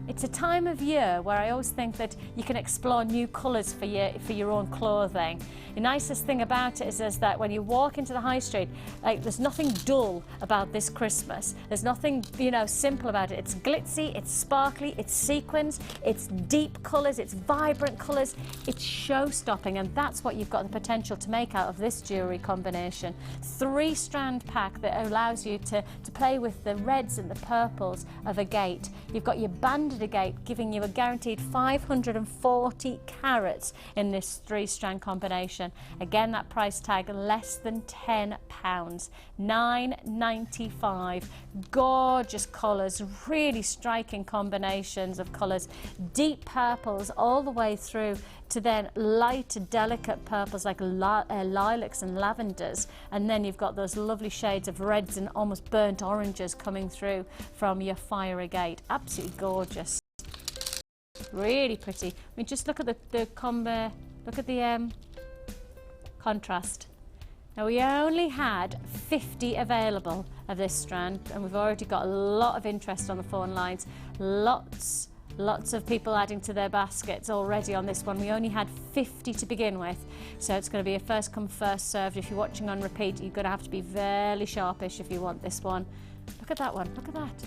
It's a time of year where I always think that you can explore new colours for your own clothing. The nicest thing about it is that when you walk into the high street, there's nothing dull about this Christmas. There's nothing, simple about it. It's glitzy, it's sparkly, it's sequins, it's deep colours, it's vibrant colours, it's show-stopping, and that's what you've got the potential to make out of this jewellery combination. 3-strand pack that allows you to play with the reds and the purples of agate. You've got your banded agate giving you a guaranteed 540 carats in this 3-strand combination. Again, that price tag less than £10, £9.95. Gorgeous colours, really striking combinations of colours, deep purples all the way through to then light, delicate purples like lilacs and lavenders, and then you've got those lovely shades of reds and almost burnt oranges coming through from your fire agate. Absolutely gorgeous, really pretty. I mean, just look at the contrast. Now, we only had 50 available of this strand, and we've already got a lot of interest on the phone lines. Lots of people adding to their baskets already on this one. We only had 50 to begin with, so it's going to be a first come first served. If you're watching on repeat, you're going to have to be very sharpish if you want this one. Look at that one, look at that.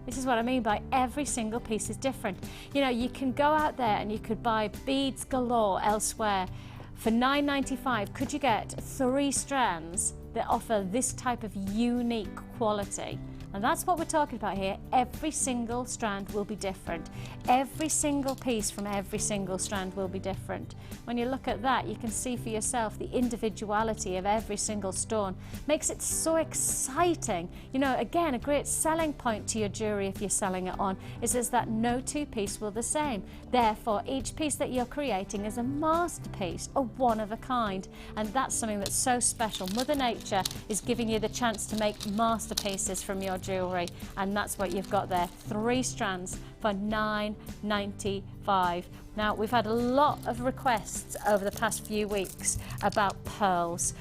This is what I mean by every single piece is different. You can go out there and you could buy beads galore elsewhere. For £9.95, could you get 3 strands that offer this type of unique quality? And that's what we're talking about here. Every single strand will be different. Every single piece from every single strand will be different. When you look at that, you can see for yourself the individuality of every single stone. Makes it so exciting. You know, again, a great selling point to your jewellery if you're selling it on is that no two pieces will the same. Therefore, each piece that you're creating is a masterpiece, a one of a kind. And that's something that's so special. Mother Nature is giving you the chance to make masterpieces from your jewellery, and that's what you've got there. 3 strands for $9.95. Now, we've had a lot of requests over the past few weeks about pearls.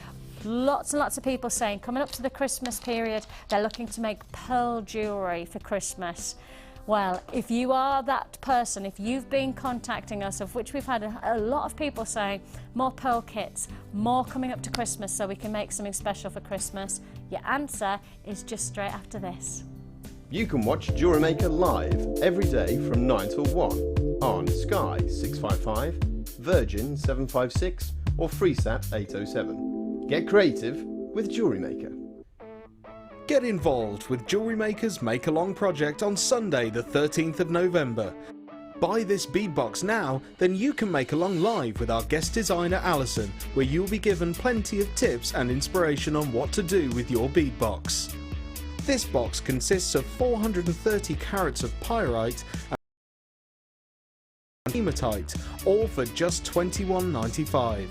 Lots and lots of people saying, coming up to the Christmas period, they're looking to make pearl jewellery for Christmas. Well, if you are that person, if you've been contacting us, of which we've had a lot of people saying, more pearl kits, more coming up to Christmas so we can make something special for Christmas, your answer is just straight after this. You can watch Jewellery Maker live every day from 9 till 1 on Sky 655, Virgin 756 or Freesat 807. Get creative with Jewellery Maker. Get involved with Jewellery Maker's Make Along project on Sunday the 13th of November. Buy this bead box now, then you can make along live with our guest designer Alison, where you'll be given plenty of tips and inspiration on what to do with your bead box. This box consists of 430 carats of pyrite and hematite, all for just $21.95.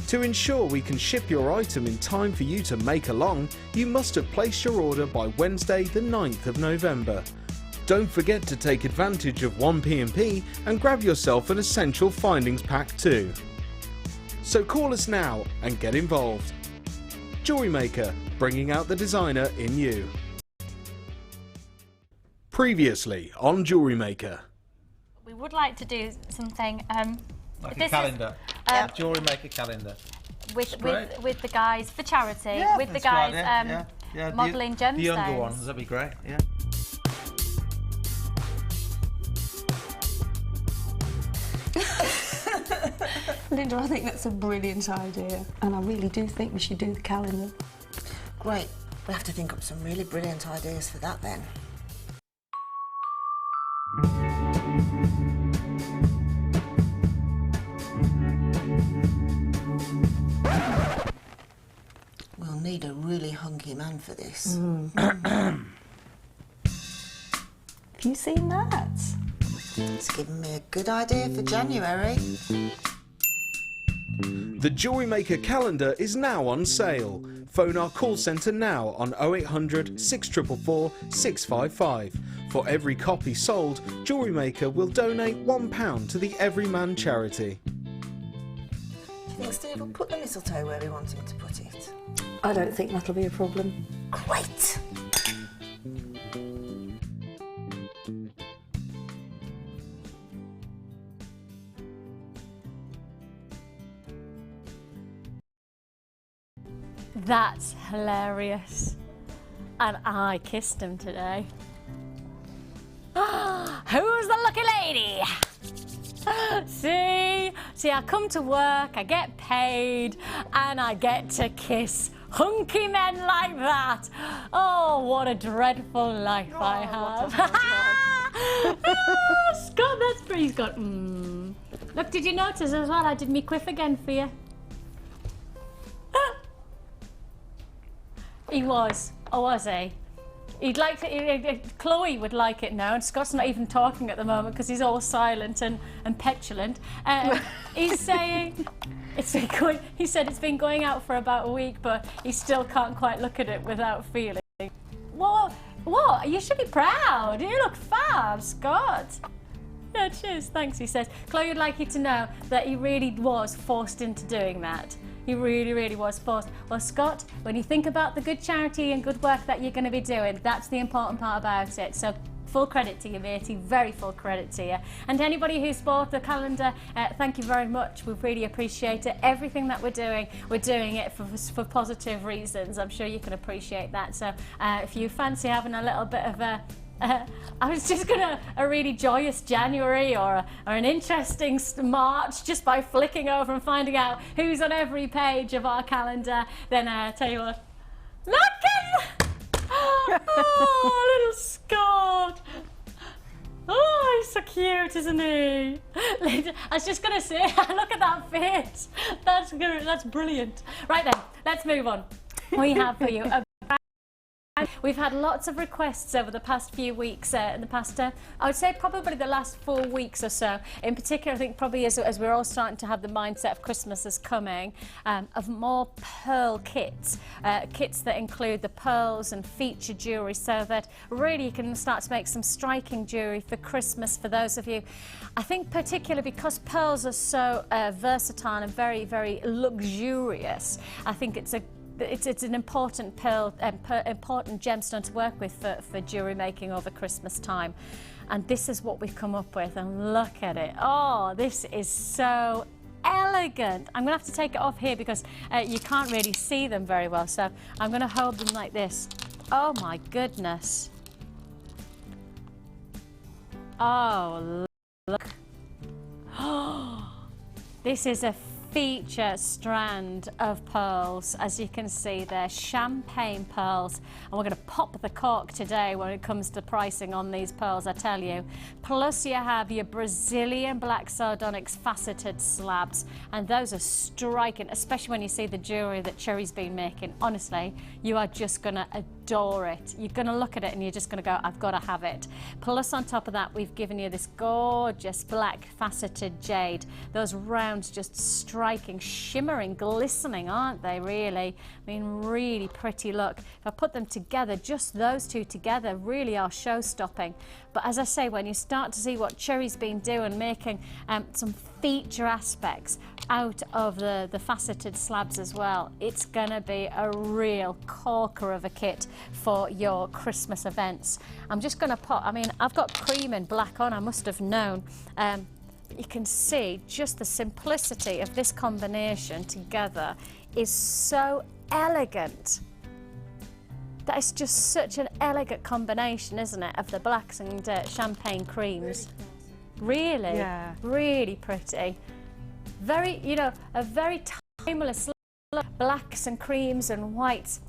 To ensure we can ship your item in time for you to make along, you must have placed your order by Wednesday the 9th of November. Don't forget to take advantage of 1P&P and grab yourself an essential findings pack too. So call us now and get involved. Jewellery Maker, bringing out the designer in you. Previously on Jewellery Maker. We would like to do something Like this a calendar. Is, Jewellery Maker calendar. with the guys for charity, with the that's guys right, yeah. modelling gemstones. The younger ones, that'd be great, yeah. Linda, I think that's a brilliant idea, and I really do think we should do the calendar. Great. We'll have to think up some really brilliant ideas for that then. We'll need a really hunky man for this. Have you seen that? It's given me a good idea for January. The Jewellery Maker calendar is now on sale. Phone our call centre now on 0800 644 655. For every copy sold, Jewellery Maker will donate £1 to the Everyman charity. Do you think Steve will put the mistletoe where we want him to put it? I don't think that'll be a problem. Great! That's hilarious. And I kissed him today. Who's the lucky lady? See, I come to work, I get paid, and I get to kiss hunky men like that. Oh, what a dreadful life I have. Oh, Scott, that's pretty good. Look, did you notice as well, I did me quiff again for you? He was. Oh, was he? He'd like to, Chloe would like it now, and Scott's not even talking at the moment because he's all silent and petulant. He's saying he said it's been going out for about a week, but he still can't quite look at it without feeling. What? You should be proud. You look fab, Scott. Yeah, cheers, thanks, he says. Chloe would like you to know that he really was forced into doing that. He really, really was forced. Well, Scott, when you think about the good charity and good work that you're going to be doing, that's the important part about it. So full credit to you, matey, very full credit to you. And anybody who's bought the calendar, thank you very much. We really appreciate it. Everything that we're doing it for positive reasons. I'm sure you can appreciate that. So if you fancy having a little bit of a I was just gonna a really joyous January or an interesting March just by flicking over and finding out who's on every page of our calendar, then tell you what, look at Oh, little Scott. Oh, he's so cute, isn't he? I was just going to say, look at that face. That's good. That's brilliant. Right then, let's move on. We have for you we've had lots of requests over the past few weeks, in the past, I would say probably the last 4 weeks or so. In particular, I think probably as we're all starting to have the mindset of Christmas is coming, of more pearl kits, kits that include the pearls and feature jewellery, so that really you can start to make some striking jewellery for Christmas for those of you. I think particularly because pearls are so versatile and very, very luxurious, I think it's an important important gemstone to work with for jewellery making over Christmas time. And this is what we've come up with, and look at it. Oh, this is so elegant. I'm gonna have to take it off here because you can't really see them very well, so I'm gonna hold them like this. Oh my goodness. Oh, look. Oh, this is a feature strand of pearls. As you can see, they're champagne pearls, and we're going to pop the cork today when it comes to pricing on these pearls, I tell you. Plus you have your Brazilian black sardonyx faceted slabs, and those are striking, especially when you see the jewellery that Cherry's been making. Honestly, you are just going to adore it. You're going to look at it and you're just going to go, I've got to have it. Plus on top of that, we've given you this gorgeous black faceted jade. Those rounds just striking, shimmering, glistening, aren't they, really? I mean, really pretty look. If I put them together, just those two together really are show-stopping. But as I say, when you start to see what Cherry's been doing, making some feature aspects out of the faceted slabs as well, it's gonna be a real corker of a kit for your Christmas events. I'm just gonna put, I mean, I've got cream and black on, I must have known. You can see just the simplicity of this combination together is so elegant. That is just such an elegant combination, isn't it, of the blacks and champagne creams. Really, yeah. Really pretty. Very, you know, a very timeless look. Blacks and creams and whites,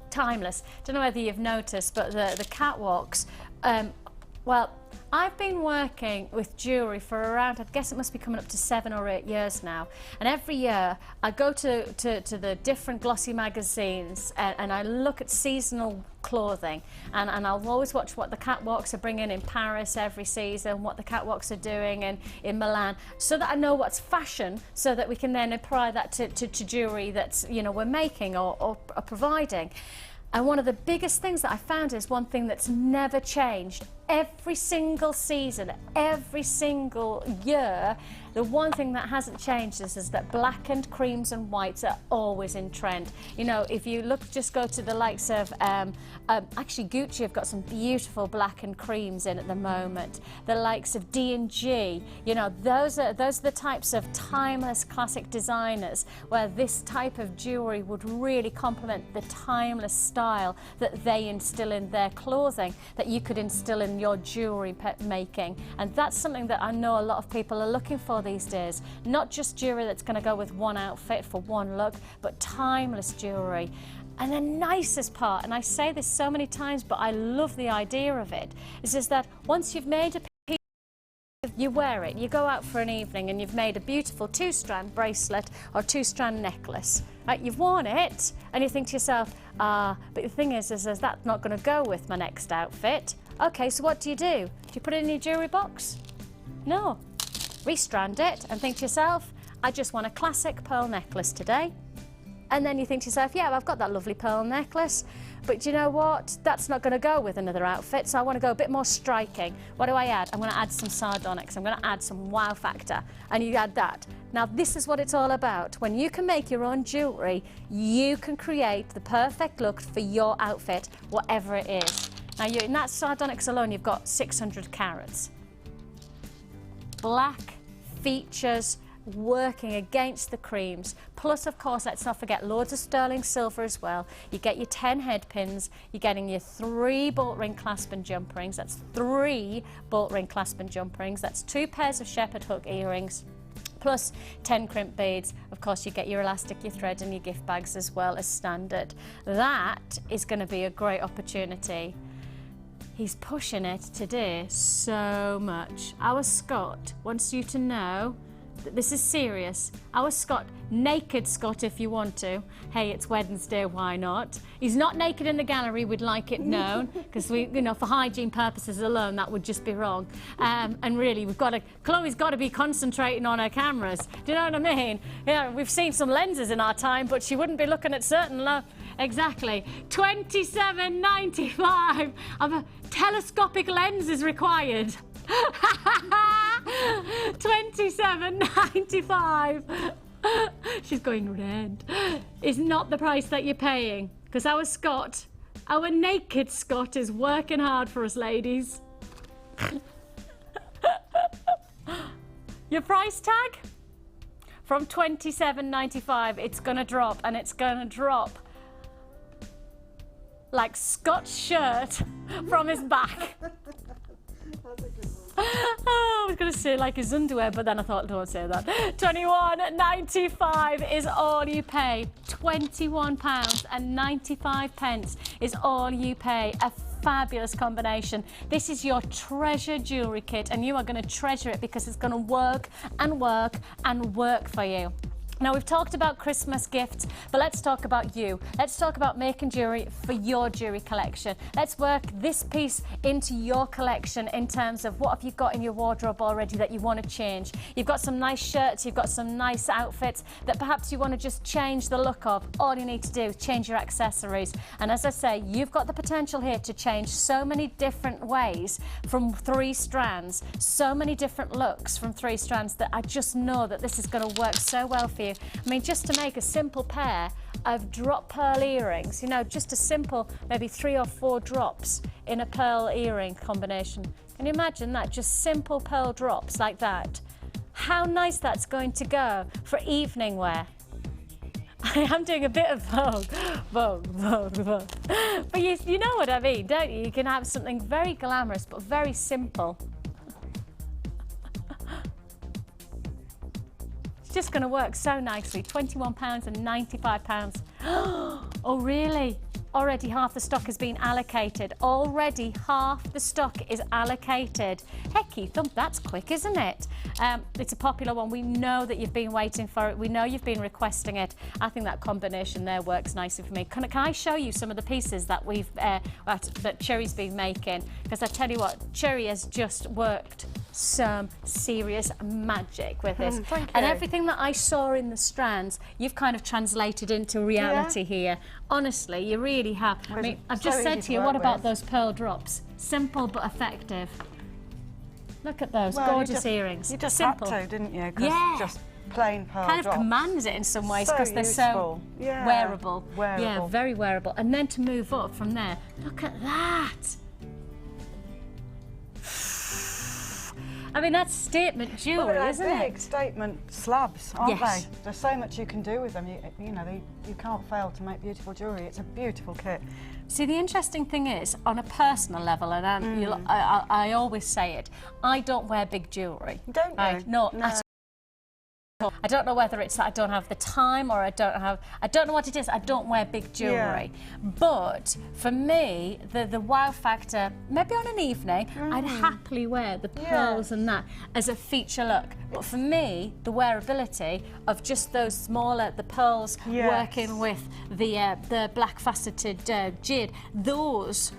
timeless. Don't know whether you've noticed, but the catwalks, well, I've been working with jewellery for around, I guess it must be coming up to 7 or 8 years now. And every year I go to the different glossy magazines and I look at seasonal clothing, and I'll always watch what the catwalks are bringing in Paris every season, what the catwalks are doing in Milan, so that I know what's fashion, so that we can then apply that to jewellery that's, you know, we're making or providing. And one of the biggest things that I found is one thing that's never changed. Every single season, every single year, the one thing that hasn't changed is that black and creams and whites are always in trend. You know, if you look, just go to the likes of, actually Gucci have got some beautiful black and creams in at the moment. The likes of D&G, you know, those are the types of timeless classic designers where this type of jewellery would really complement the timeless style that they instill in their clothing, that you could instill in your jewellery making. And that's something that I know a lot of people are looking for these days. Not just jewellery that's going to go with one outfit for one look, but timeless jewellery. And the nicest part, and I say this so many times, but I love the idea of it, is just that once you've made a piece, you wear it, you go out for an evening and you've made a beautiful 2-strand bracelet or 2-strand necklace. Right, you've worn it and you think to yourself, but the thing is that's not going to go with my next outfit. Okay, so what do? Do you put it in your jewellery box? No. Restrand it and think to yourself, I just want a classic pearl necklace today. And then you think to yourself, yeah, I've got that lovely pearl necklace, but do you know what? That's not going to go with another outfit, so I want to go a bit more striking. What do I add? I'm going to add some sardonyx. I'm going to add some wow factor, and you add that. Now, this is what it's all about. When you can make your own jewellery, you can create the perfect look for your outfit, whatever it is. Now, in that sardonyx alone, you've got 600 carats. Black features working against the creams, plus of course let's not forget loads of sterling silver as well. You get your 10 head pins, you're getting your 3 bolt ring clasp and jump rings, that's 3 bolt ring clasp and jump rings, that's 2 pairs of shepherd hook earrings, plus 10 crimp beads. Of course, you get your elastic, your thread and your gift bags as well as standard. That is going to be a great opportunity. He's pushing it today so much. Our Scott wants you to know that this is serious. Our Scott, naked Scott if you want to. Hey, it's Wednesday, why not? He's not naked in the gallery, we'd like it known, because we, you know, for hygiene purposes alone, that would just be wrong. And really, Chloe's got to be concentrating on her cameras. Do you know what I mean? Yeah, we've seen some lenses in our time, but she wouldn't be looking at certain exactly. $27.95 of a telescopic lens is required. $27.95. She's going red. Is not the price that you're paying, because our Scott, our naked Scott, is working hard for us, ladies. Your price tag from $27.95. It's gonna drop, and it's gonna drop like Scott's shirt from his back. Oh, I was going to say like his underwear, but then I thought, don't say that. £21.95 is all you pay. £21.95 is all you pay. A fabulous combination. This is your treasure jewellery kit, and you are going to treasure it because it's going to work and work and work for you. Now, we've talked about Christmas gifts, but let's talk about you. Let's talk about making jewellery for your jewellery collection. Let's work this piece into your collection in terms of what have you got in your wardrobe already that you want to change. You've got some nice shirts, you've got some nice outfits that perhaps you want to just change the look of. All you need to do is change your accessories. And as I say, you've got the potential here to change so many different ways from 3 strands, so many different looks from 3 strands, that I just know that this is going to work so well for you. I mean, just to make a simple pair of drop pearl earrings, you know, just a simple, maybe 3 or 4 drops in a pearl earring combination. Can you imagine that? Just simple pearl drops like that. How nice that's going to go for evening wear. I am doing a bit of Vogue. But you know what I mean, don't you? You can have something very glamorous but very simple. Just going to work so nicely. £21.95. Oh, really? Already half the stock has been allocated. Already half the stock is allocated. Hecky thump, that's quick, isn't it? It's a popular one. We know that you've been waiting for it. We know you've been requesting it. I think that combination there works nicely for me. Can I show you some of the pieces that that Cherry's been making? Because I tell you what, Cherry has just worked some serious magic with this. Thank you. And everything that I saw in the strands, you've kind of translated into reality here. Honestly, you really have. I mean, I've just said to you, what about those pearl drops? Simple but effective. Look at those gorgeous earrings. You just simple. had to, didn't you? 'Cause Yeah. just plain pearl Kind of drops. commands it in some ways So because they're so useful. wearable. Wearable. Yeah, very wearable. And then to move up from there, look at that. I mean, that's statement jewellery, isn't it? Big statement slabs, aren't Yes. they? There's so much you can do with them. You know, you can't fail to make beautiful jewellery. It's a beautiful kit. See, the interesting thing is, on a personal level, and I always say it, I don't wear big jewellery. Don't you? Right? No. I don't know whether it's that I don't have the time or I don't know what it is. I don't wear big jewellery. Yeah. But for me, the wow factor, maybe on an evening, I'd happily wear the pearls and that as a feature look. But for me, the wearability of just those smaller, the pearls working with the black faceted jade, those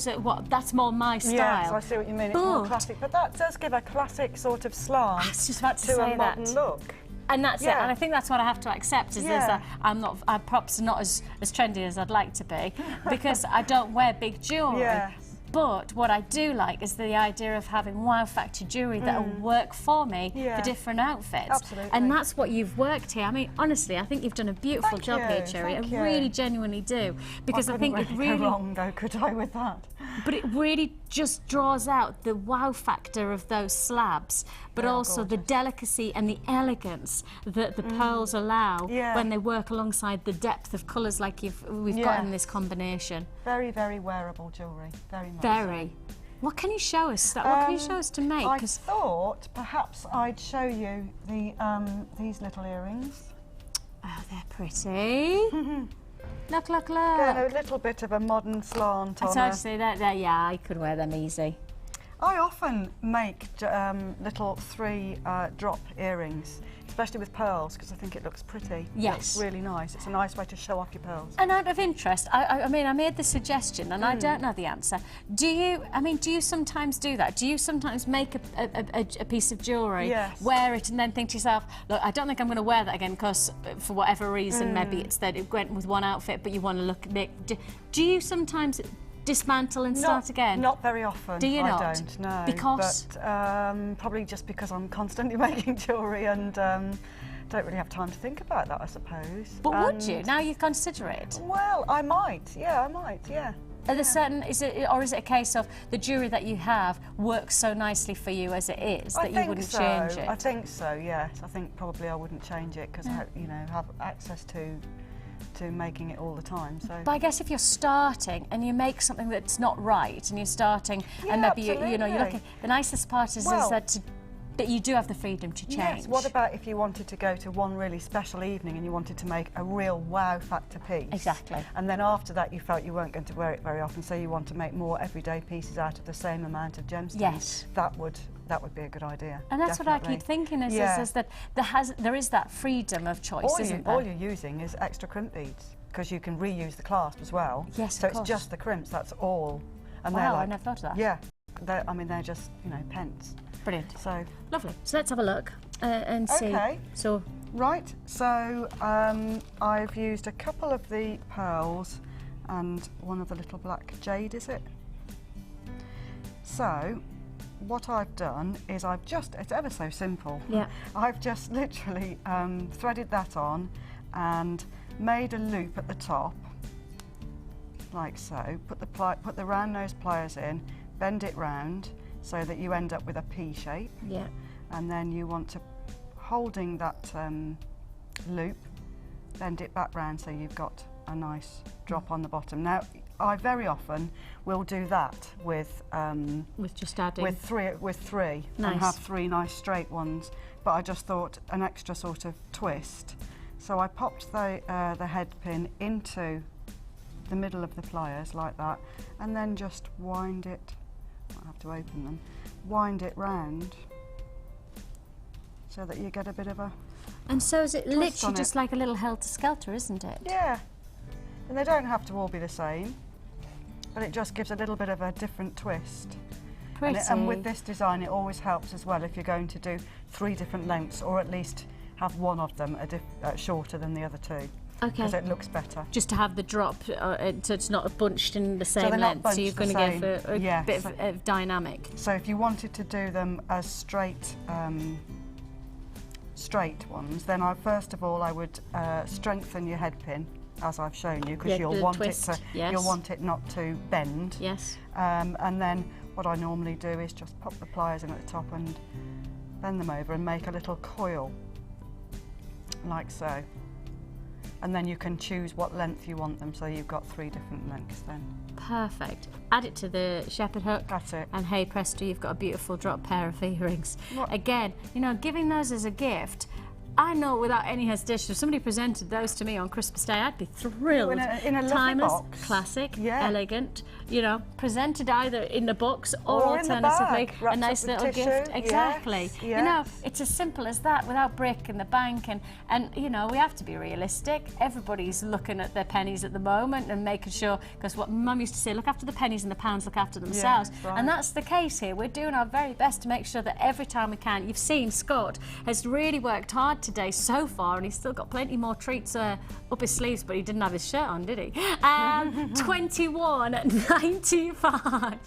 are that's more my style. Yes, I see what you mean. It's more classic, but that does give a classic sort of slant I was just about to to say a modern that. look. And that's it. And I think that's what I have to accept is that I'm perhaps not as trendy as I'd like to be because I don't wear big jewellery. Yes. But what I do like is the idea of having wow factor jewellery that will work for me for different outfits. Absolutely. And that's what you've worked here. I mean, honestly, I think you've done a beautiful Thank job you, here, Cherry. thank I you. really genuinely do. Because I think it really go wrong though, could I, with that? But it really just draws out the wow factor of those slabs, but also the delicacy and the elegance that the pearls allow when they work alongside the depth of colours like we've got in this combination. Very, very wearable jewellery. Very much. Very. What can you show us? What can you show us to make? I thought perhaps I'd show you the these little earrings. Oh, they're pretty. Look, look, look. Again, a little bit of a modern slant on I'd say that. Yeah, I could wear them easy. I often make little 3 drop earrings, especially with pearls, because I think it looks pretty. Yes. It's really nice. It's a nice way to show off your pearls. And out of interest, I mean, I made the suggestion, and I don't know the answer. Do you sometimes do that? Do you sometimes make a piece of jewellery, yes, wear it, and then think to yourself, look, I don't think I'm going to wear that again because for whatever reason, maybe it's that it went with one outfit, but you want to look. Do you sometimes dismantle and start again? Not very often. Do you not? I don't, no. Because? But, probably just because I'm constantly making jewellery and don't really have time to think about that, I suppose. But would you, now you consider it? Well, I might, yeah. Are there certain, is it a case of the jewellery that you have works so nicely for you as it is that you wouldn't change it? I think so, yes. I think probably I wouldn't change it because I, have access to making it all the time. So. But I guess if you're starting and you make something that's not right, and you're starting, and maybe you're looking. The nicest part is that you do have the freedom to change. Yes. What about if you wanted to go to one really special evening and you wanted to make a real wow factor piece? Exactly. And then after that you felt you weren't going to wear it very often, so you want to make more everyday pieces out of the same amount of gemstones. Yes. That would be a good idea. And that's definitely. what I keep thinking is that there is that freedom of choice, isn't there? All you're using is extra crimp beads, because you can reuse the clasp as well. Yes, so of course. it's just the crimps, that's all. And wow, they're like, I never thought of that. Yeah, they're just pence. Brilliant. So lovely. So let's have a look and see. Okay. So right. So I've used a couple of the pearls and one of the little black jade. Is it? So what I've done is it's ever so simple. Yeah. I've just literally threaded that on and made a loop at the top, like so. Put the round nose pliers in, bend it round so that you end up with a P shape. Yeah. And then you want to, holding that loop, bend it back round so you've got a nice drop on the bottom. Now, I very often will do that with just adding with three nice. And have 3 nice straight ones. But I just thought an extra sort of twist. So I popped the head pin into the middle of the pliers like that, and then just wind it. I have to open them. Wind it round so that you get a bit of a. And so is it literally just like a little helter-skelter, isn't it? Yeah. And they don't have to all be the same, but it just gives a little bit of a different twist. Pretty. And with this design, it always helps as well if you're going to do 3 different lengths, or at least have one of them shorter than the other 2. Okay. Because it looks better. Just to have the drop, so it's not bunched in the same length, so you're going to give a bit of dynamic. So if you wanted to do them as straight ones, then first of all I would strengthen your head pin, as I've shown you, because you'll want it not to bend. Yes. And then what I normally do is just pop the pliers in at the top and bend them over and make a little coil, like so. And then you can choose what length you want them, so you've got 3 different lengths then. Perfect. Add it to the shepherd hook. That's it. And hey presto, you've got a beautiful drop pair of earrings. What? Again, giving those as a gift, I know without any hesitation, if somebody presented those to me on Christmas Day, I'd be thrilled. In a timeless, box. classic, Yeah. elegant, presented either in the box or in alternatively the bag, a nice wrapped up little with gift. tissue. Exactly. Yes. It's as simple as that, without breaking the bank. And we have to be realistic. Everybody's looking at their pennies at the moment and making sure, because what Mum used to say, look after the pennies and the pounds look after themselves. Right. And that's the case here. We're doing our very best to make sure that every time we can. You've seen Scott has really worked hard today so far, and he's still got plenty more treats up his sleeves, but he didn't have his shirt on, did he? $21.95.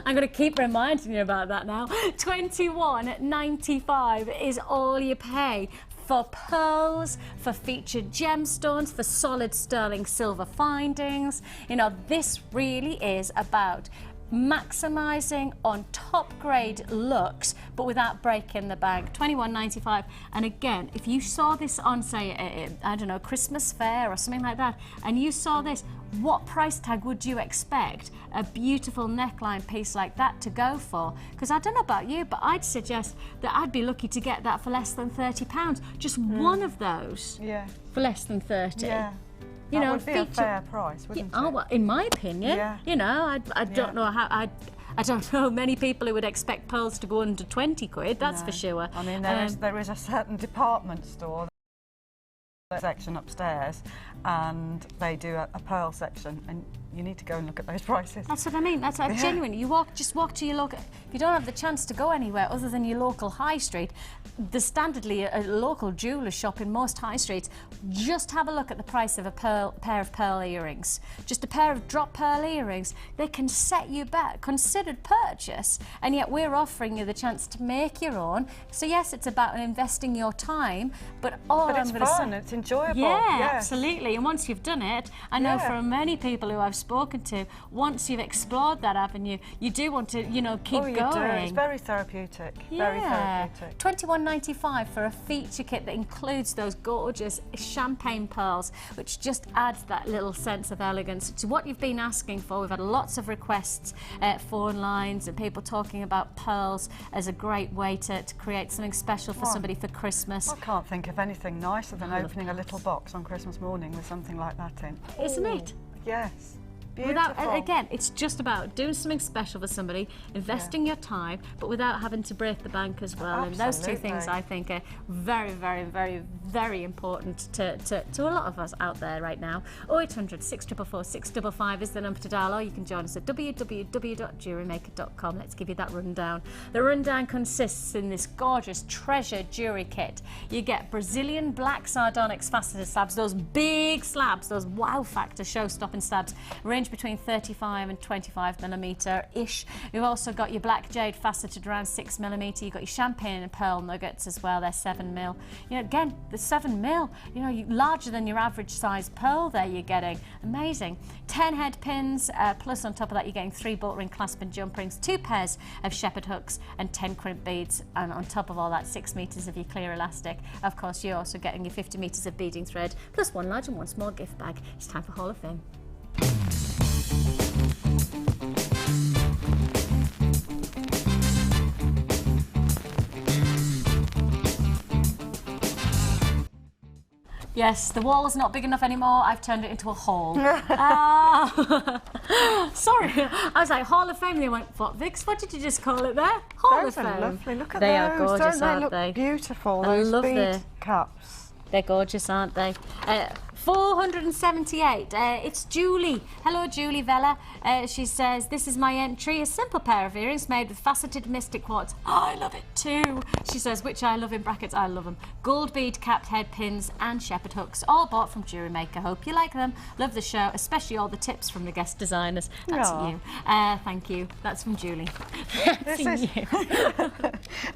I'm going to keep reminding you about that now. $21.95 is all you pay for pearls, for featured gemstones, for solid sterling silver findings. This really is about maximising on top grade looks, but without breaking the bank. £21.95. And again, if you saw this on, say, I don't know, Christmas fair or something like that, and you saw this, what price tag would you expect a beautiful neckline piece like that to go for? Because I don't know about you, but I'd suggest that I'd be lucky to get that for less than £30. Just one of those for less than 30. Yeah. You know, would be a fair price, wouldn't it? Oh, well, in my opinion, you know, I don't know how I don't know many people who would expect pearls to go under 20 quid. That's for sure. I mean, there is a certain department store section upstairs, and they do a pearl section, and you need to go and look at those prices. That's what I mean. That's what genuinely. Just walk to your local. If you don't have the chance to go anywhere other than your local high street, there's standardly a local jeweller shop in most high streets. Just have a look at the price of a pair of pearl earrings. Just a pair of drop pearl earrings. They can set you back. Considered purchase, and yet we're offering you the chance to make your own. So yes, it's about investing your time, but all it's I'm going to fun. say, It's enjoyable. yeah, yes. absolutely. And once you've done it, I know for many people who I've spoken to, once you've explored that avenue, you do want to, you know, keep you going. Do. It's very therapeutic. Very therapeutic. £21.95 for a feature kit that includes those gorgeous champagne pearls, which just adds that little sense of elegance. It's what you've been asking for. We've had lots of requests, phone lines, and people talking about pearls as a great way to create something special for somebody for Christmas. I can't think of anything nicer than opening a little box on Christmas morning with something like that in. Isn't it? Yes. Without, again, it's just about doing something special for somebody, investing your time, but without having to break the bank as well. Absolutely. And those two things, I think, are very, very, very, very important to a lot of us out there right now. 0800 644 655 is the number to dial, or you can join us at www.jewellerymaker.com. Let's give you that rundown. The rundown consists in this gorgeous treasure jewellery kit. You get Brazilian black sardonyx faceted slabs, those big slabs, those wow factor show-stopping slabs, range between 35 and 25 millimetre ish. You've also got your black jade faceted around 6 millimetre. You've got your champagne and pearl nuggets as well. They're 7 mil. You know, again, the 7 mil. You know, larger than your average size pearl. There you're getting amazing. 10 head pins. Plus on top of that, you're getting 3 bolt ring clasp and jump rings, 2 pairs of shepherd hooks, and 10 crimp beads. And on top of all that, 6 metres of your clear elastic. Of course, you're also getting your 50 metres of beading thread, plus 1 large and 1 small gift bag. It's time for Hall of Fame. Yes, the wall's not big enough anymore. I've turned it into a hall. Sorry, I was like, Hall of Fame. They went, what, Vix? What did you just call it there? Hall of Fame. Lovely. Look at they those. Are gorgeous, Don't they aren't look they? Beautiful. I those love bead cups. They're gorgeous, aren't they? 478. It's Julie. Hello, Julie Vella. She says, this is my entry. A simple pair of earrings made with faceted mystic quartz. Oh, I love it too. She says, which I love in brackets. I love them. Gold bead capped head pins and shepherd hooks, all bought from Jewellery Maker. Hope you like them. Love the show, especially all the tips from the guest designers. That's you. Thank you. That's from Julie.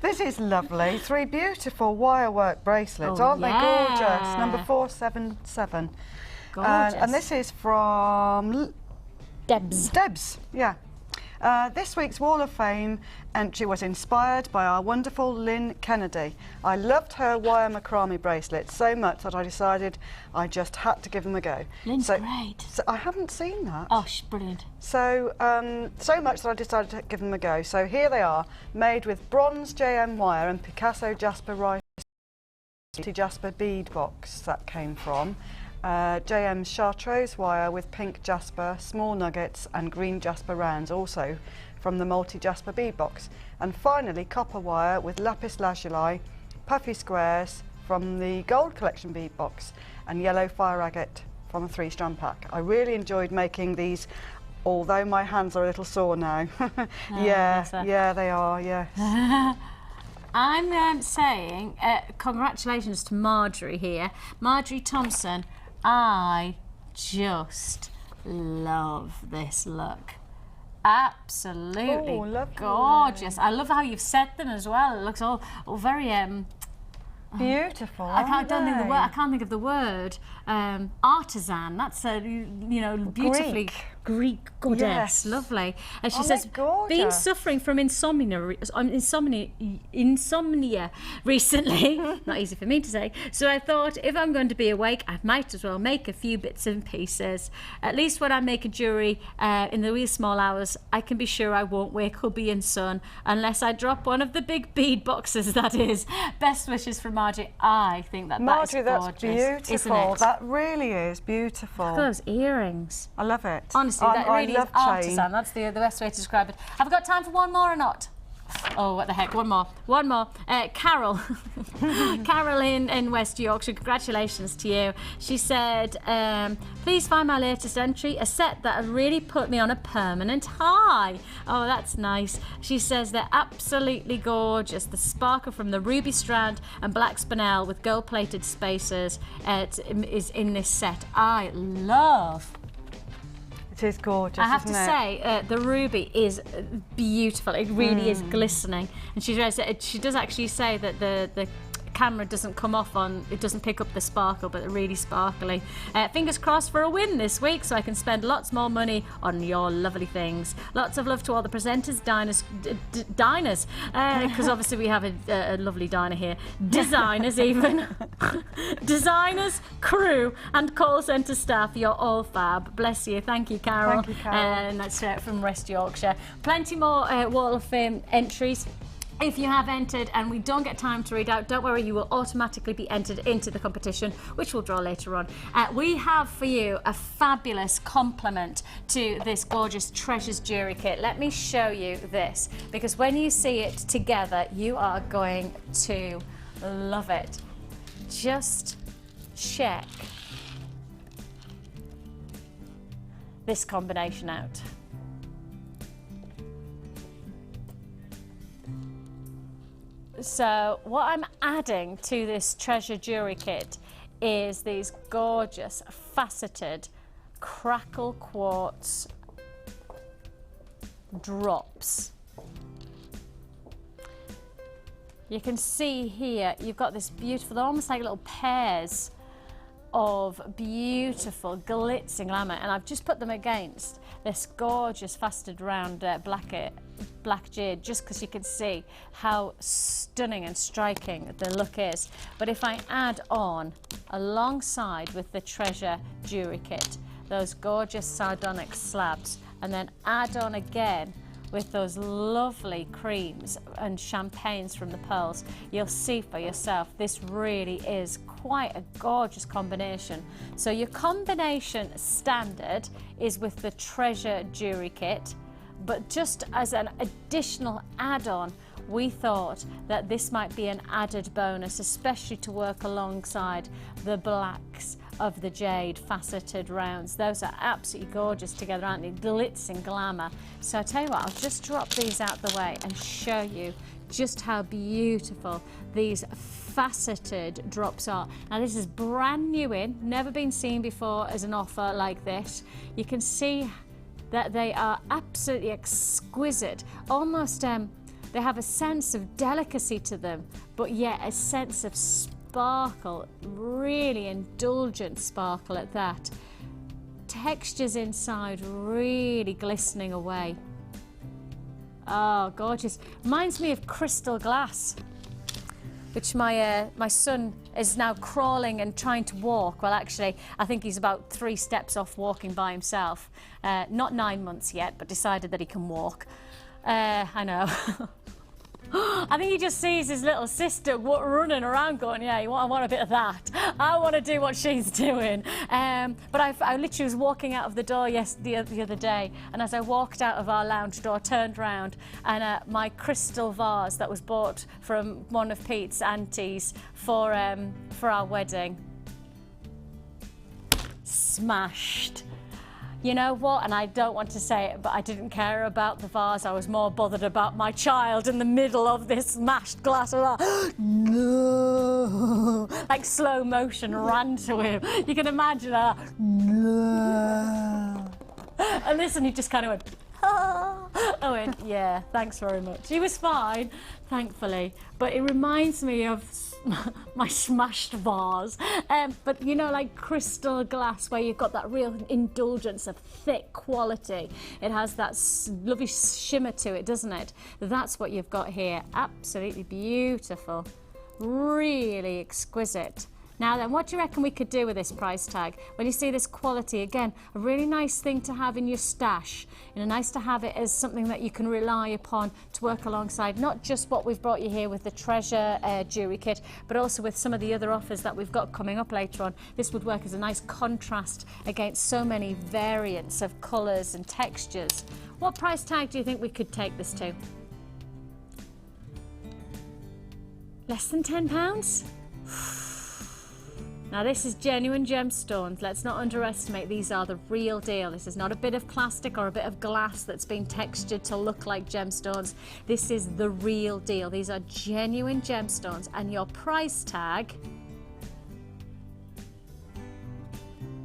This is lovely. 3 beautiful wirework bracelets. Aren't they gorgeous? Number 477. Gorgeous. And this is from Debs, yeah. This week's Wall of Fame entry was inspired by our wonderful Lynn Kennedy. I loved her wire macrame bracelets so much that I decided I just had to give them a go. Lynn's great. So I haven't seen that. Oh, she's brilliant. So, so much that I decided to give them a go. So here they are, made with bronze JM wire and Picasso Jasper Rice Jasper bead box that came from. JM Chartreuse wire with pink jasper, small nuggets and green jasper rounds, also from the multi jasper bead box. And finally copper wire with lapis lazuli, puffy squares from the gold collection bead box, and yellow fire agate from a 3-strand pack. I really enjoyed making these, although my hands are a little sore now. Yeah, they are, yes. I'm saying congratulations to Marjorie here. Marjorie Thompson, I just love this look. Absolutely gorgeous. I love how you've set them as well. It looks all very beautiful. I can't think of the word. Artisan. That's beautifully Greek goddess. Yes. Lovely. And she Oh, they're says, gorgeous. been suffering from insomnia recently. Not easy for me to say. So I thought, if I'm going to be awake, I might as well make a few bits and pieces. At least when I make a jewellery in the wee small hours, I can be sure I won't wake hubby and son unless I drop one of the big bead boxes, that is. Best wishes from Marjorie. I think that Marjorie, that is that's gorgeous, beautiful. isn't it? That really is beautiful. Look at those earrings. I love it. Honestly, that I really love is chain. artisan. That's the best way to describe it. Have I got time for one more or not? Oh, what the heck, one more. Carol. Carol in West Yorkshire, congratulations to you. She said, please find my latest entry, a set that really put me on a permanent high. Oh, that's nice. She says they're absolutely gorgeous. The sparkle from the ruby strand and black spinel with gold-plated spacers is in this set. I love. It is gorgeous, I have to isn't it? say, the ruby is beautiful. It really is glistening. And she does actually say that the camera doesn't come off on, it doesn't pick up the sparkle, but they're really sparkly. Fingers crossed for a win this week so I can spend lots more money on your lovely things. Lots of love to all the presenters, diners, because obviously we have a lovely diner here. Designers even. Designers, crew and call centre staff, you're all fab. Bless you. Thank you, Carol. Thank you, Carol. And that's from West Yorkshire. Plenty more Wall of Fame entries. If you have entered and we don't get time to read out, don't worry, you will automatically be entered into the competition, which we'll draw later on. We have for you a fabulous complement to this gorgeous Treasures jewellery kit. Let me show you this, because when you see it together, you are going to love it. Just check this combination out. So what I'm adding to this treasure jewellery kit is these gorgeous faceted crackle quartz drops. You can see here you've got this beautiful, they're almost like little pairs of beautiful glitzing glamour, and I've just put them against this gorgeous faceted round black jade, just because you can see how stunning and striking the look is. But if I add on alongside with the treasure jewellery kit those gorgeous sardonyx slabs, and then add on again with those lovely creams and champagnes from the pearls, you'll see for yourself this really is quite a gorgeous combination. So your combination standard is with the treasure jewellery kit, but just as an additional add-on, we thought that this might be an added bonus, especially to work alongside the blacks of the jade faceted rounds. Those are absolutely gorgeous together, aren't they? Glitz and glamour. So I tell you what, I'll just drop these out the way and show you just how beautiful these faceted drops are. Now this is brand new in, never been seen before as an offer like this. You can see that they are absolutely exquisite, almost they have a sense of delicacy to them, but yet a sense of sparkle, really indulgent sparkle at that. Textures inside really glistening away. Oh, gorgeous. Reminds me of crystal glass, which my son is now crawling and trying to walk. Well, actually, I think he's about 3 steps off walking by himself. Not 9 months yet, but decided that he can walk. I know. I think he just sees his little sister running around going, yeah, I want a bit of that. I want to do what she's doing. But I literally was walking out of the door the other day, and as I walked out of our lounge door, turned round, and my crystal vase that was bought from one of Pete's aunties for our wedding, smashed. You know what, and I don't want to say it, but I didn't care about the vase. I was more bothered about my child in the middle of this smashed glass. I was like, no, like slow motion ran to him. You can imagine her, no. And listen, he just kind of went, ah. I went, yeah, thanks very much. He was fine, thankfully, but it reminds me of my smashed vase. But you know, like crystal glass, where you've got that real indulgence of thick quality. It has that lovely shimmer to it, doesn't it? That's what you've got here. Absolutely beautiful. Really exquisite. Now then, what do you reckon we could do with this price tag? When you see this quality, again, a really nice thing to have in your stash. You know, nice to have it as something that you can rely upon to work alongside, not just what we've brought you here with the treasure jewellery kit, but also with some of the other offers that we've got coming up later on. This would work as a nice contrast against so many variants of colours and textures. What price tag do you think we could take this to? Less than £10? Now this is genuine gemstones. Let's not underestimate, these are the real deal. This is not a bit of plastic or a bit of glass that's been textured to look like gemstones. This is the real deal. These are genuine gemstones, and your price tag,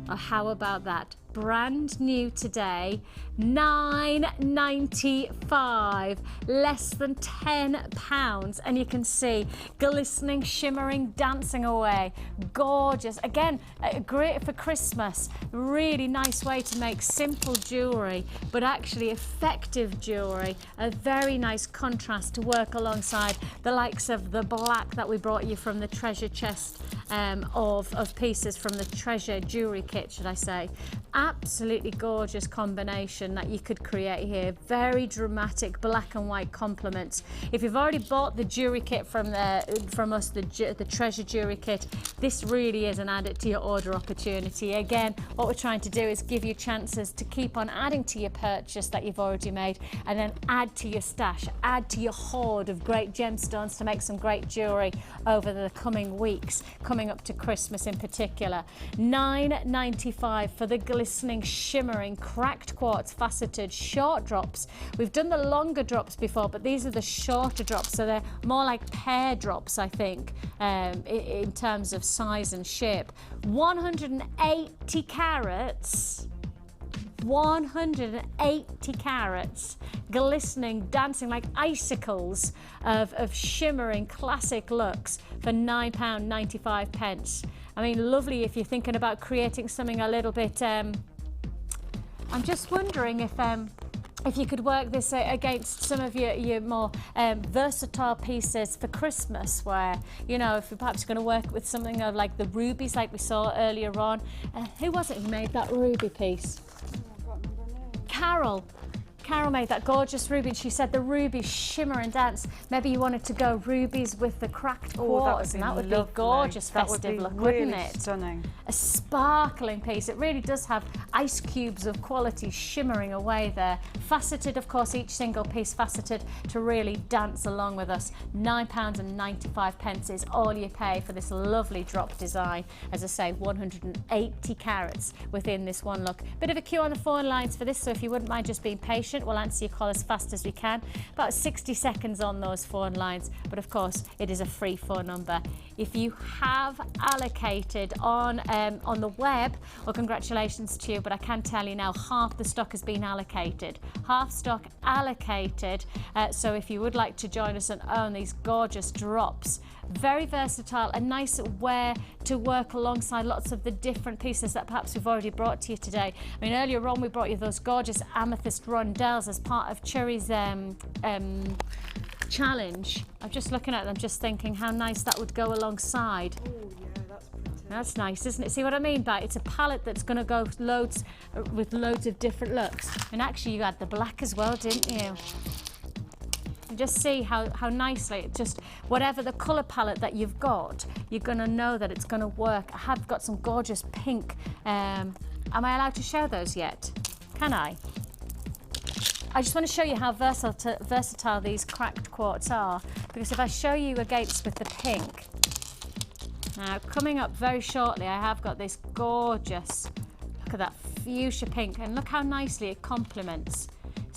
oh, how about that? Brand new today, £9.95, less than £10, and you can see glistening, shimmering, dancing away, gorgeous. Again, great for Christmas. Really nice way to make simple jewellery, but actually effective jewellery. A very nice contrast to work alongside the likes of the black that we brought you from the treasure chest of pieces from the treasure jewellery kit, should I say. Absolutely gorgeous combination that you could create here. Very dramatic black and white complements. If you've already bought the jewellery kit from us, the treasure jewellery kit, this really is an add it to your order opportunity. Again, what we're trying to do is give you chances to keep on adding to your purchase that you've already made, and then add to your stash, add to your hoard of great gemstones to make some great jewellery over the coming weeks, coming up to Christmas in particular. £9.95 for the glistening, shimmering, cracked quartz faceted short drops. We've done the longer drops before, but these are the shorter drops, so they're more like pear drops, I think, in terms of size and shape. 180 carats. 180 carats, glistening, dancing like icicles of shimmering classic looks for £9.95. I mean, lovely if you're thinking about creating something a little bit, I'm just wondering if you could work this against some of your more versatile pieces for Christmas, where, you know, if you're perhaps going to work with something of like the rubies like we saw earlier on. Who was it who made that ruby piece? Carol made that gorgeous ruby, and she said the rubies shimmer and dance. Maybe you wanted to go rubies with the cracked quartz, and that would be gorgeous festive look, wouldn't it? Stunning. A sparkling piece. It really does have ice cubes of quality shimmering away there. Faceted, of course, each single piece faceted to really dance along with us. £9.95 is all you pay for this lovely drop design. As I say, 180 carats within this one look. Bit of a queue on the phone lines for this, so if you wouldn't mind just being patient, we'll answer your call as fast as we can. About 60 seconds on those phone lines, but of course it is a free phone number. If you have allocated on the web, well, congratulations to you, but I can tell you now, half the stock has been allocated. Half stock allocated, so if you would like to join us and own these gorgeous drops, very versatile, a nice wear to work alongside lots of the different pieces that perhaps we've already brought to you today. I mean, earlier on we brought you those gorgeous amethyst rondelles as part of Cherry's challenge. I'm just looking at them, just thinking how nice that would go alongside. Oh yeah, that's pretty. That's nice, isn't it? See what I mean by it? It's a palette that's going to go with loads of different looks. And actually you had the black as well, didn't you? You just see how nicely, just whatever the colour palette that you've got, you're going to know that it's going to work. I have got some gorgeous pink. Am I allowed to show those yet? Can I? I just want to show you how versatile these cracked quartz are, because if I show you against with the pink, now coming up very shortly I have got this gorgeous, look at that fuchsia pink, and look how nicely it complements.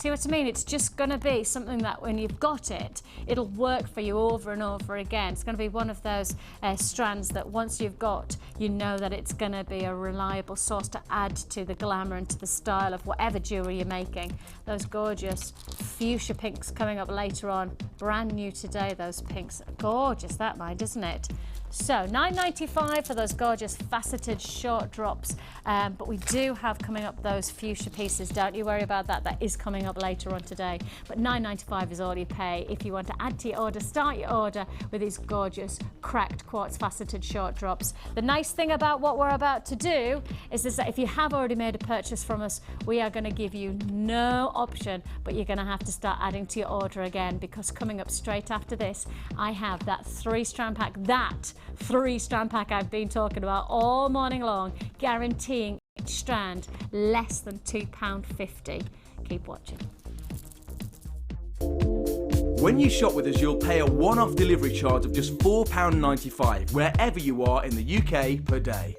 See what I mean? It's just going to be something that when you've got it, it'll work for you over and over again. It's going to be one of those strands that once you've got, you know that it's going to be a reliable source to add to the glamour and to the style of whatever jewellery you're making. Those gorgeous fuchsia pinks coming up later on. Brand new today, those pinks. Gorgeous, that mind, isn't it? So $9.95 for those gorgeous faceted short drops, but we do have coming up those fuchsia pieces. Don't you worry about that. That is coming up later on today. But $9.95 is all you pay if you want to add to your order. Start your order with these gorgeous cracked quartz faceted short drops. The nice thing about what we're about to do is that if you have already made a purchase from us, we are going to give you no option, but you're going to have to start adding to your order again, because coming up straight after this, I have that 3-strand pack. That 3-strand pack I've been talking about all morning long, guaranteeing each strand less than £2.50. Keep watching. When you shop with us, you'll pay a one-off delivery charge of just £4.95 wherever you are in the UK per day.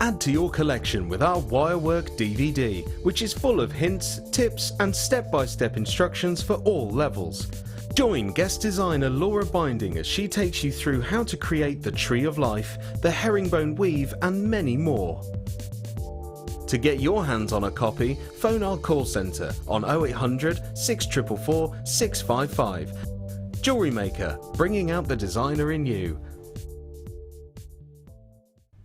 Add to your collection with our Wirework DVD, which is full of hints, tips and step-by-step instructions for all levels. Join guest designer Laura Binding as she takes you through how to create the Tree of Life, the herringbone weave and many more. To get your hands on a copy, phone our call centre on 0800 644 655. Jewellery Maker, bringing out the designer in you.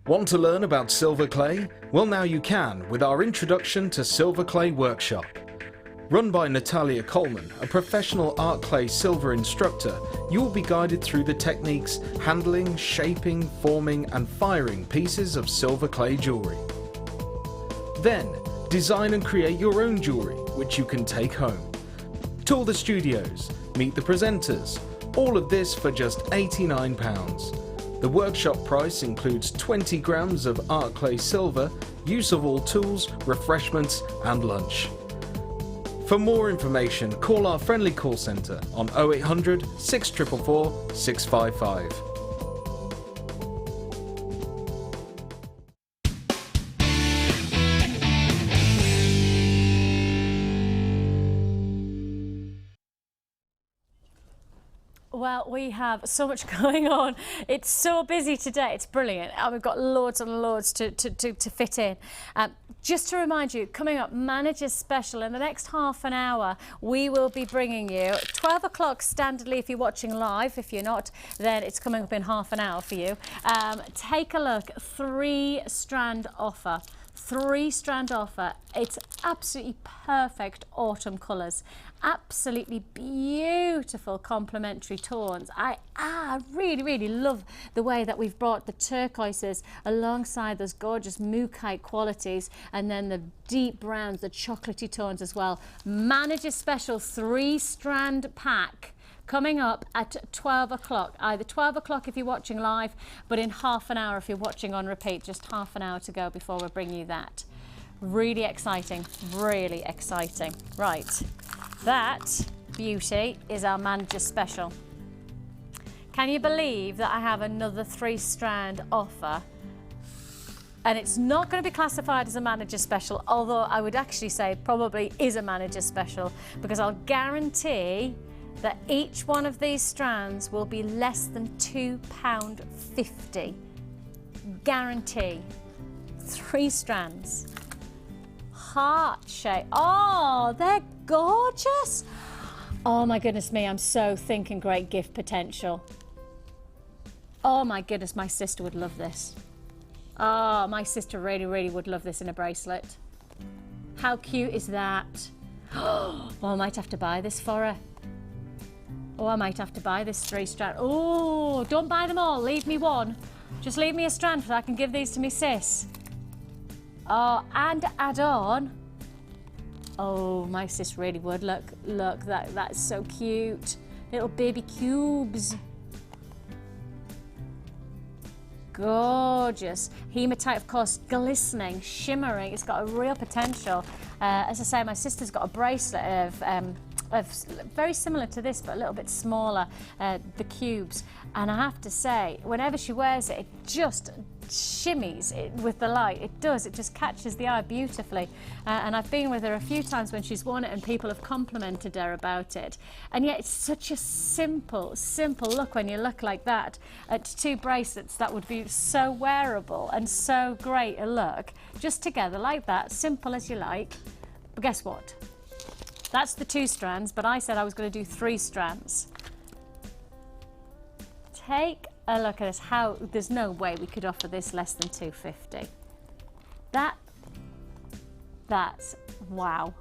Want to learn about silver clay? Well, now you can with our introduction to Silver Clay Workshop. Run by Natalia Coleman, a professional art clay silver instructor, you will be guided through the techniques handling, shaping, forming and firing pieces of silver clay jewellery. Then, design and create your own jewellery, which you can take home. Tour the studios, meet the presenters, all of this for just £89. The workshop price includes 20 grams of art clay silver, use of all tools, refreshments and lunch. For more information, call our friendly call centre on 0800 644 655. Well, we have so much going on. It's so busy today. It's brilliant. We've got loads and loads to fit in. Just to remind you, coming up, Manager's Special. In the next half an hour, we will be bringing you 12 o'clock standardly if you're watching live. If you're not, then it's coming up in half an hour for you. Take a look. 3-strand offer. 3-strand offer. It's absolutely perfect autumn colours. Absolutely beautiful complementary tones. I really love the way that we've brought the turquoises alongside those gorgeous mookaite qualities, and then the deep browns, the chocolatey tones as well. Manager Special 3-strand pack coming up at 12 o'clock. Either 12 o'clock if you're watching live, but in half an hour if you're watching on repeat. Just half an hour to go before we bring you that. Really exciting, really exciting. Right, that beauty is our Manager Special. Can you believe that I have another 3-strand offer? And it's not going to be classified as a Manager Special, although I would actually say it probably is a Manager Special, because I'll guarantee that each one of these strands will be less than £2.50. Guarantee. 3 strands. Heart shape. Oh, they're gorgeous. Oh my goodness me, I'm so thinking great gift potential. Oh my goodness, my sister would love this. Oh, my sister really would love this in a bracelet. How cute is that? Oh, I might have to buy this for her. Oh, I might have to buy this 3-strand. Oh, don't buy them all. Leave me one. Just leave me a strand so I can give these to me sis. Oh, and add on. Oh, my sis really would. Look, that's so cute. Little baby cubes. Gorgeous. Hematite, of course, glistening, shimmering. It's got a real potential. As I say, my sister's got a bracelet of very similar to this, but a little bit smaller, the cubes. And I have to say, whenever she wears it, it just shimmies with the light. It does. It just catches the eye beautifully. And I've been with her a few times when she's worn it and people have complimented her about it. And yet it's such a simple look when you look like that. Two bracelets that would be so wearable and so great a look. Just together like that, simple as you like. But guess what? That's the 2 strands, but I said I was going to do 3 strands. Take a look at this. There's no way we could offer this less than $250. That's wow.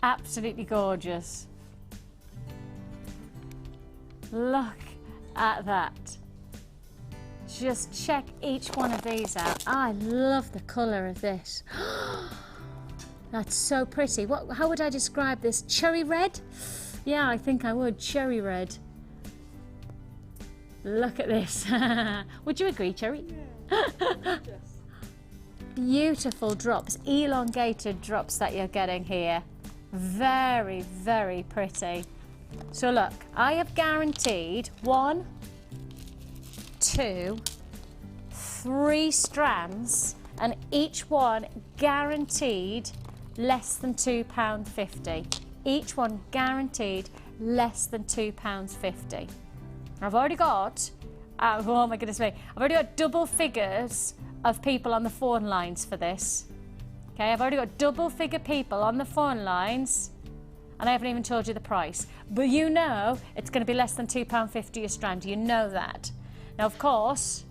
Absolutely gorgeous. Look at that. Just check each one of these out. I love the colour of this. That's so pretty. How would I describe this? Cherry red? Yeah, I think I would. Cherry red. Look at this. Would you agree, Cherry? Yeah. Beautiful drops, elongated drops that you're getting here. Very, very pretty. So look, I have guaranteed 1, 2, 3 strands, and each one guaranteed less than £2.50. Each one guaranteed less than £2.50. I've already got, oh my goodness me, I've already got double figures of people on the phone lines for this. Okay, I've already got double figure people on the phone lines, and I haven't even told you the price. But you know it's going to be less than £2.50 a strand. You know that. Now, of course,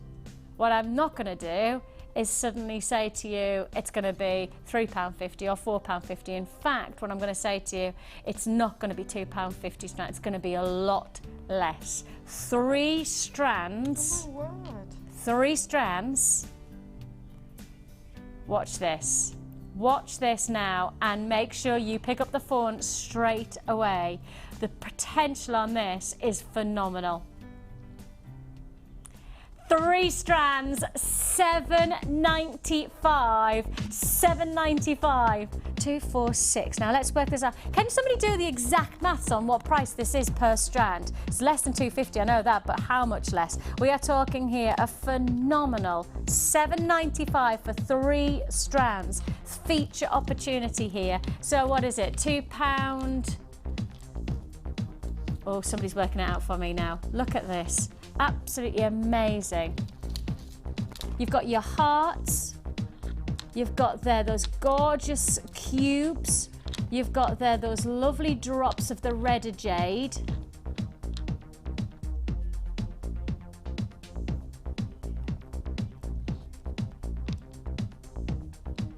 what I'm not going to do is suddenly say to you it's going to be £3.50 or £4.50. In fact, what I'm going to say to you, it's not going to be £2.50 strand. It's going to be a lot less. 3 strands. Oh my word. 3 strands. Watch this. Watch this now and make sure you pick up the phone straight away. The potential on this is phenomenal. 3 strands, $7.95. $7.95. 246. Now let's work this out. Can somebody do the exact maths on what price this is per strand? It's less than $2.50, I know that, but how much less? We are talking here a phenomenal $7.95 for 3 strands. Feature opportunity here. So what is it? £2. Oh, somebody's working it out for me now. Look at this. Absolutely amazing. You've got your hearts. You've got there those gorgeous cubes. You've got there those lovely drops of the red jade.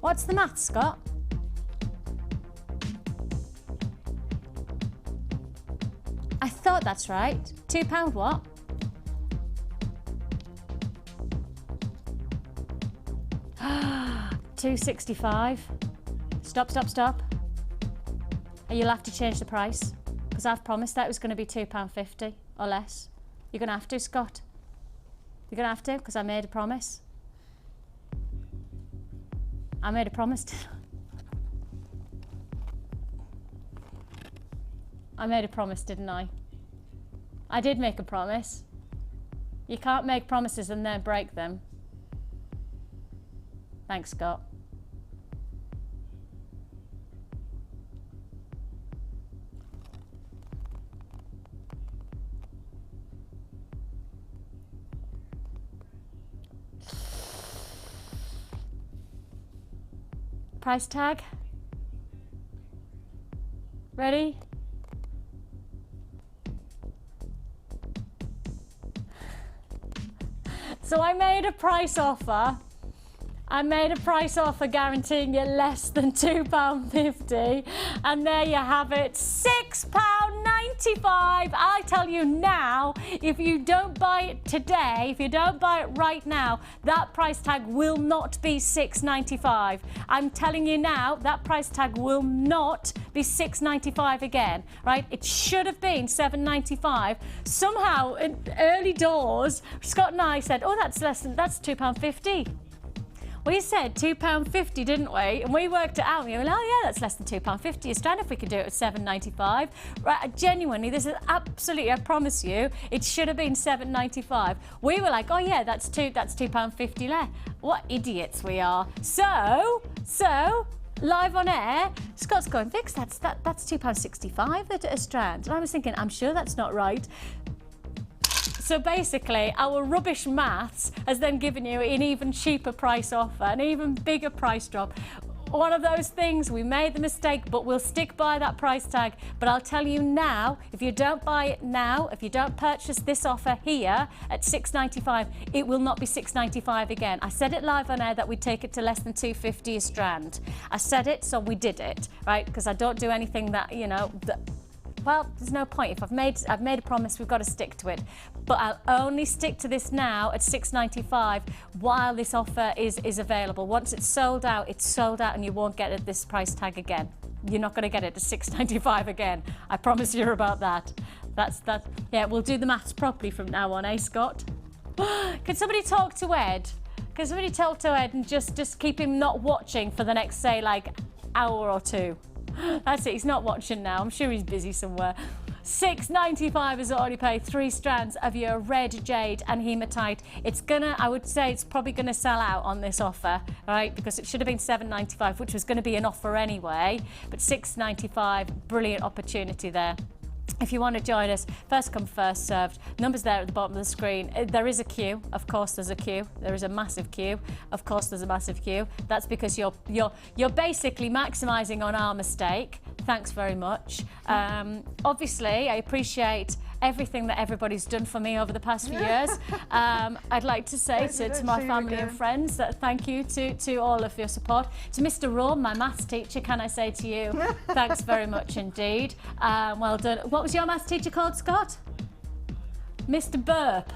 What's the math, Scott? I thought that's right. £2 what? $2.65. Stop. You'll have to change the price because I've promised that it was going to be £2.50 or less. You're going to have to, Scott. You're going to have to because I made a promise. I made a promise. I made a promise, didn't I? I did make a promise. You can't make promises and then break them. Thanks, Scott. Price tag. Ready? So I made a price offer. I made a price offer guaranteeing you less than £2.50, and there you have it, £6.95. I tell you now, if you don't buy it today, if you don't buy it right now, that price tag will not be $6.95. I'm telling you now, that price tag will not be $6.95 again, right? It should have been $7.95. Somehow, in early doors, Scott and I said, oh, that's £2.50. We said £2.50, didn't we? And we worked it out. And we went, oh yeah, that's less than £2.50 a strand if we can do it at £7.95. Right, genuinely, this is absolutely, I promise you, it should have been £7.95. We were like, oh yeah, that's £2.50 less. What idiots we are. So, live on air, Scott's going, Vix, that's £2.65 a strand. And I was thinking, I'm sure that's not right. So basically, our rubbish maths has then given you an even cheaper price offer, an even bigger price drop. One of those things, we made the mistake, but we'll stick by that price tag. But I'll tell you now, if you don't buy it now, if you don't purchase this offer here at £6.95, it will not be £6.95 again. I said it live on air that we'd take it to less than £2.50 a strand. I said it, so we did it, right? Because I don't do anything that, you know, well, there's no point. If I've made a promise, we've got to stick to it. But I'll only stick to this now at £6.95 while this offer is available. Once it's sold out, and you won't get it at this price tag again. You're not going to get it at £6.95 again. I promise you about that. That's that. Yeah, we'll do the maths properly from now on, eh, Scott? Can somebody talk to Ed? Can somebody talk to Ed and just keep him not watching for the next, say, like, hour or two? That's it, he's not watching now. I'm sure he's busy somewhere. £6.95 has already paid 3 strands of your red jade and hematite. It's gonna, I would say it's probably gonna sell out on this offer, right? Because it should have been £7.95, which was gonna be an offer anyway. But £6.95, brilliant opportunity there. If you want to join us, first come, first served. Numbers there at the bottom of the screen. There is a queue. Of course there's a queue. There is a massive queue. Of course there's a massive queue. That's because you're basically maximising on our mistake. Thanks very much. Obviously, I appreciate everything that everybody's done for me over the past few years. I'd like to say to my family and friends that thank you to all of your support. To Mr. Rome, my maths teacher, can I say to you, thanks very much indeed. Well done. What was your maths teacher called, Scott? Mr. Burp.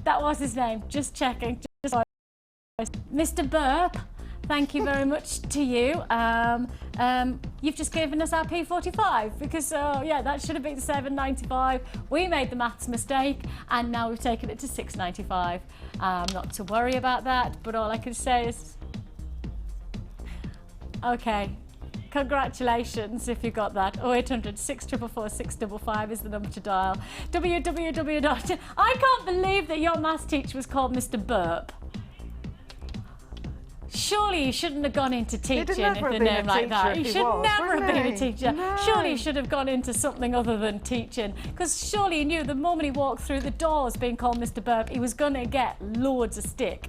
That was his name, just checking. Mr. Burp. Thank you very much to you. You've just given us our P45 because, yeah, that should have been £7.95. We made the maths mistake and now we've taken it to £6.95. Not to worry about that, but all I can say is, okay, congratulations if you got that. 0800 644 655 is the number to dial. www. I can't believe that your maths teacher was called Mr. Burp. Surely he shouldn't have gone into teaching with a name like that. He should never have been a teacher. No. Surely he should have gone into something other than teaching. Because surely he knew the moment he walked through the doors being called Mr. Burp, he was going to get loads of stick.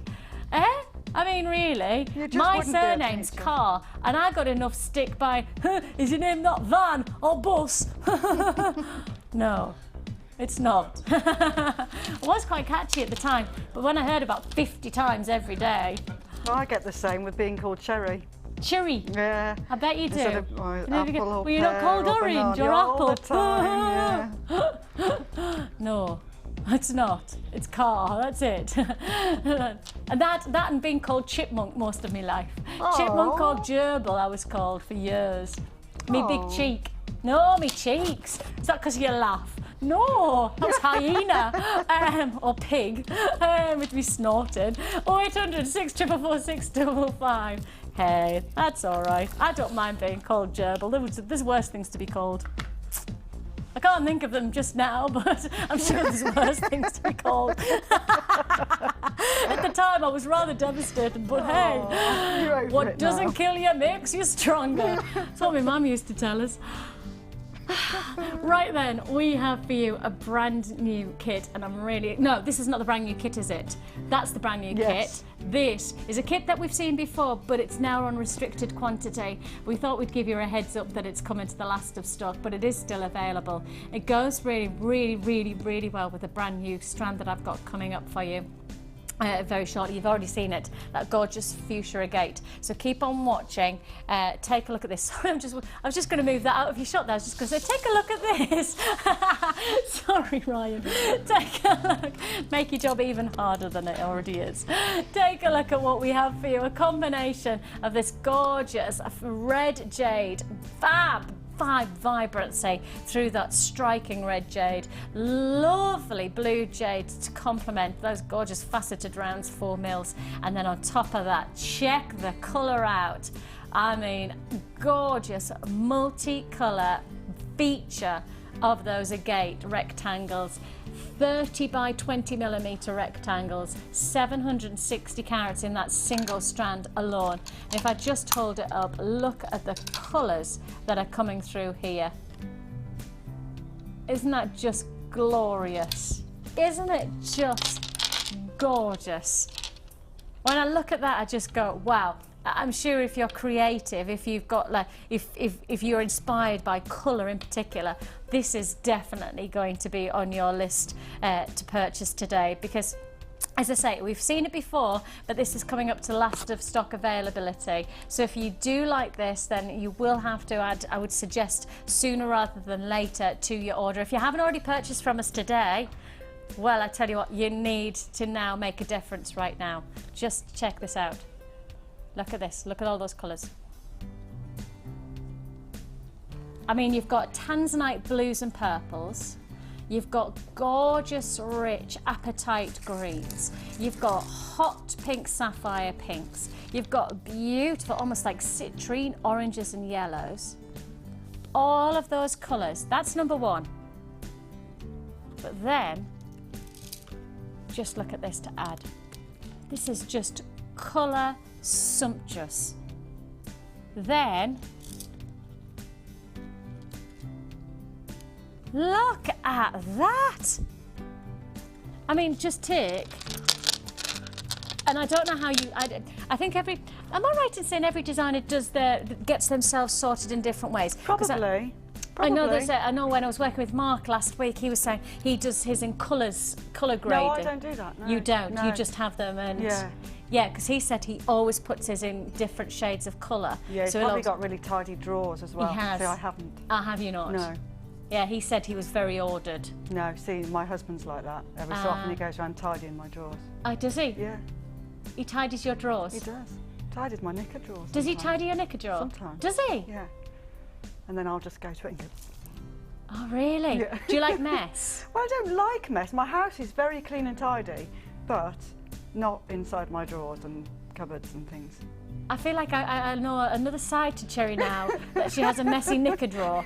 Eh? I mean, really? My surname's Carr, and I got enough stick by, is your name not Van or Bus? No. It's not. It was quite catchy at the time, but when I heard about 50 times every day. Well, I get the same with being called Cherry. Cherry? Yeah. I bet you do. Apple or well, you're not called Orange or Apple. All the time, yeah. No, it's not. It's Car, that's it. And that and being called Chipmunk most of my life. Aww. Chipmunk or Gerbil I was called for years. Me big cheek. No, me cheeks. It's not because you laugh. No, that was hyena or pig, which we snorted. 0800 644 655. Hey, that's all right. I don't mind being called Gerbil. There's worse things to be called. I can't think of them just now, but I'm sure there's worse things to be called. At the time, I was rather devastated, but hey, what doesn't kill you makes you stronger. That's what my mum used to tell us. Right then, we have for you a brand new kit, and I'm really... No, this is not the brand new kit, is it? That's the brand new kit. This is a kit that we've seen before, but it's now on restricted quantity. We thought we'd give you a heads up that it's coming to the last of stock, but it is still available. It goes really well with the brand new strand that I've got coming up for you. Very shortly. You've already seen it, that gorgeous fuchsia agate. So keep on watching. Take a look at this. Sorry, I was just going to move that out of your shot there. I was just going to say, take a look at this. Sorry, Ryan. Take a look. Make your job even harder than it already is. Take a look at what we have for you. A combination of this gorgeous red jade, fab vibrancy through that striking red jade. Lovely blue jade to complement those gorgeous faceted rounds, 4 mils. And then on top of that, check the colour out. I mean, gorgeous multicolour feature of those agate rectangles. 30 by 20 millimeter rectangles, 760 carats in that single strand alone. And if I just hold it up, look at the colours that are coming through here. Isn't that just glorious? Isn't it just gorgeous? When I look at that, I just go, wow. I'm sure if you're creative, if you've got like, if you're inspired by colour in particular, this is definitely going to be on your list to purchase today, because as I say, we've seen it before, but this is coming up to last of stock availability. So if you do like this, then you will have to add, I would suggest, sooner rather than later to your order. If you haven't already purchased from us today, well, I tell you what, you need to now make a difference right now. Just check this out. Look at this, look at all those colours. I mean, you've got tanzanite blues and purples, you've got gorgeous, rich apatite greens, you've got hot pink sapphire pinks, you've got beautiful, almost like citrine oranges and yellows. All of those colours, that's number one. But then, just look at this to add. This is just colour sumptuous. Then look at that. I mean, just take, and I don't know how you, I think am I right in saying every designer gets themselves sorted in different ways? Probably. I know I know when I was working with Mark last week, he was saying he does his in colour grading. No, I don't do that. No. You don't. No. You just have them, and yeah, because he said he always puts his in different shades of colour. Yeah, he's probably got really tidy drawers as well. He has. See, I haven't. Have you not? No. Yeah, he said he was very ordered. No, see, my husband's like that. Every so often he goes around tidying my drawers. Oh, does he? Yeah. He tidies your drawers? He does. Tidies my knicker drawers. Does he tidy your knicker drawer? Sometimes. Does he? Yeah. And then I'll just go to it and go... Oh, really? Yeah. Do you like mess? Well, I don't like mess. My house is very clean and tidy, but not inside my drawers and cupboards and things. I feel like I know another side to Cherry now, that she has a messy knicker drawer.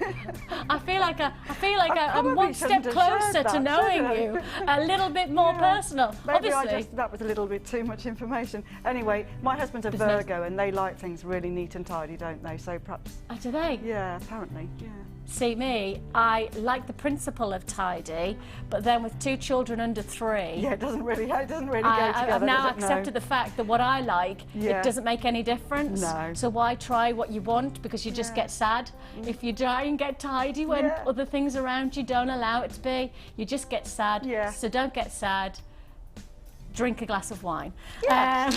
I feel like I'm one step closer to knowing you, a little bit more personal. Maybe Obviously. that was a little bit too much information. Anyway, my husband's a Virgo and they like things really neat and tidy, don't they? So perhaps... Oh, do they? Yeah, apparently, yeah. See me, I like the principle of tidy, but then with 2 children under 3... Yeah, it doesn't really go together. I've now accepted the fact that what I like, it doesn't make any difference. No. So why try what you want, because you just get sad. If you try and get tidy when other things around you don't allow it to be, you just get sad. Yeah. So don't get sad. Drink a glass of wine. Yeah.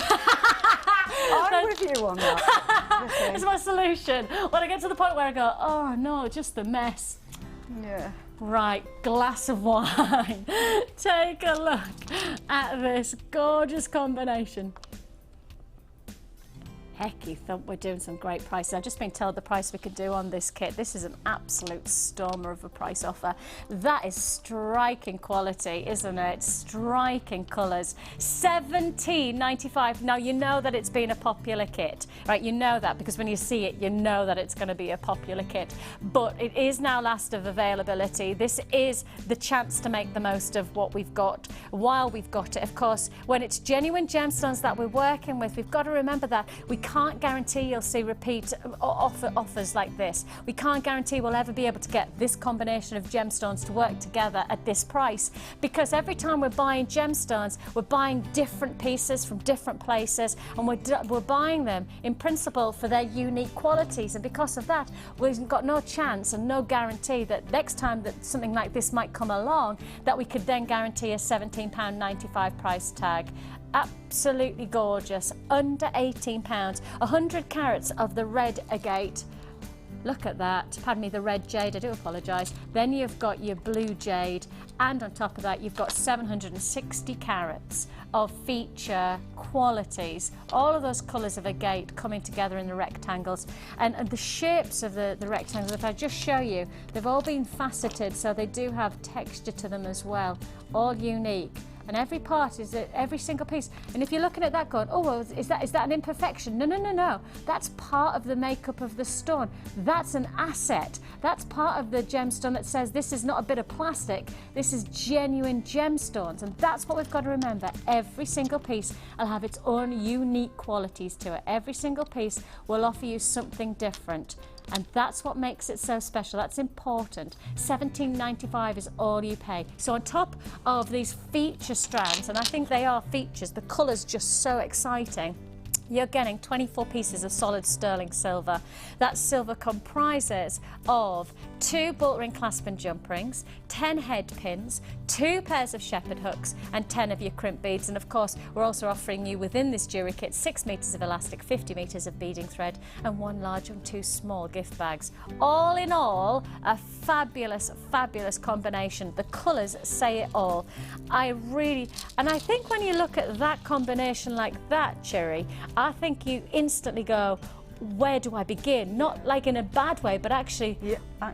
I'm with you on that. It's my solution. When I get to the point where I go, oh no, just the mess. Yeah. Right, glass of wine. Take a look at this gorgeous combination. Heck, you thought we're doing some great prices. I've just been told the price we could do on this kit. This is an absolute stormer of a price offer. That is striking quality, isn't it? Striking colours. $17.95. Now, you know that it's been a popular kit, right? You know that because when you see it, you know that it's going to be a popular kit. But it is now last of availability. This is the chance to make the most of what we've got while we've got it. Of course, when it's genuine gemstones that we're working with, we've got to remember that we can't guarantee you'll see repeat offers like this. We can't guarantee we'll ever be able to get this combination of gemstones to work together at this price, because every time we're buying gemstones, we're buying different pieces from different places, and we're buying them in principle for their unique qualities, and because of that, we've got no chance and no guarantee that next time that something like this might come along, that we could then guarantee a £17.95 price tag. Absolutely gorgeous, under £18, 100 carats of the red agate. Look at that. Pardon me, the red jade, I do apologise. Then you've got your blue jade, and on top of that you've got 760 carats of feature qualities. All of those colours of agate coming together in the rectangles, and the shapes of the rectangles, if I just show you, they've all been faceted, so they do have texture to them as well, all unique. And every part is every single piece. And if you're looking at that going, oh, well, is that an imperfection? No, no, no, no. That's part of the makeup of the stone. That's an asset. That's part of the gemstone that says this is not a bit of plastic. This is genuine gemstones. And that's what we've got to remember. Every single piece will have its own unique qualities to it. Every single piece will offer you something different. And that's what makes it so special. That's important. $17.95 is all you pay. So on top of these feature strands, and I think they are features, the colour's just so exciting, you're getting 24 pieces of solid sterling silver. That silver comprises of 2 bolt ring clasp and jump rings, 10 head pins, 2 pairs of shepherd hooks, and 10 of your crimp beads. And of course, we're also offering you within this jewellery kit 6 metres of elastic, 50 metres of beading thread, and 1 large and 2 small gift bags. All in all, a fabulous, fabulous combination. The colours say it all. And I think when you look at that combination like that, Cherry, I think you instantly go, where do I begin? Not like in a bad way, but actually...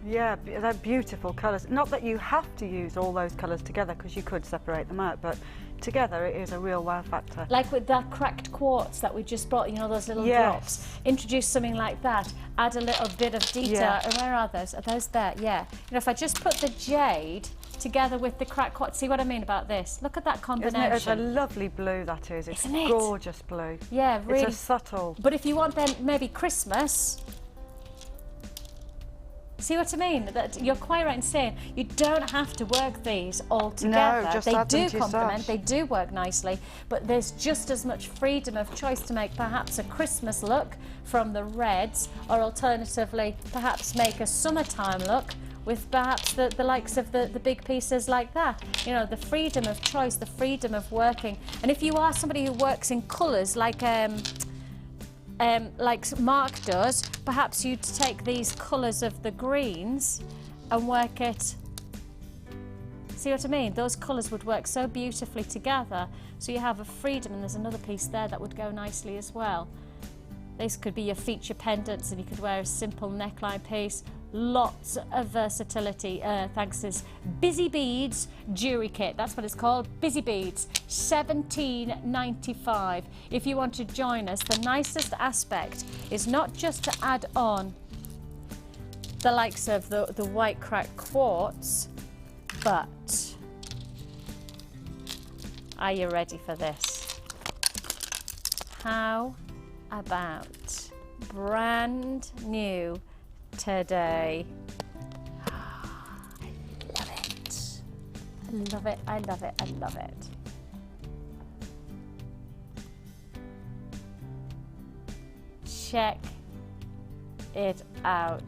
Yeah, they're beautiful colours. Not that you have to use all those colours together, because you could separate them out, but together it is a real wow factor. Like with that cracked quartz that we just brought, you know, those little drops. Introduce something like that, add a little bit of detail. And where are those? Are those there? Yeah. You know, if I just put the jade together with the cracked quartz, see what I mean about this? Look at that combination. Isn't it? It's a lovely blue, that is. It's Isn't it? Gorgeous blue. Yeah, really. It's a subtle. But if you want then maybe Christmas, see what I mean? That you're quite right in saying you don't have to work these all together. No, just they add them do to your complement, stash. they do work nicely, but there's just as much freedom of choice to make perhaps a Christmas look from the reds, or alternatively perhaps make a summertime look with perhaps the likes of the big pieces like that. You know, the freedom of choice, the freedom of working. And if you are somebody who works in colours like Mark does, perhaps you'd take these colours of the greens and work it. See what I mean? Those colours would work so beautifully together. So you have a freedom, and there's another piece there that would go nicely as well. This could be your feature pendants, and you could wear a simple neckline piece. Lots of versatility thanks to this Busy Beads jewellery kit. That's what it's called, Busy Beads. $17.95. If you want to join us, the nicest aspect is not just to add on the likes of the white cracked quartz, but are you ready for this? How about brand new today? I love it. I love it, I love it, I love it. Check it out.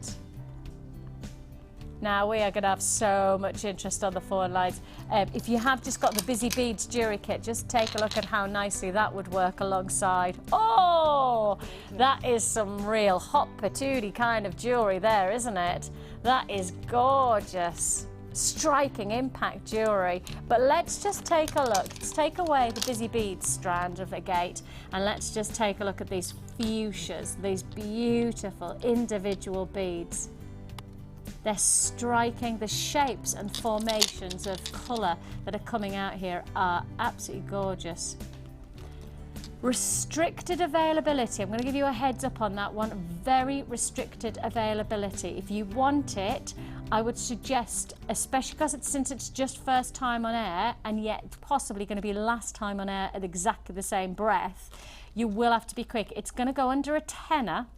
Now we are going to have so much interest on the phone lines. If you have just got the Busy Beads jewellery kit, just take a look at how nicely that would work alongside. Oh, that is some real hot patootie kind of jewellery there, isn't it? That is gorgeous. Striking impact jewellery. But let's just take a look. Let's take away the Busy Beads strand of agate, and let's just take a look at these fuchsias, these beautiful individual beads. They're striking. The shapes and formations of colour that are coming out here are absolutely gorgeous. Restricted availability. I'm going to give you a heads up on that one. Very restricted availability. If you want it, I would suggest, especially because since it's just first time on air, and yet possibly going to be last time on air at exactly the same breath, you will have to be quick. It's going to go under a tenner.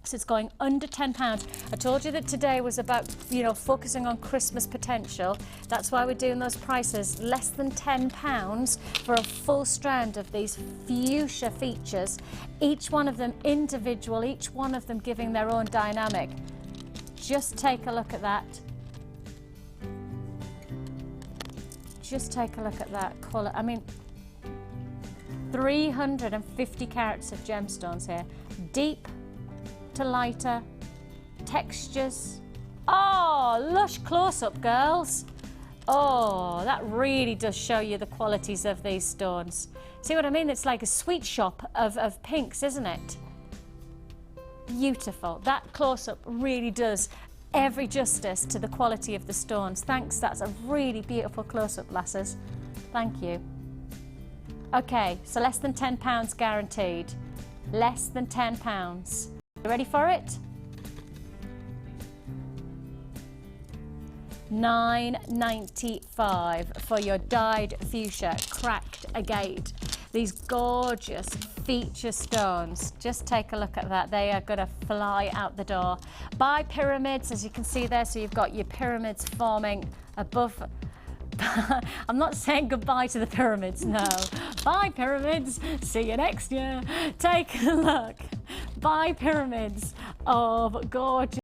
So it's going under £10. I told you that today was about, you know, focusing on Christmas potential. That's why we're doing those prices. Less than £10 for a full strand of these fuchsia features. Each one of them individual, each one of them giving their own dynamic. Just take a look at that. Just take a look at that colour. I mean, 350 carats of gemstones here. Deep to lighter, textures. Oh, lush close-up, girls. Oh, that really does show you the qualities of these stones. See what I mean? It's like a sweet shop of pinks, isn't it? Beautiful. That close-up really does every justice to the quality of the stones. Thanks, that's a really beautiful close-up, lasses. Thank you. Okay, so less than £10 guaranteed. Less than £10. You ready for it? £9.95 for your dyed fuchsia cracked agate. These gorgeous feature stones. Just take a look at that. They are going to fly out the door. By pyramids, as you can see there, so you've got your pyramids forming above. I'm not saying goodbye to the pyramids, no. Bye pyramids, see you next year. Take a look. Bye pyramids of gorgeous.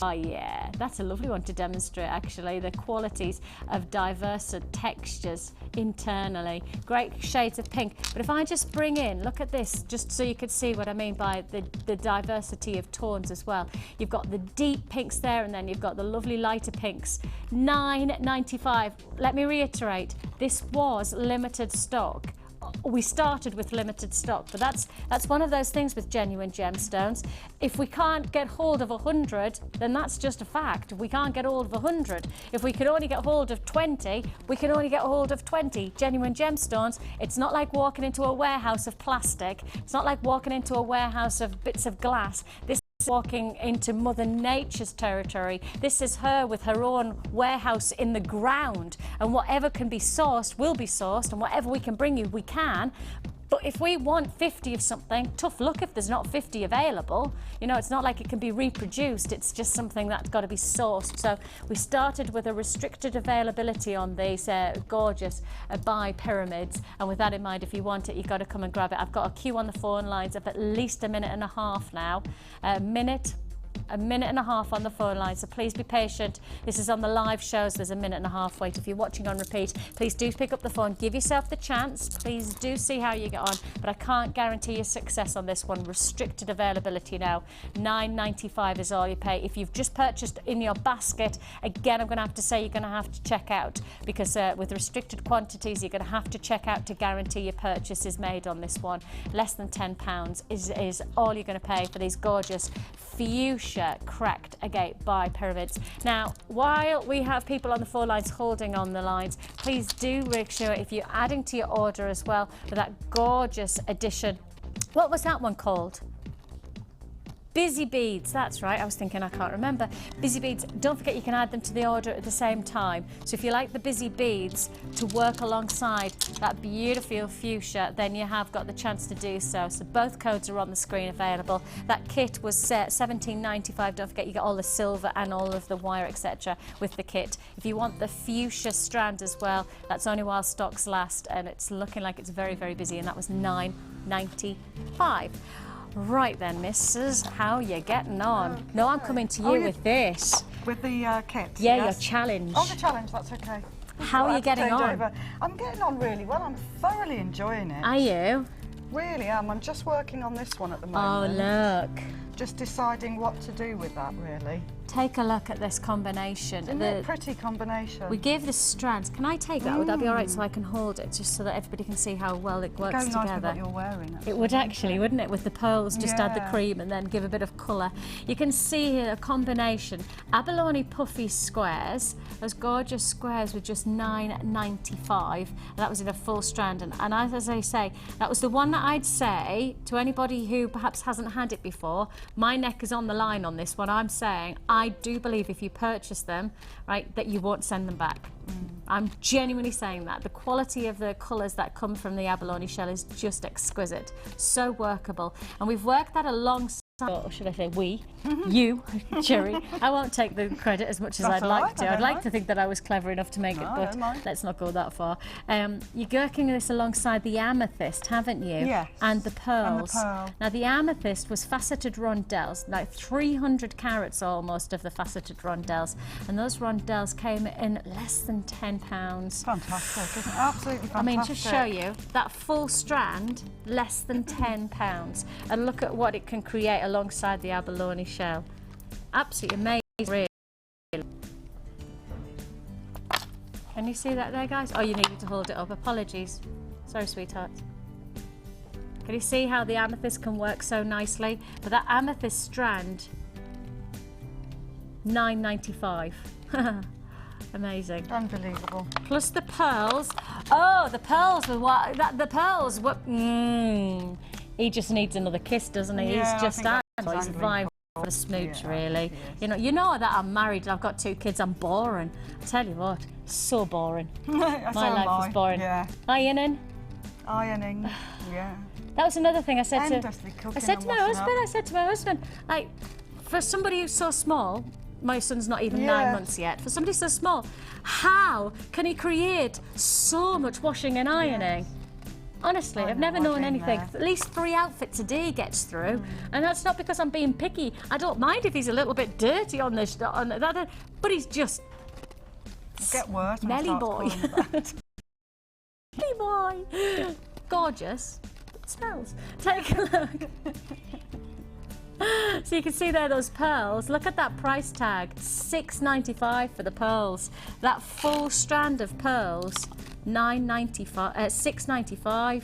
Oh yeah, that's a lovely one to demonstrate actually, the qualities of diverse textures internally. Great shades of pink. But if I just bring in, look at this, just so you could see what I mean by the diversity of tones as well. You've got the deep pinks there and then you've got the lovely lighter pinks. £9.95. Let me reiterate, this was limited stock. We started with limited stock, but that's one of those things with genuine gemstones. If we can't get hold of 100, then that's just a fact. We can't get hold of 100. If we could only get hold of 20, we can only get hold of 20. Genuine gemstones, it's not like walking into a warehouse of plastic. It's not like walking into a warehouse of bits of glass. This is walking into Mother Nature's territory. This is her with her own warehouse in the ground, and whatever can be sourced will be sourced, and whatever we can bring you, we can. But if we want 50 of something, tough luck if there's not 50 available. You know, it's not like it can be reproduced. It's just something that's got to be sourced. So we started with a restricted availability on these gorgeous bi pyramids. And with that in mind, if you want it, you've got to come and grab it. I've got a queue on the phone lines of at least a minute and a half now. A minute and a half on the phone line, so please be patient. This is on the live shows, there's a minute and a half wait. If you're watching on repeat, please do pick up the phone, give yourself the chance, please do see how you get on, but I can't guarantee your success on this one. Restricted availability now. £9.95 is all you pay. If you've just purchased in your basket, again I'm going to have to say you're going to have to check out, because with restricted quantities you're going to have to check out to guarantee your purchase is made on this one. Less than £10 is all you're going to pay for these gorgeous fuchsia cracked agate by pyramids. Now, while we have people on the phone lines holding on the lines, please do make sure if you're adding to your order as well with that gorgeous addition. What was that one called? Busy beads, that's right, I was thinking I can't remember. Busy beads, don't forget you can add them to the order at the same time. So if you like the busy beads to work alongside that beautiful fuchsia, then you have got the chance to do so. So both codes are on the screen available. That kit was £17.95. Don't forget you get all the silver and all of the wire, etc. with the kit. If you want the fuchsia strand as well, that's only while stocks last, and it's looking like it's very, very busy, and that was £9.95. Right then, missus, how you getting on? Okay. No, I'm coming to you with this. With the kit? Yeah, yes. Your challenge. Oh, the challenge, that's okay. How are you getting on? Over. I'm getting on really well. I'm thoroughly enjoying it. Are you? Really am. I'm just working on this one at the moment. Oh, look. Just deciding what to do with that, really. Take a look at this combination. Isn't it a pretty combination? We gave the strands. Can I take that? Would that be all right so I can hold it, just so that everybody can see how well it works together? Nice with what you're wearing. It would actually, wouldn't it? With the pearls, just add the cream and then give a bit of colour. You can see here a combination. Abalone puffy squares, those gorgeous squares with just £9.95. That was in a full strand. And as I say, that was the one that I'd say to anybody who perhaps hasn't had it before. My neck is on the line on this one. I'm saying I do believe if you purchase them, right, that you won't send them back. I'm genuinely saying that. The quality of the colours that come from the abalone shell is just exquisite, so workable. And we've worked that alongside, or should I say we, you, Cherry. I won't take the credit as much as I'd like to. I'd like to think that I was clever enough to make it, but let's not go that far. You're working this alongside the amethyst, haven't you? Yes. And the pearls. And the pearl. Now the amethyst was faceted rondelles, like 300 carats almost of the faceted rondelles, and those rondelles came in less than £10. Fantastic, isn't it? Absolutely fantastic. I mean, just show you that full strand, less than £10, and look at what it can create alongside the abalone shell. Absolutely amazing, really. Can you see that there, guys? Oh, you needed to hold it up. Apologies. Sorry, sweetheart. Can you see how the amethyst can work so nicely? But that amethyst strand, $9.95. Amazing. Unbelievable. Plus the pearls. Oh, the pearls were what? The pearls were. He just needs another kiss, doesn't he? Yeah, He's just he's vying for a smooch, really. You know that I'm married and I've got 2 kids. I'm boring. I tell you what, so boring. My life is boring. Yeah. Ironing. Yeah. That was another thing I said to. Endlessly cooking I said and to my washing husband. up. I said to my husband, like, for somebody who's so small. My son's not even 9 months yet. For somebody so small, how can he create so much washing and ironing? Honestly, I've never known anything. At least 3 outfits a day gets through, and that's not because I'm being picky. I don't mind if he's a little bit dirty on this, but he's just Get worse. smelly boy. Smelly boy, gorgeous. It smells. Take a look. So you can see there those pearls. Look at that price tag, $6.95 for the pearls. That full strand of pearls, $6.95.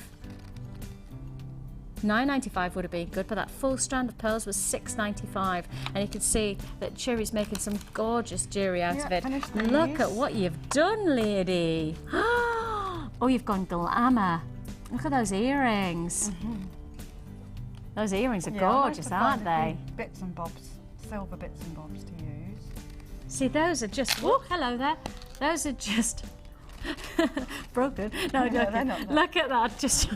$9.95 would have been good, but that full strand of pearls was $6.95. And you can see that Cherry's making some gorgeous jewellery out of it. Look at what you've done, lady. Oh, you've gone glamour. Look at those earrings. Those earrings are gorgeous, aren't they? Bits and bobs, silver bits and bobs to use. See, those are just. Oh, hello there. Those are just broken. No, No, they're not. Look at that. Just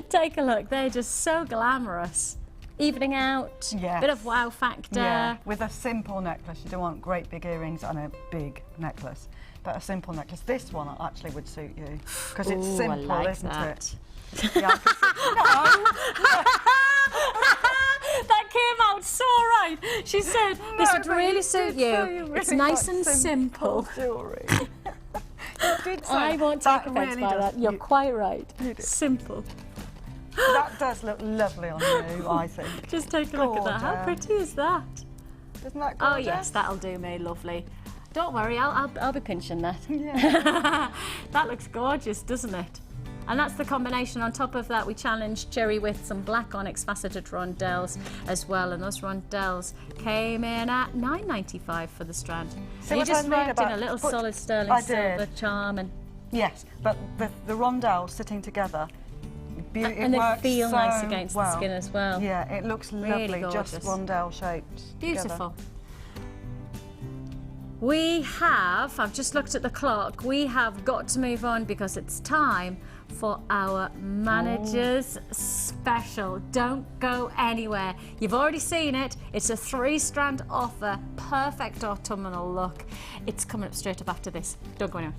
take a look. They're just so glamorous. Evening out. Yes. Bit of wow factor. Yeah, with a simple necklace. You don't want great big earrings and a big necklace, but a simple necklace. This one actually would suit you because it's Ooh, simple, I like isn't that. it? Yeah, I can see. That came out so right. She said this would really suit you. It's nice and simple. Jewellery. I won't take offence by that. You're quite right. Simple. That does look lovely on you, I think. Just take a look at that. How pretty is that? Isn't that Oh gorgeous? yes, that'll do me, lovely. Don't worry, I'll be pinching that. Yeah. That looks gorgeous, doesn't it? And that's the combination. On top of that, we challenged Cherry with some black onyx faceted rondelles as well, and those rondelles came in at $9.95 for the strand. See And you what just I mean worked in a about- little but solid sterling I silver did. charm, and Yes, but the rondelles sitting together, and they works feel so nice against the well. skin as well. Yeah, it looks Really lovely, just gorgeous. rondelle shapes. Beautiful. We have, I've just looked at the clock, we have got to move on because it's time for our manager's special. Don't go anywhere. You've already seen it. It's a 3-strand offer, perfect autumnal look. It's coming up straight up after this. Don't go anywhere.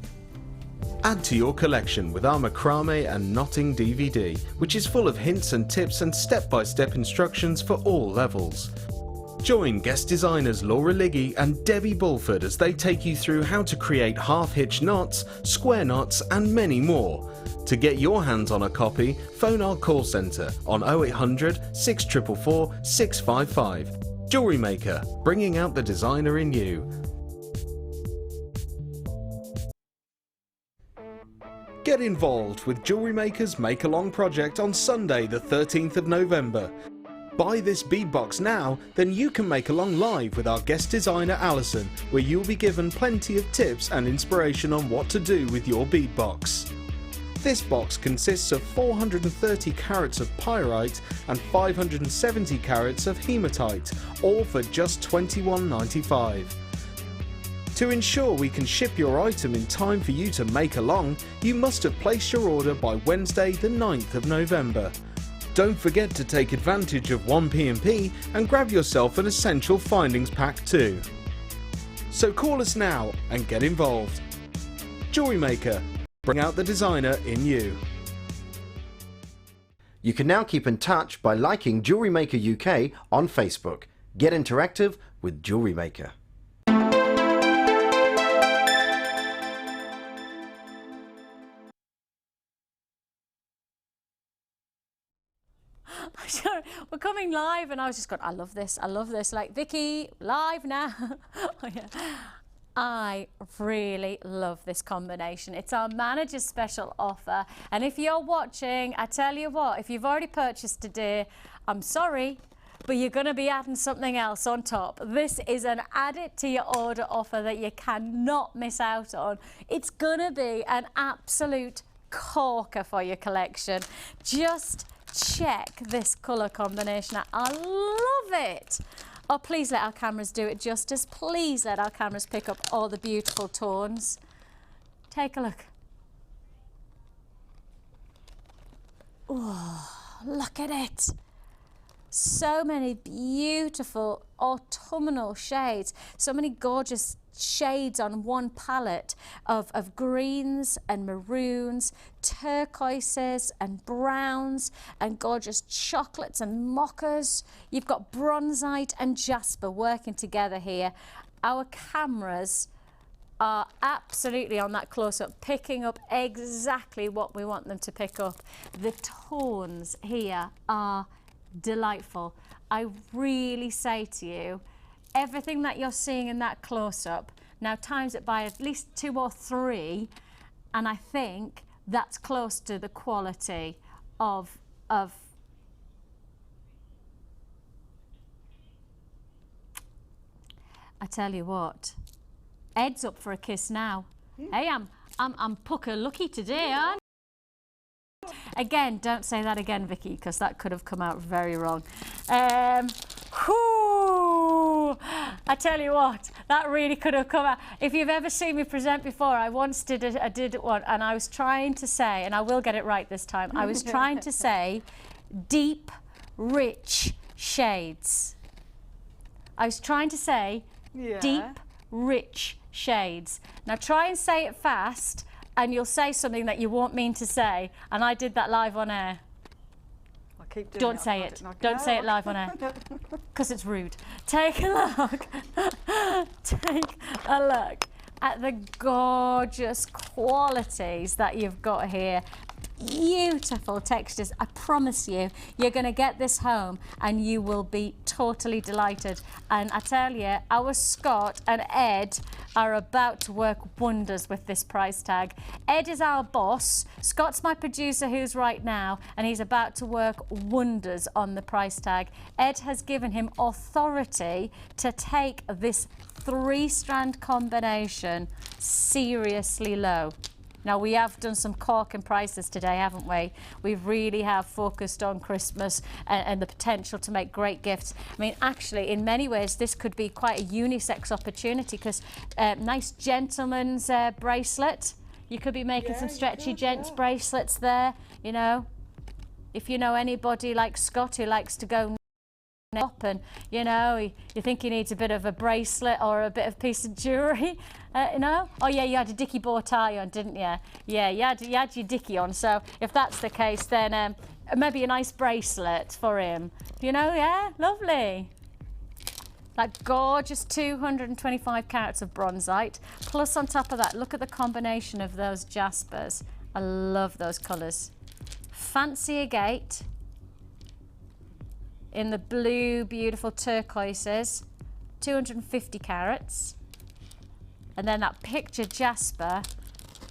Add to your collection with our macrame and knotting DVD, which is full of hints and tips and step-by-step instructions for all levels. Join guest designers Laura Liggy and Debbie Bulford as they take you through how to create half-hitch knots, square knots and many more. To get your hands on a copy, phone our call centre on 0800 644 655. Jewellery Maker, bringing out the designer in you. Get involved with Jewellery Maker's Make Along project on Sunday the 13th of November. Buy this beadbox now, then you can make along live with our guest designer Alison, where you'll be given plenty of tips and inspiration on what to do with your beadbox. This box consists of 430 carats of pyrite and 570 carats of hematite, all for just $21.95. To ensure we can ship your item in time for you to make along, you must have placed your order by Wednesday the 9th of November. Don't forget to take advantage of 1P&P and grab yourself an essential findings pack too. So call us now and get involved. Jewellery Maker, bring out the designer in you. You can now keep in touch by liking Jewellery Maker UK on Facebook. Get interactive with Jewellery Maker. Sorry, we're coming live, and I was just going, I love this, like, Vicky, live now. Oh, yeah. I really love this combination. It's our manager's special offer, and if you're watching, I tell you what, if you've already purchased today, I'm sorry, but you're going to be adding something else on top. This is an add it to your order offer that you cannot miss out on. It's going to be an absolute corker for your collection. Just check this colour combination out. I love it. Oh, please let our cameras do it justice. Please let our cameras pick up all the beautiful tones. Take a look. Oh, look at it. So many beautiful autumnal shades. So many gorgeous shades on one palette of greens and maroons, turquoises and browns, and gorgeous chocolates and mochas. You've got bronzite and jasper working together here. Our cameras are absolutely on that close-up, picking up exactly what we want them to pick up. The tones here are delightful. I really say to you, everything that you're seeing in that close-up, now times it by at least 2 or 3, and I think that's close to the quality of I tell you what, Ed's up for a kiss now. Hey, I'm pucker lucky today, aren't I? Again, don't say that again, Vicky, because that could have come out very wrong. I tell you what, that really could have come out. If you've ever seen me present before, I once did one, and I was trying to say, and I will get it right this time, I was trying to say deep, rich shades. I was trying to say deep, rich shades. Now try and say it fast, and you'll say something that you won't mean to say, and I did that live on air. Don't say it. Don't say it live on air, because it's rude. Take a look. Take a look at the gorgeous qualities that you've got here. Beautiful textures. I promise you, you're going to get this home and you will be totally delighted. And I tell you, our Scott and Ed are about to work wonders with this price tag. Ed is our boss. Scott's my producer who's right now, and he's about to work wonders on the price tag. Ed has given him authority to take this 3-strand combination seriously low. Now, we have done some corking prices today, haven't we? We really have focused on Christmas and the potential to make great gifts. I mean, actually, in many ways, this could be quite a unisex opportunity, because nice gentleman's bracelet. You could be making some stretchy gents bracelets there, you know. If you know anybody like Scott who likes to go up and, you know, you think he needs a bit of a bracelet or a bit of piece of jewellery, you know. Oh yeah, you had a dicky bow tie on, didn't you? Yeah, you had your dicky on. So if that's the case, then maybe a nice bracelet for him, you know. Yeah, lovely. That gorgeous 225 carats of bronzite, plus on top of that, look at the combination of those jaspers. I love those colours. Fancy agate in the blue, beautiful turquoises, 250 carats. And then that picture jasper,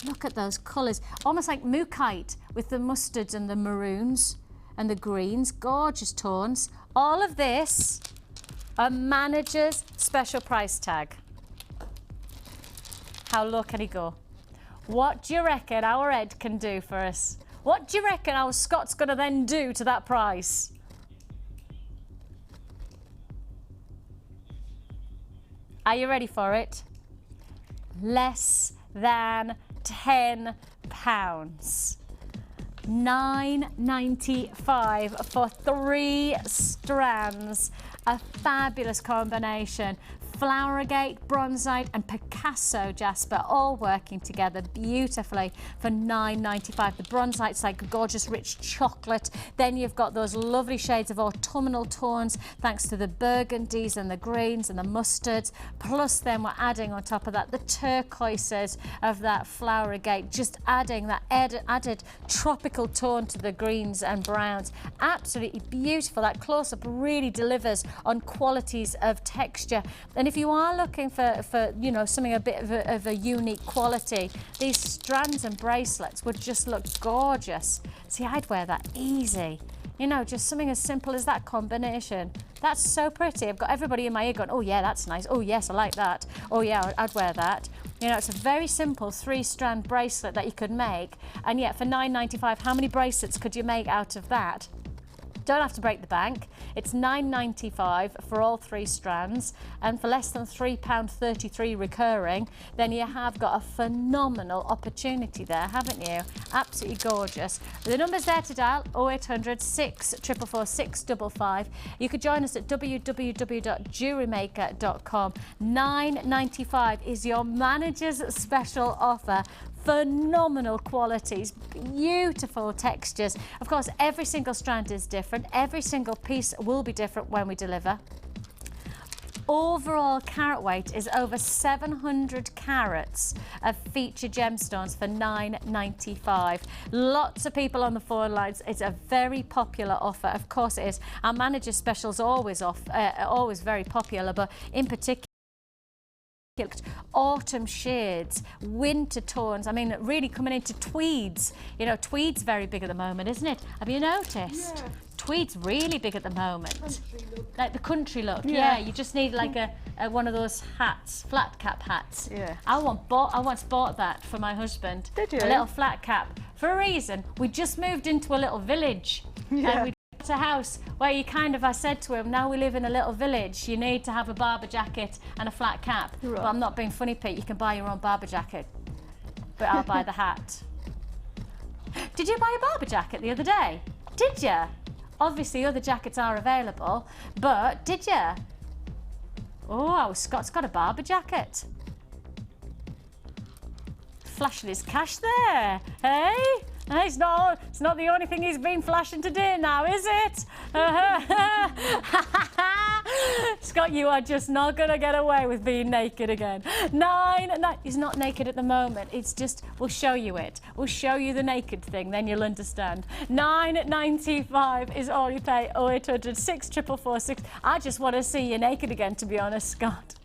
look at those colours, almost like migth with the mustards and the maroons and the greens, gorgeous tones. All of this, a manager's special price tag. How low can he go? What do you reckon our Ed can do for us? What do you reckon our Scott's going to then do to that price? Are you ready for it? Less than £10. £9.95 for 3 strands. A fabulous combination. Flower agate, bronzite and Picasso jasper all working together beautifully for £9.95. The bronzite's like a gorgeous rich chocolate. Then you've got those lovely shades of autumnal tones thanks to the burgundies and the greens and the mustards. Plus then we're adding on top of that the turquoises of that flower agate, just adding that added tropical tropical tone to the greens and browns. Absolutely beautiful. That close-up really delivers on qualities of texture. And if you are looking for you know, something a bit of a unique quality, these strands and bracelets would just look gorgeous. See, I'd wear that easy. You know, just something as simple as that combination. That's so pretty. I've got everybody in my ear going, oh yeah, that's nice. Oh yes, I like that. Oh yeah, I'd wear that. You know, it's a very simple 3-strand bracelet that you could make. And yet for £9.95, how many bracelets could you make out of that? Don't have to break the bank. It's £9.95 for all 3 strands, and for less than £3.33 recurring, then you have got a phenomenal opportunity there, haven't you? Absolutely gorgeous. The number's there to dial, 0800 644 655. You could join us at www.jewellerymaker.com. £9.95 is your manager's special offer. Phenomenal qualities, beautiful textures. Of course, every single strand is different. Every single piece will be different when we deliver. Overall carat weight is over 700 carats of featured gemstones for £9.95. Lots of people on the phone lines. It's a very popular offer. Of course it is. Our manager specials always always very popular, but in particular autumn shades, winter tones. I mean, really coming into tweeds. You know, tweed's very big at the moment, isn't it? Have you noticed? Yeah. Tweed's really big at the moment. Like the country look. Yeah, you just need like a one of those hats, flat cap hats. Yeah. I once bought that for my husband. Did you? A little flat cap. For a reason, we just moved into a little village. Yeah. And we a house where you kind of, I said to him, now we live in a little village, you need to have a barber jacket and a flat cap. Right. Well, I'm not being funny, Pete, you can buy your own barber jacket, but I'll buy the hat. Did you buy a barber jacket the other day? Did you? Obviously other jackets are available, but did you? Oh, Scott's got a barber jacket. Flashing his cash there, hey? It's not the only thing he's been flashing today now, is it? Scott, you are just not going to get away with being naked again. He's not naked at the moment. It's just, we'll show you it. We'll show you the naked thing, then you'll understand. £9.95 is all you pay. 0800 644 6. I just want to see you naked again, to be honest, Scott.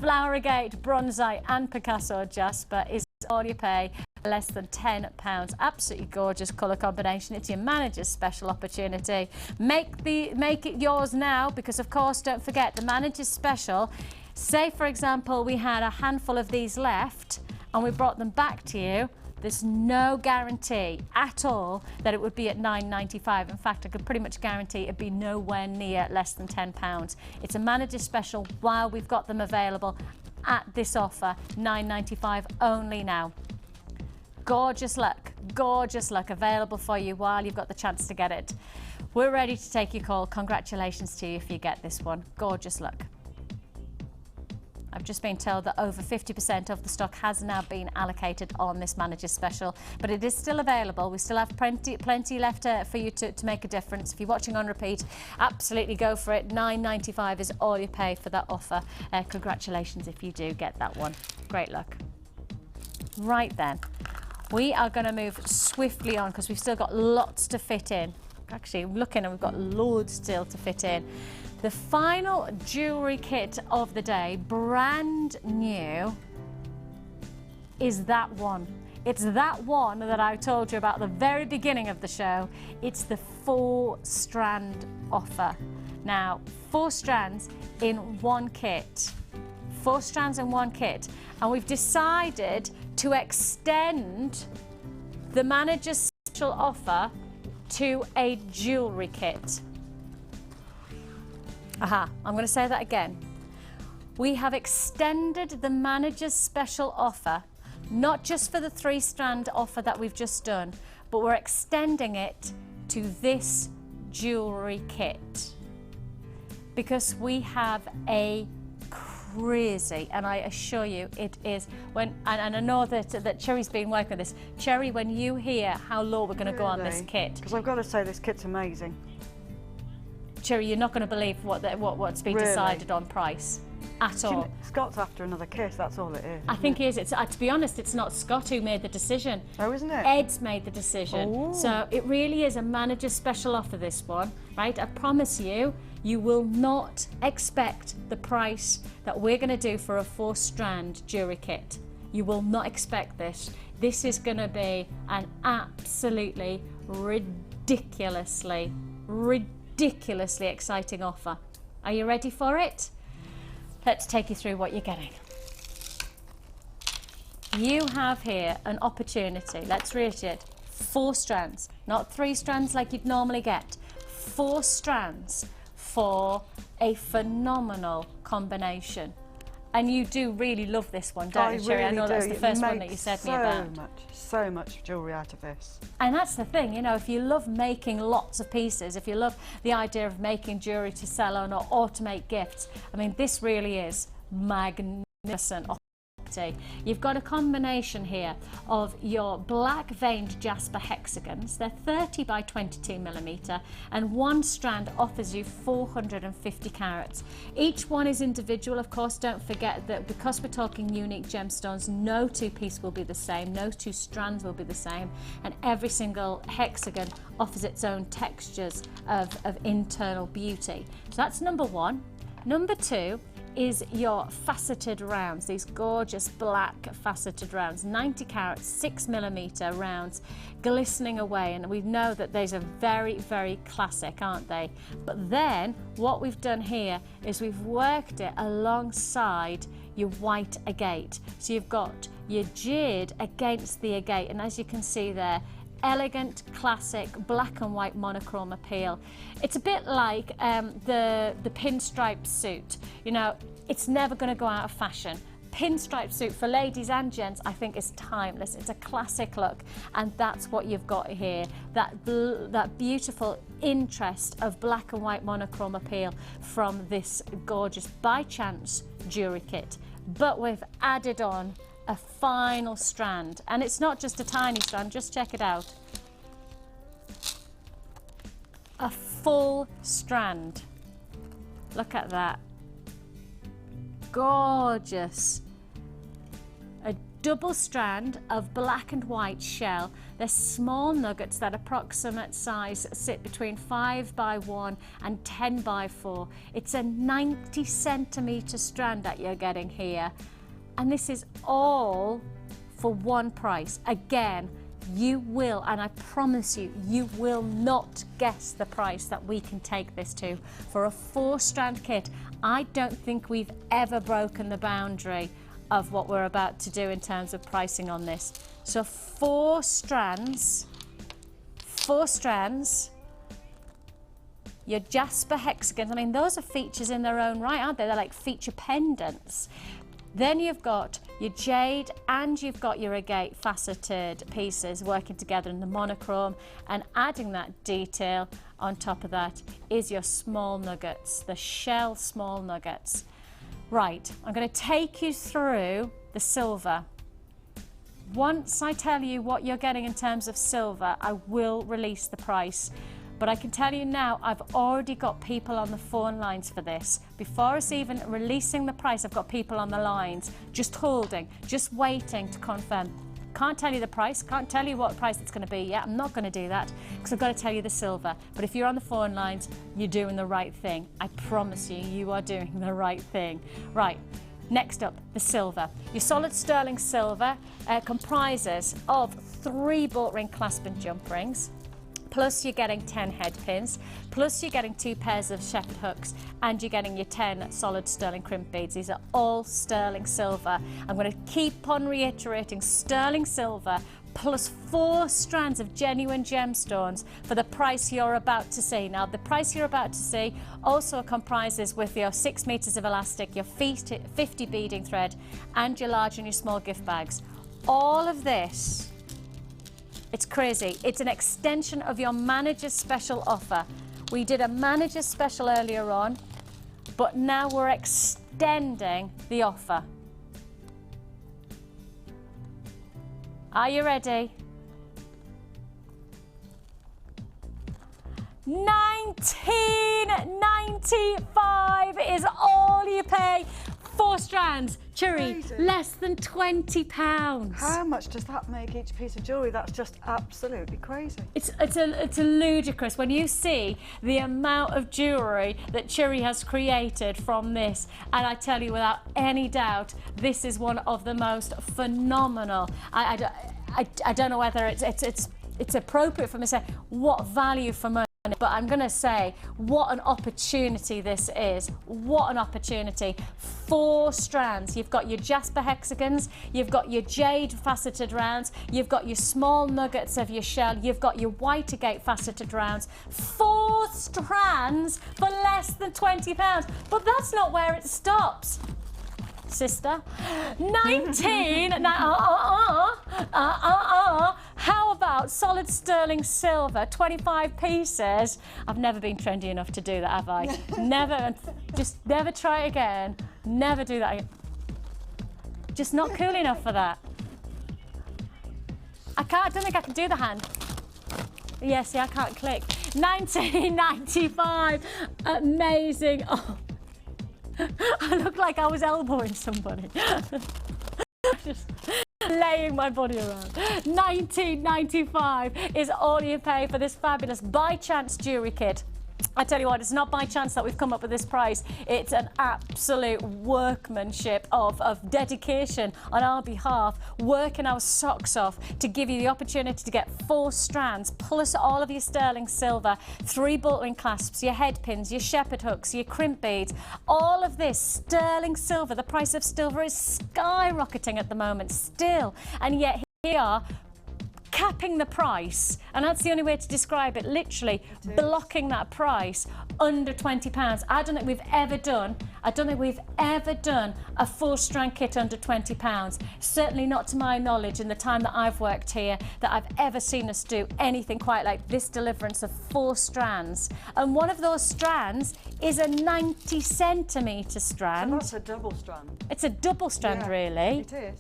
Flowergate, Bronzite and Picasso Jasper is all you pay. Less than £10. Absolutely gorgeous colour combination. It's your manager's special opportunity. Make it yours now, because of course, don't forget, the manager's special. Say for example we had a handful of these left and we brought them back to you. There's no guarantee at all that it would be at £9.95. In fact, I could pretty much guarantee it'd be nowhere near less than £10. It's a manager's special while we've got them available at this offer. £9.95 only now. Gorgeous look available for you while you've got the chance to get it. We're ready to take your call. Congratulations to you if you get this one. Gorgeous look. I've just been told that over 50% of the stock has now been allocated on this manager's special, but it is still available. We still have plenty left for you to make a difference. If you're watching on repeat, absolutely go for it. £9.95 is all you pay for that offer. Congratulations if you do get that one. Great luck. Right then. We are going to move swiftly on because we've still got lots to fit in. Actually, looking, and we've got loads still to fit in. The final jewellery kit of the day, brand new, is that one. It's that one that I told you about at the very beginning of the show. It's the 4-strand offer. Now, 4 strands in one kit. 4 strands in one kit. And we've decided to extend the manager's special offer to a jewellery kit. I'm going to say that again. We have extended the manager's special offer, not just for the 3-strand offer that we've just done, but we're extending it to this jewellery kit because we have a crazy, and I assure you it is, and I know that Cherry's been working on this. Cherry, when you hear how low we're going to go on this kit, because I've got to say this kit's amazing. Cherry, you're not going to believe what's been decided on price. at all. Scott's after another kiss, that's all it is. I think it is. It's, to be honest, it's not Scott who made the decision. Oh, isn't it? Ed's made the decision. Ooh. So it really is a manager's special offer, this one, right? I promise you, you will not expect the price that we're going to do for a 4-strand jewellery kit. You will not expect this. This is going to be an absolutely ridiculously exciting offer. Are you ready for it? Let's take you through what you're getting. You have here an opportunity, let's read it, 4 strands, not 3 strands like you'd normally get, 4 strands for a phenomenal combination. And you do really love this one, don't you, Sherry? I know that's the first one that you said me about. So much jewellery out of this. And that's the thing, you know, if you love making lots of pieces, if you love the idea of making jewellery to sell on or to make gifts, I mean, this really is magnificent. You've got a combination here of your black veined jasper hexagons. They're 30 by 22 millimeter, and 1 strand offers you 450 carats. Each one is individual, of course. Don't forget that because we're talking unique gemstones, no 2-piece will be the same, no 2 strands will be the same, and every single hexagon offers its own textures of internal beauty. So that's number 1. Number 2 is your faceted rounds, these gorgeous black faceted rounds, 90 carats, 6 millimeter rounds, glistening away, and we know that these are very, very classic, aren't they? But then what we've done here is we've worked it alongside your white agate. So you've got your jade against the agate, and as you can see there, elegant, classic, black and white monochrome appeal. It's a bit like the pinstripe suit. You know, it's never going to go out of fashion. Pinstripe suit for ladies and gents, I think, is timeless. It's a classic look, and that's what you've got here. That beautiful interest of black and white monochrome appeal from this gorgeous by chance jewellery kit. But we've added on a final strand, and it's not just a tiny strand, just check it out. A full strand. Look at that. Gorgeous. A double strand of black and white shell. They're small nuggets that approximate size sit between 5 by 1 and 10 by 4. It's a 90 centimetre strand that you're getting here. And this is all for one price. Again, you will, and I promise you, you will not guess the price that we can take this to. For a 4-strand kit, I don't think we've ever broken the boundary of what we're about to do in terms of pricing on this. So 4 strands, your jasper hexagons, I mean, those are features in their own right, aren't they? They're like feature pendants. Then you've got your jade and you've got your agate faceted pieces working together in the monochrome, and adding that detail on top of that is your small nuggets, the shell small nuggets. Right, I'm going to take you through the silver. Once I tell you what you're getting in terms of silver, I will release the price. But I can tell you now, I've already got people on the phone lines for this. Before us even releasing the price, I've got people on the lines, just holding, just waiting to confirm. Can't tell you the price, can't tell you what price it's going to be yet. I'm not going to do that because I've got to tell you the silver. But if you're on the phone lines, you're doing the right thing. I promise you, you are doing the right thing. Right. Next up, the silver. Your solid sterling silver comprises of 3 bolt ring clasp and jump rings, plus you're getting 10 head pins, plus you're getting 2 pairs of shepherd hooks, and you're getting your 10 solid sterling crimp beads. These are all sterling silver. I'm going to keep on reiterating sterling silver plus 4 strands of genuine gemstones for the price you're about to see. Now, the price you're about to see also comprises with your 6 meters of elastic, your 50 beading thread, and your large and your small gift bags. All of this, it's crazy. It's an extension of your manager's special offer. We did a manager's special earlier on, but now we're extending the offer. Are you ready? $19.95 is all you pay 4 strands, Cherry, Crazy. less than £20. How much does that make each piece of jewellery? That's just absolutely crazy. It's a ludicrous when you see the amount of jewellery that Cherry has created from this, and I tell you without any doubt, this is one of the most phenomenal. I don't know whether it's appropriate for me to say what value for money, but I'm going to say what an opportunity this is. What an opportunity. 4 strands. You've got your jasper hexagons, you've got your jade faceted rounds, you've got your small nuggets of your shell, you've got your white agate faceted rounds. 4 strands for less than £20. But that's not where it stops, sister. 19. How about solid sterling silver, 25 pieces? I've never been trendy enough to do that, have I? Never. Just never try it again. Never do that again. Just not cool enough for that. I don't think I can do the hand. Yeah, see, I can't click. 1995. Amazing. Oh. I look like I was elbowing somebody. Just laying my body around. 1995 is all you pay for this fabulous by chance jewellery kit. I tell you what, it's not by chance that we've come up with this price. It's an absolute workmanship of dedication on our behalf, working our socks off to give you the opportunity to get 4 strands, plus all of your sterling silver, 3 bolt-ring clasps, your head pins, your shepherd hooks, your crimp beads, all of this sterling silver. The price of silver is skyrocketing at the moment still, and yet here we are, capping the price, and that's the only way to describe it, literally blocking that price under £20. I don't think we've ever done a 4-strand kit under £20. Certainly not to my knowledge in the time that I've worked here that I've ever seen us do anything quite like this deliverance of 4 strands. And one of those strands is a 90 centimetre strand. So that's a double strand. It's a double strand, really. It is.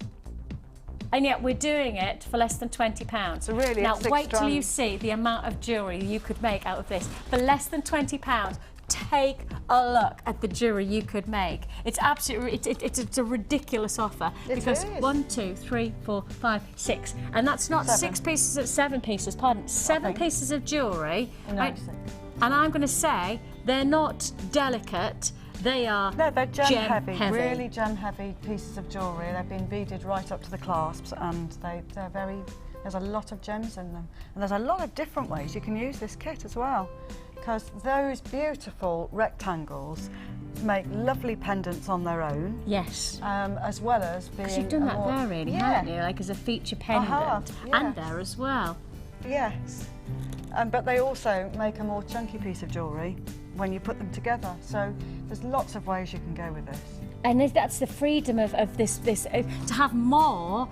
And yet we're doing it for less than £20. So really, now it's 6 wait till you strands. see the amount of jewellery you could make out of this. For less than £20, take a look at the jewellery you could make. It's absolutely, it's a ridiculous offer. Because is. 1, 2, 3, 4, 5, 6. And that's not 6 pieces, 7 pieces, pardon. 7 pieces of jewellery. No, Right? And I'm going to say they're not delicate. They are No, they're gem heavy, heavy. really gem heavy pieces of jewellery. They've been beaded right up to the clasps, and they're very, there's a lot of gems in them. And there's a lot of different ways you can use this kit as well, because those beautiful rectangles make lovely pendants on their own. Yes. As well as being. Because you've done that there, really, haven't you? Like as a feature pendant, and there as well. Yes. But they also make a more chunky piece of jewellery when you put them together. So there's lots of ways you can go with this. And that's the freedom of this to have more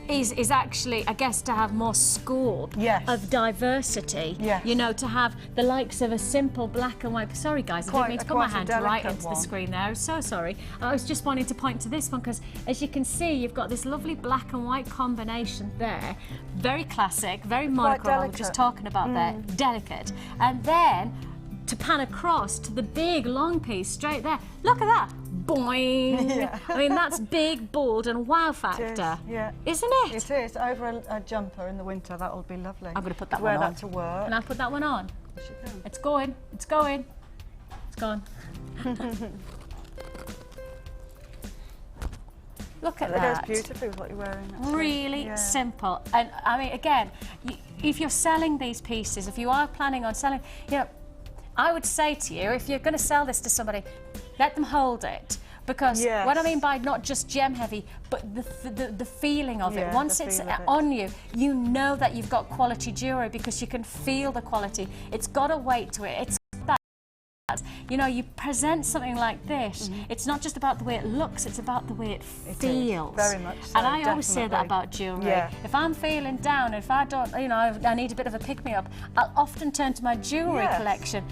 is actually, I guess, to have more scope of diversity. Yes. You know, to have the likes of a simple black and white. Sorry, guys, I didn't mean to put my hand right into the screen there. I'm so sorry. I was just wanting to point to this one because, as you can see, you've got this lovely black and white combination there. Very classic, very monochrome. We were just talking about there. Delicate. And then to pan across to the big long piece straight there. Look at that. Boing! Yeah. I mean, that's big, bold and wow factor, isn't it? It is. Over a jumper in the winter, that will be lovely. I'm going to put that Wear one on. that to work. And I'll put that one on. Yes, you can. It's going, it's going, it's gone. Look at that. It goes beautifully with what you're wearing. Actually. Really simple. And I mean, again, if you're selling these pieces, if you are planning on selling, you know, I would say to you, if you're going to sell this to somebody, let them hold it. Because what I mean by not just gem heavy, but the feeling of it. Once it's on you, you know that you've got quality jewellery because you can feel the quality. It's got a weight to it. It's that. You know, you present something like this, it's not just about the way it looks, it's about the way it feels. Very much so, and I always say that about jewellery. If I'm feeling down, if I don't, you know, I need a bit of a pick-me-up, I'll often turn to my jewellery collection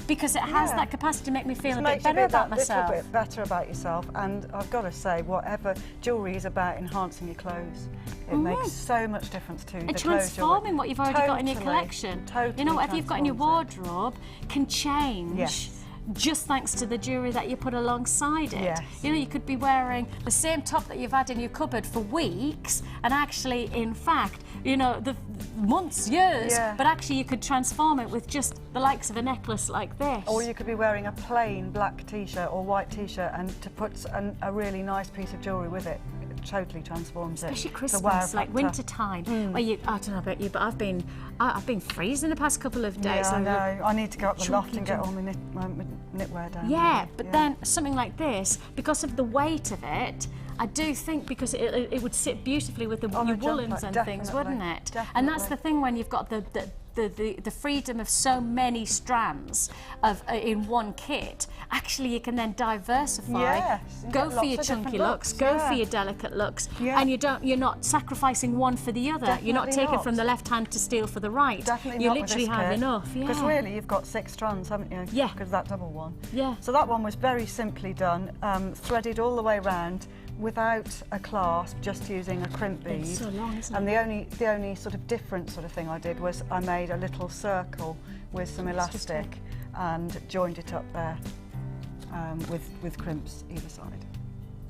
because it has that capacity to make me feel a bit better about myself. A little bit better about yourself, and I've got to say, whatever jewellery is about enhancing your clothes, it makes so much difference to and transforming what you've already got in your collection. Totally. You know, whatever you've got in your wardrobe can change just thanks to the jewellery that you put alongside it. Yes. You know, you could be wearing the same top that you've had in your cupboard for weeks, and actually, in fact, you know, the months, years, but actually you could transform it with just the likes of a necklace like this. Or you could be wearing a plain black t-shirt or white t-shirt, and to put a really nice piece of jewellery with it, it totally transforms it. Especially Christmas, like winter time, where you, I don't know about you, but I've been freezing the past couple of days. Yeah, I know. I need to go up the loft and get all my knitwear down. Yeah, but then something like this, because of the weight of it, I do think because it would sit beautifully with your woolens and things, wouldn't it? Definitely. And that's the thing when you've got the freedom of so many strands in one kit. Actually, you can then diversify. Yes, go for your chunky looks, go for your delicate looks, and you're not sacrificing one for the other. Definitely you're not taking not. from the left hand to steal for the right. Definitely you not literally with this have kit. enough. Yeah. Because really, you've got 6 strands, haven't you? Yeah. Because that double one. Yeah. So that one was very simply done, threaded all the way round, without a clasp, just using a crimp bead. It's so long, isn't and it? the only sort of different sort of thing I did was I made a little circle with some elastic and joined it up there with crimps either side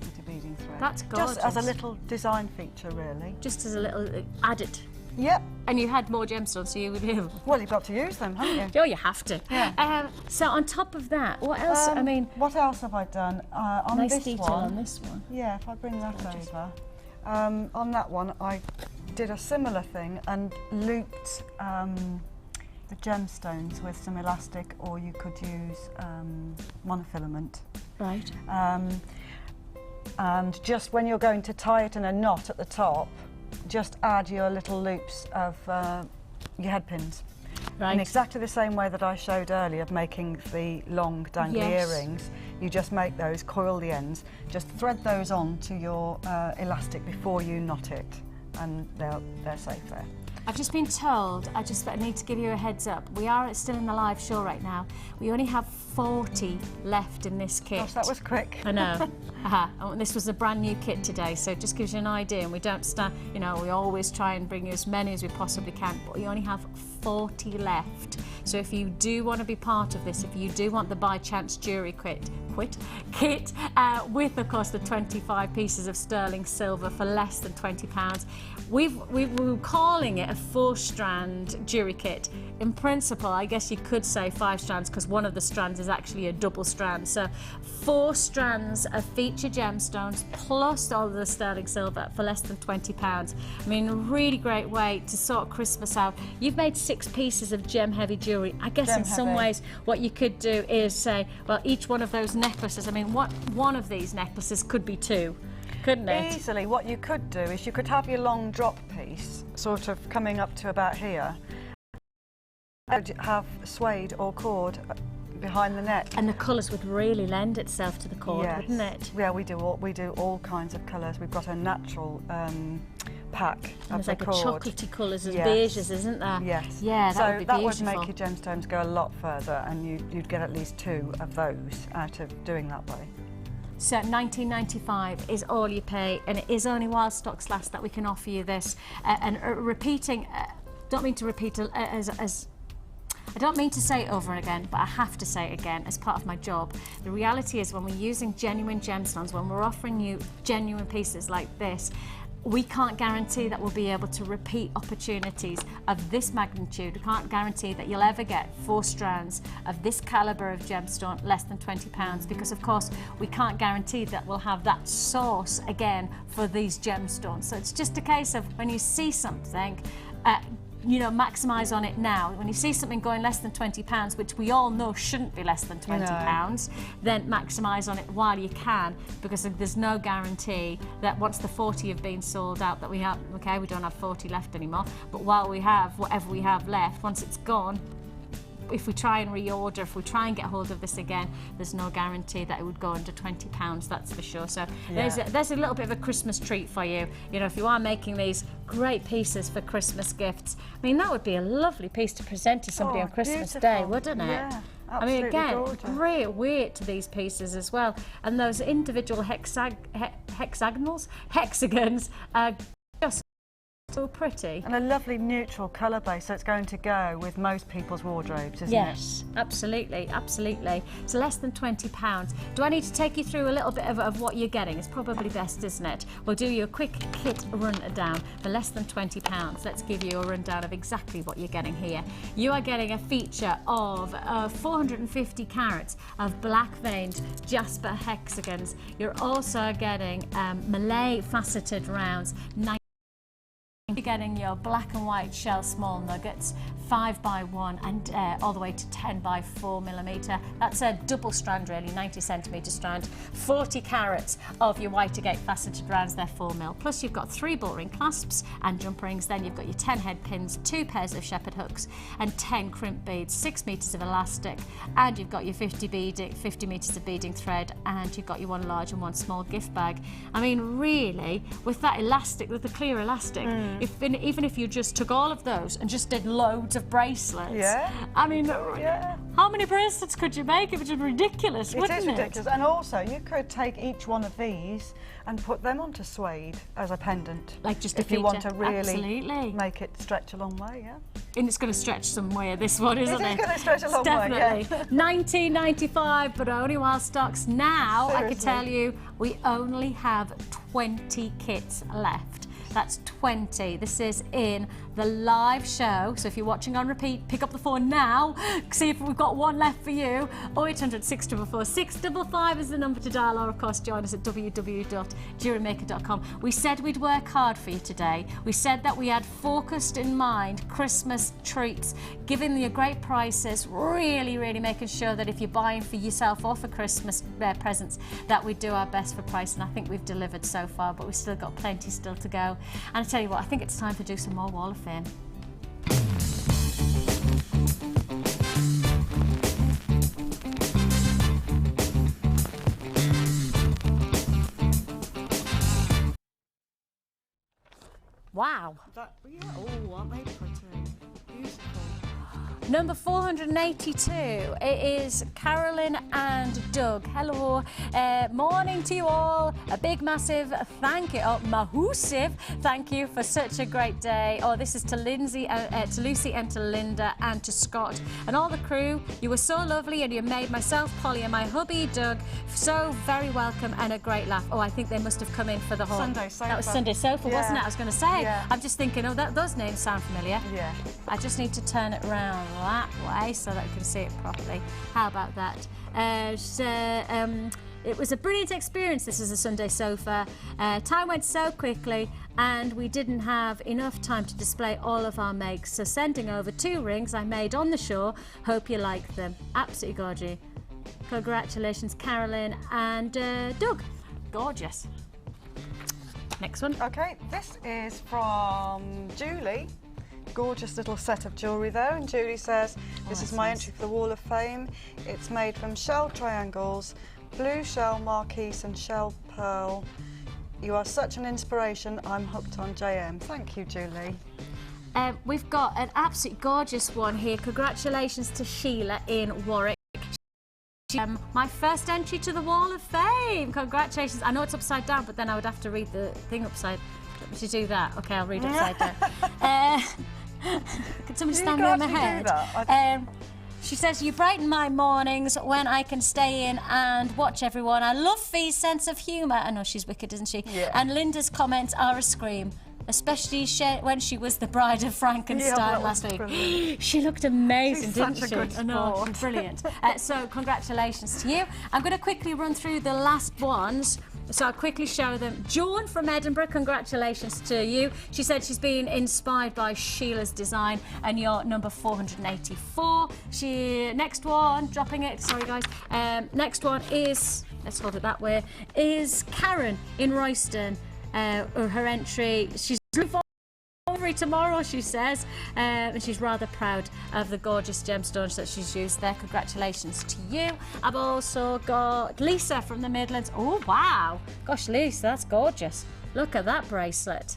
with a beading thread. That's gorgeous. Just as a little design feature, really. Just as a little added. Yep. And you had more gemstones, so you would be able... Well, you've got to use them, haven't you? Oh, you have to. Yeah. So on top of that, what else? I mean, what else have I done? On nice this detail one, on this one. Yeah, if I bring that over. On that one, I did a similar thing and looped the gemstones with some elastic, or you could use monofilament. Right. And just when you're going to tie it in a knot at the top, just add your little loops of your head pins. Right. In exactly the same way that I showed earlier of making the long dangly earrings, you just make those, coil the ends, just thread those on to your elastic before you knot it, and they're safe there. I've just been told, I need to give you a heads up, we are still in the live show right now. We only have 40 left in this kit. Gosh, that was quick. I know. And this was a brand new kit today, so it just gives you an idea. And we don't stand, you know, we always try and bring you as many as we possibly can, but we only have 40 left. So if you do want to be part of this, if you do want the by chance jewellery kit, with of course the 25 pieces of sterling silver for less than £20, we were calling it a 4-strand jewellery kit. In principle, I guess you could say 5 strands because one of the strands is actually a double strand. So 4 strands of feature gemstones plus all of the sterling silver for less than £20. I mean, a really great way to sort Christmas out. You've made 6 pieces of gem heavy jewellery. I guess in some ways what you could do is say, well, each one of those necklaces, I mean, one of these necklaces could be 2. Couldn't it? Easily. What you could do is you could have your long drop piece sort of coming up to about here, and have suede or cord behind the neck. And the colours would really lend itself to the cord, wouldn't it? Yeah, we do all kinds of colours. We've got a natural pack of the cord. There's like a chocolatey colours and beiges, isn't there? Yes. Yeah, that would be beautiful. So that would make your gemstones go a lot further, and you'd get at least 2 of those out of doing that way. So $19.95 is all you pay, and it is only while stocks last that we can offer you this. Repeating, don't mean to repeat I don't mean to say it over and again, but I have to say it again as part of my job. The reality is when we're using genuine gemstones, when we're offering you genuine pieces like this, we can't guarantee that we'll be able to repeat opportunities of this magnitude. We can't guarantee that you'll ever get 4 strands of this calibre of gemstone less than £20 because, of course, we can't guarantee that we'll have that source again for these gemstones. So it's just a case of when you see something, you know, maximise on it now. When you see something going less than £20, which we all know shouldn't be less than £20, then maximise on it while you can, because there's no guarantee that once the 40 have been sold out that we have, okay, we don't have 40 left anymore, but while we have whatever we have left, once it's gone, if we try and reorder, if we try and get hold of this again, there's no guarantee that it would go under £20, that's for sure. So there's a little bit of a Christmas treat for you. You know, if you are making these great pieces for Christmas gifts, I mean, that would be a lovely piece to present to somebody on Christmas Day, wouldn't it? Yeah, I mean, again, gorgeous. great weight to these pieces as well. And those individual hexagons are just So pretty. And a lovely neutral colour base, so it's going to go with most people's wardrobes, isn't it? Yes, absolutely, absolutely. It's less than £20. Do I need to take you through a little bit of what you're getting? It's probably best, isn't it? We'll do you a quick kit rundown for less than £20. Let's give you a rundown of exactly what you're getting here. You are getting a feature of 450 carats of black veined jasper hexagons. You're also getting Malay faceted rounds. You're getting your black and white shell small nuggets, 5x1 and all the way to 10x4mm. That's a double strand really, 90cm strand. 40 carats of your Whitegate faceted rounds, they're 4mm. Plus you've got 3 bull ring clasps and jump rings. Then you've got your 10 head pins, 2 pairs of shepherd hooks and 10 crimp beads, 6 metres of elastic, and you've got your 50 metres of beading thread, and you've got your 1 large and 1 small gift bag. I mean really, with that elastic, with the clear elastic, even if you just took all of those and just did loads of bracelets, I mean, how many bracelets could you make? It would be ridiculous, wouldn't it? It is ridiculous. And also, you could take each one of these and put them onto suede as a pendant. Like just if you want to really absolutely make it stretch a long way, And it's going to stretch somewhere, this one, isn't it? It is going to stretch a long Definitely. way, $19.95, but only while stock's now. Seriously. I can tell you, we only have 20 kits left. That's 20. This is in the live show. So if you're watching on repeat, pick up the phone now. See if we've got one left for you. 0800 644 655 is the number to dial, or of course join us at www.jewellerymaker.com. We said we'd work hard for you today. We said that we had focused in mind Christmas treats, giving you great prices, really making sure that if you're buying for yourself or for Christmas presents, that we do our best for price, and I think we've delivered so far, but we've still got plenty still to go. And I tell you what, I think it's time to do some more Wall of Fame. Wow. Oh, aren't they pretty? Beautiful. Number 482, it is Carolyn and Doug. Hello, morning to you all. A big massive thank you, mahoosive thank you for such a great day. Oh, this is to Lindsay, to Lucy and to Linda and to Scott and all the crew. You were so lovely and you made myself, Polly and my hubby Doug so very welcome and a great laugh. Oh, I think they must have come in for the whole Sunday Sofa. That was Sunday Sofa, wasn't it? I was going to say. Yeah. I'm just thinking, oh, those names sound familiar. Yeah. I just need to turn it round that way so that you can see it properly. How about that? It was a brilliant experience. This is a Sunday Sofa. Time went so quickly and we didn't have enough time to display all of our makes, so sending over 2 rings I made on the show. Hope you like them. Absolutely gorgeous. Congratulations, Carolyn and Doug. Gorgeous. Next one. Okay, this is from Julie. Gorgeous little set of jewellery there, and Julie says, this is my entry for the Wall of Fame. It's made from shell triangles, blue shell marquise and shell pearl. You are such an inspiration. I'm hooked on JM. Thank you, Julie. We've got an absolutely gorgeous one here. Congratulations to Sheila in Warwick. My first entry to the Wall of Fame. Congratulations. I know it's upside down, but then I would have to read the thing upside. Let me to do that. Okay, I'll read upside down. Can somebody stand me on my head? She says, you brighten my mornings when I can stay in and watch everyone. I love Fee's sense of humour. I know she's wicked, isn't she? Yeah. And Linda's comments are a scream, especially when she was the bride of Frankenstein last week. She looked amazing, didn't she? I know, she's brilliant. So congratulations to you. I'm going to quickly run through the last ones. So I'll quickly show them. Joan from Edinburgh, congratulations to you. She said she's been inspired by Sheila's design and you're number 484. Next one, dropping it, sorry guys. Next one is, let's hold it that way, is Karen in Royston. Her entry, she's tomorrow, she says, and she's rather proud of the gorgeous gemstones that she's used there. Congratulations to you. I've also got Lisa from the Midlands. Oh wow, gosh Lisa, that's gorgeous. Look at that bracelet.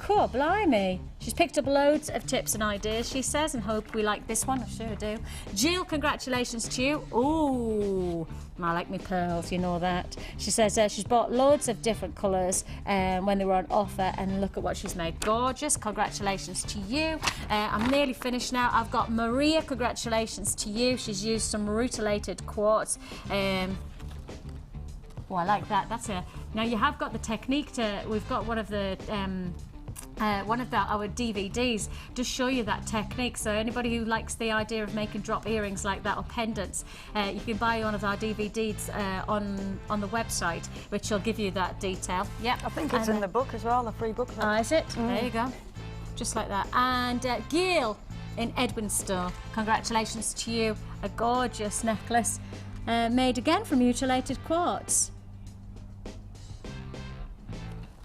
Cool, blimey. She's picked up loads of tips and ideas, she says, and hope we like this one. I sure do. Jill, congratulations to you. Ooh, I like me pearls, you know that. She says she's bought loads of different colours when they were on offer, and look at what she's made. Gorgeous. Congratulations to you. I'm nearly finished now. I've got Maria, congratulations to you. She's used some rutilated quartz. Oh, I like that. That's a. Now you have got the technique to. We've got one of our DVDs to show you that technique. So anybody who likes the idea of making drop earrings like that or pendants, you can buy one of our DVDs on the website, which will give you that detail. Yep. I think it's in the book as well, a free booklet. Oh, is it? There you go. Just like that. And Gail in Edwinstowe, congratulations to you. A gorgeous necklace made again from mutilated quartz.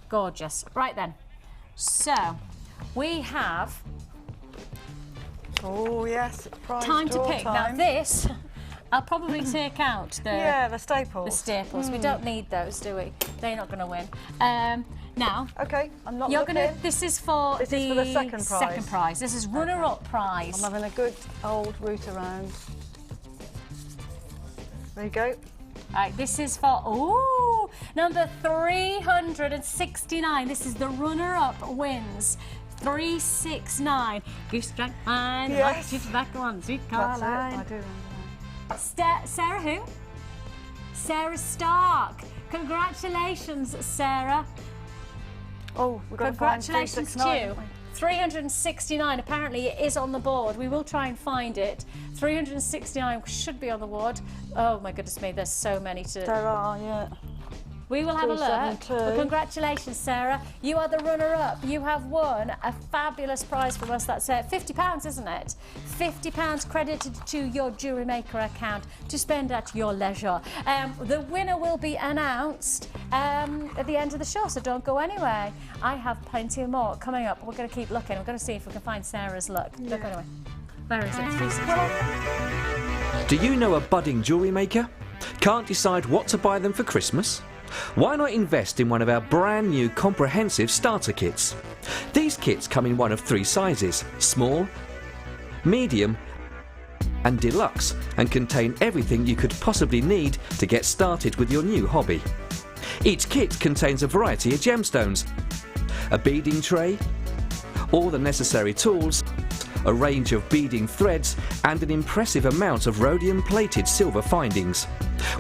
Gorgeous. Right then. So, we have... Oh, yes. Time to pick. Now this, I'll probably take out the staples. The staples. We don't need those, do we? They're not going to win. Now, okay, I'm not you're looking. Gonna. This is for the second prize. Second prize. This is runner-up prize. I'm having a good old route around. There you go. Right, this is for number 369. This is the runner-up wins. 369. Goose track line. Yes. Watch it back on. Sweet That's Caroline. it. I do. Sarah who? Sarah Stark. Congratulations, Sarah. Oh, we've got to find congratulations to you. 369. Apparently it is on the board. We will try and find it. 369 should be on the board. Oh my goodness me, there's so many to... There are, yeah. We will have a look. But congratulations, Sarah. You are the runner-up. You have won a fabulous prize from us. That's £50, isn't it? £50 credited to your Jewellery Maker account to spend at your leisure. The winner will be announced at the end of the show, so don't go anywhere. I have plenty more coming up. We're going to keep looking. We're going to see if we can find Sarah's look. Yeah. Don't go anywhere. Where is it? 360. Do you know a budding jewellery maker? Can't decide what to buy them for Christmas? Why not invest in one of our brand new comprehensive starter kits? These kits come in one of 3 sizes: small, medium and deluxe, and contain everything you could possibly need to get started with your new hobby. Each kit contains a variety of gemstones, a beading tray, all the necessary tools, a range of beading threads and an impressive amount of rhodium-plated silver findings.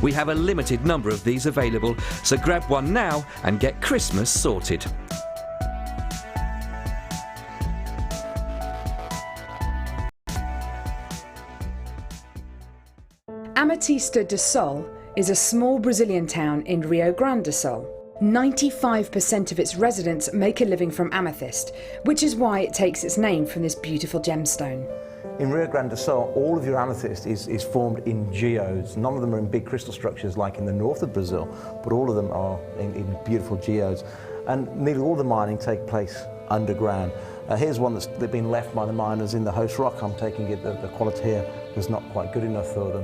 We have a limited number of these available, so grab one now and get Christmas sorted. Ametista do Sol is a small Brazilian town in Rio Grande do Sul. 95% of its residents make a living from amethyst, which is why it takes its name from this beautiful gemstone. In Rio Grande do Sul, all of your amethyst is formed in geodes. None of them are in big crystal structures like in the north of Brazil, but all of them are in beautiful geodes. And nearly all the mining takes place underground. Here's one that's been left by the miners in the host rock. I'm taking it that the quality here was not quite good enough for them.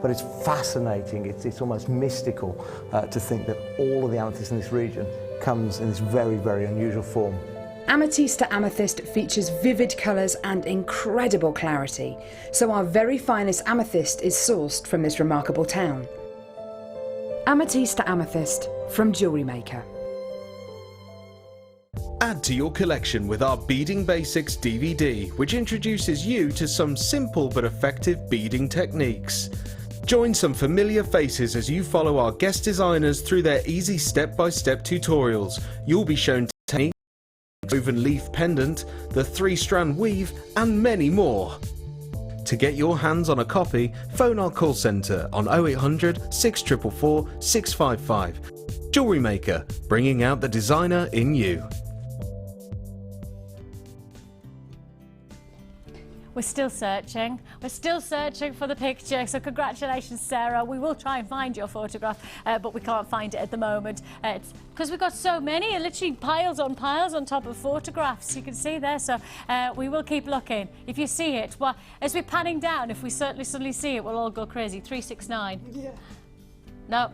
But it's fascinating, it's almost mystical to think that all of the amethyst in this region comes in this very, very unusual form. Ametista amethyst features vivid colours and incredible clarity, so our very finest amethyst is sourced from this remarkable town. Ametista amethyst from Jewellery Maker. Add to your collection with our Beading Basics DVD, which introduces you to some simple but effective beading techniques. Join some familiar faces as you follow our guest designers through their easy step-by-step tutorials. You'll be shown techniques, woven leaf pendant, the 3-strand weave, and many more. To get your hands on a copy, phone our call centre on 0800 644 655. Jewellery Maker, bringing out the designer in you. We're still searching. We're still searching for the picture. So congratulations, Sarah. We will try and find your photograph, but we can't find it at the moment. It's because we've got so many, literally piles on top of photographs. You can see there. So we will keep looking. If you see it, well, as we're panning down, if we suddenly see it, we'll all go crazy. 369. Yeah. No.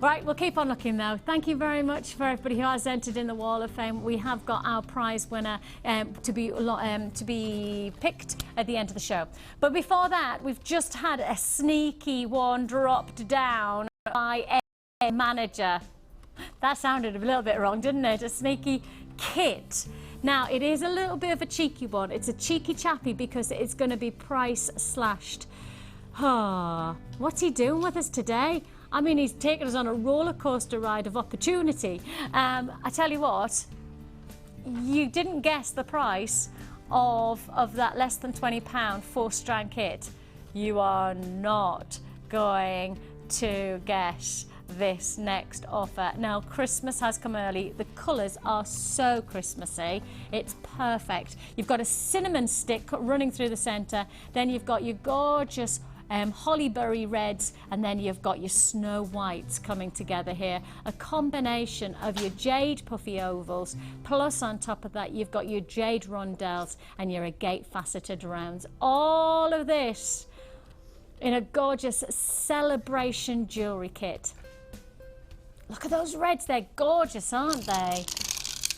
Right, we'll keep on looking though. Thank you very much for everybody who has entered in the Wall of Fame. We have got our prize winner to be picked at the end of the show. But before that, we've just had a sneaky one dropped down by a manager. That sounded a little bit wrong, didn't it? A sneaky kit. Now, it is a little bit of a cheeky one. It's a cheeky chappy because it's going to be price slashed. Oh, what's he doing with us today? I mean, he's taken us on a roller coaster ride of opportunity. I tell you what, you didn't guess the price of that less than £20 4-strand kit. You are not going to guess this next offer. Now, Christmas has come early. The colours are so Christmassy. It's perfect. You've got a cinnamon stick running through the centre. Then you've got your gorgeous hollyberry reds, and then you've got your snow whites coming together here. A combination of your jade puffy ovals, plus on top of that you've got your jade rondelles and your agate faceted rounds. All of this in a gorgeous celebration jewellery kit. Look at those reds, they're gorgeous, aren't they?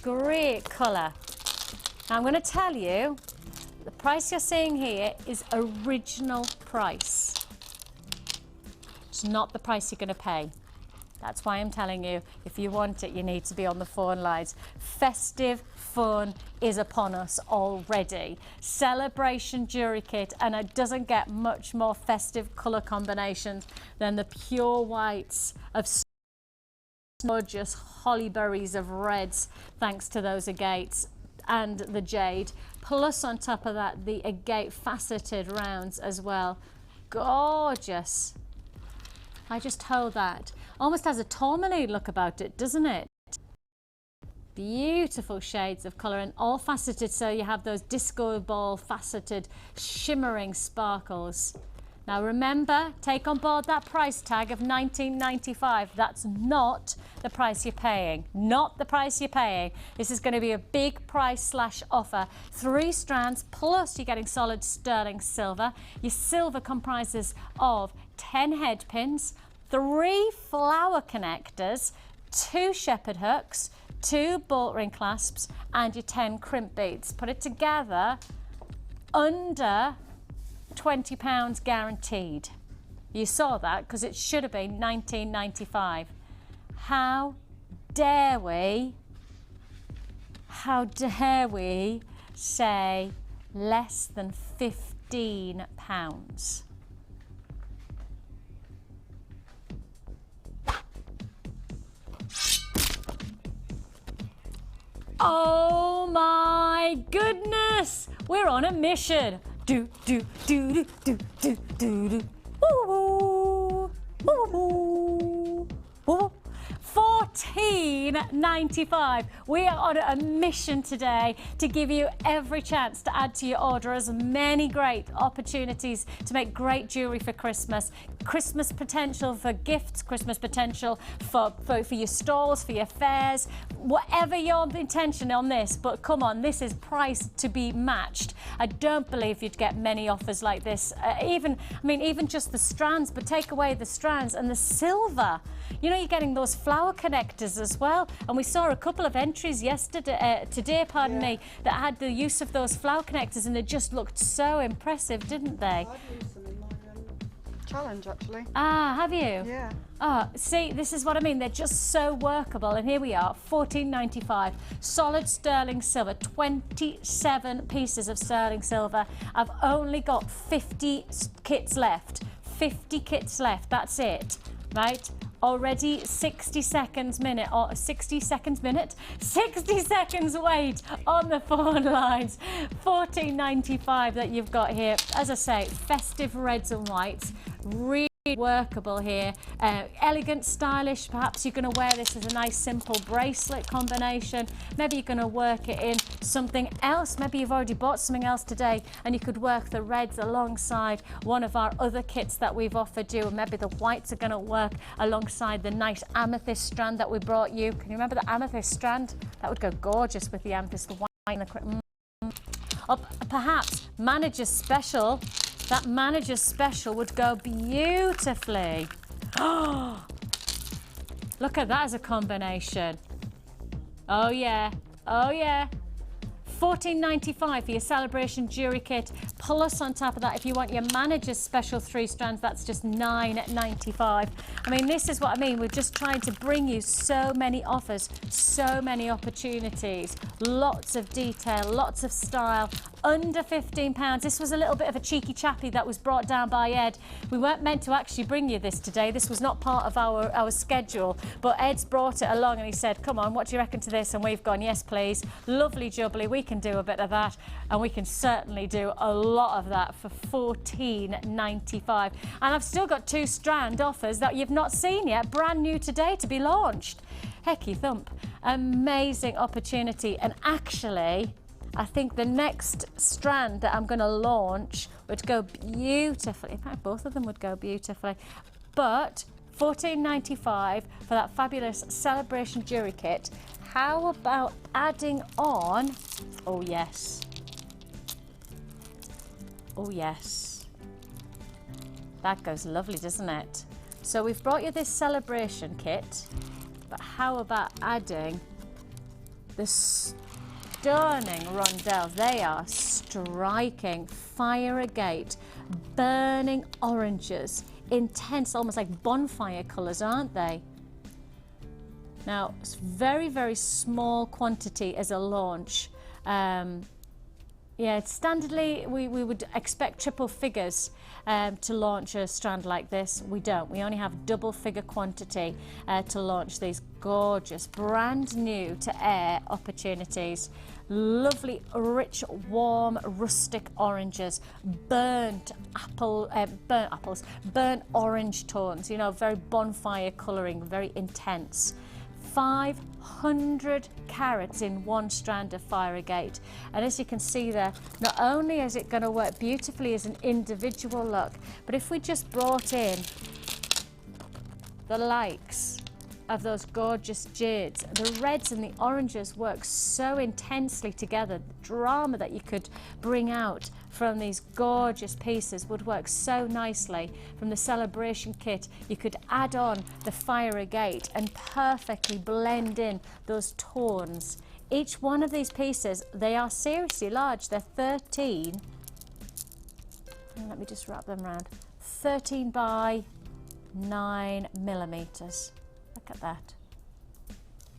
Great colour. Now I'm going to tell you, the price you're seeing here is original price. It's not the price you're going to pay. That's why I'm telling you, if you want it, you need to be on the phone lines. Festive fun is upon us already. Celebration jewellery kit, and it doesn't get much more festive colour combinations than the pure whites of gorgeous hollyberries of reds, thanks to those agates and the jade, plus on top of that the agate faceted rounds as well. Gorgeous. I just hold that. Almost has a tourmaline look about it, doesn't it? Beautiful shades of colour and all faceted, so you have those disco ball faceted shimmering sparkles. Now remember, take on board that price tag of $19.95. That's not the price you're paying. Not the price you're paying. This is going to be a big price slash offer. 3 strands, plus you're getting solid sterling silver. Your silver comprises of 10 head pins, 3 flower connectors, 2 shepherd hooks, 2 bolt ring clasps, and your 10 crimp beads. Put it together under £20 guaranteed. You saw that because it should have been $19.95. How dare we say less than £15? Oh my goodness, we're on a mission. Do do do do do do do do. Woo woo woo woo. $14.95. We are on a mission today to give you every chance to add to your order as many great opportunities to make great jewellery for Christmas. Christmas potential for gifts, Christmas potential for your stalls, for your fairs, whatever your intention on this. But come on, this is priced to be matched. I don't believe you'd get many offers like this. Even just the strands, but take away the strands and the silver. You know, you're getting those flower connectors as well. And we saw a couple of entries yesterday, today, pardon me, that had the use of those flower connectors, and they just looked so impressive, didn't they? I've used them in my challenge, actually. Ah, have you? Yeah. Oh, see, this is what I mean. They're just so workable. And here we are, $14.95. Solid sterling silver, 27 pieces of sterling silver. I've only got 50 kits left. 50 kits left, that's it, right? Already 60 seconds wait on the phone lines. $14.95 that you've got here. As I say, festive reds and whites, really workable here. Elegant, stylish. Perhaps you're going to wear this as a nice simple bracelet combination. Maybe you're going to work it in something else. Maybe you've already bought something else today and you could work the reds alongside one of our other kits that we've offered you, and maybe the whites are going to work alongside the nice amethyst strand that we brought you. Can you remember the amethyst strand? That would go gorgeous with the amethyst, the white and the or perhaps manager's special. That manager's special would go beautifully. Oh, Look at that as a combination. Oh yeah, oh yeah. $14.95 for your celebration jewellery kit. Plus on top of that, if you want your manager's special 3 strands, that's just $9.95. I mean, this is what I mean. We're just trying to bring you so many offers, so many opportunities, lots of detail, lots of style, under £15. This was a little bit of a cheeky chappy that was brought down by Ed. We weren't meant to actually bring you this today. This was not part of our schedule, but Ed's brought it along and he said, come on, what do you reckon to this? And we've gone, yes, please. Lovely jubbly. We can do a bit of that, and we can certainly do a lot of that for $14.95. And I've still got 2 strand offers that you've not seen yet, brand new today to be launched. Hecky thump. Amazing opportunity. And actually, I think the next strand that I'm going to launch would go beautifully. In fact, both of them would go beautifully. But $14.95 for that fabulous celebration jewellery kit. How about adding on, oh yes, oh yes, that goes lovely, doesn't it? So we've brought you this celebration kit, but how about adding the stunning rondelles? They are striking, fire agate, burning oranges, intense, almost like bonfire colours, aren't they? Now, it's very, very small quantity as a launch. Yeah, standardly, we would expect triple figures to launch a strand like this. We don't. We only have double figure quantity to launch these gorgeous, brand new to air opportunities. Lovely, rich, warm, rustic oranges, burnt orange tones, you know, very bonfire colouring, very intense. 500 carats in 1 strand of fire agate, and as you can see there, not only is it going to work beautifully as an individual look, but if we just brought in the likes of those gorgeous jades, the reds and the oranges work so intensely together. The drama that you could bring out from these gorgeous pieces would work so nicely. From the celebration kit, you could add on the fire agate and perfectly blend in those tones. Each one of these pieces, they are seriously large. They're 13, and let me just wrap them around, 13 by 9 millimeters. Look at that.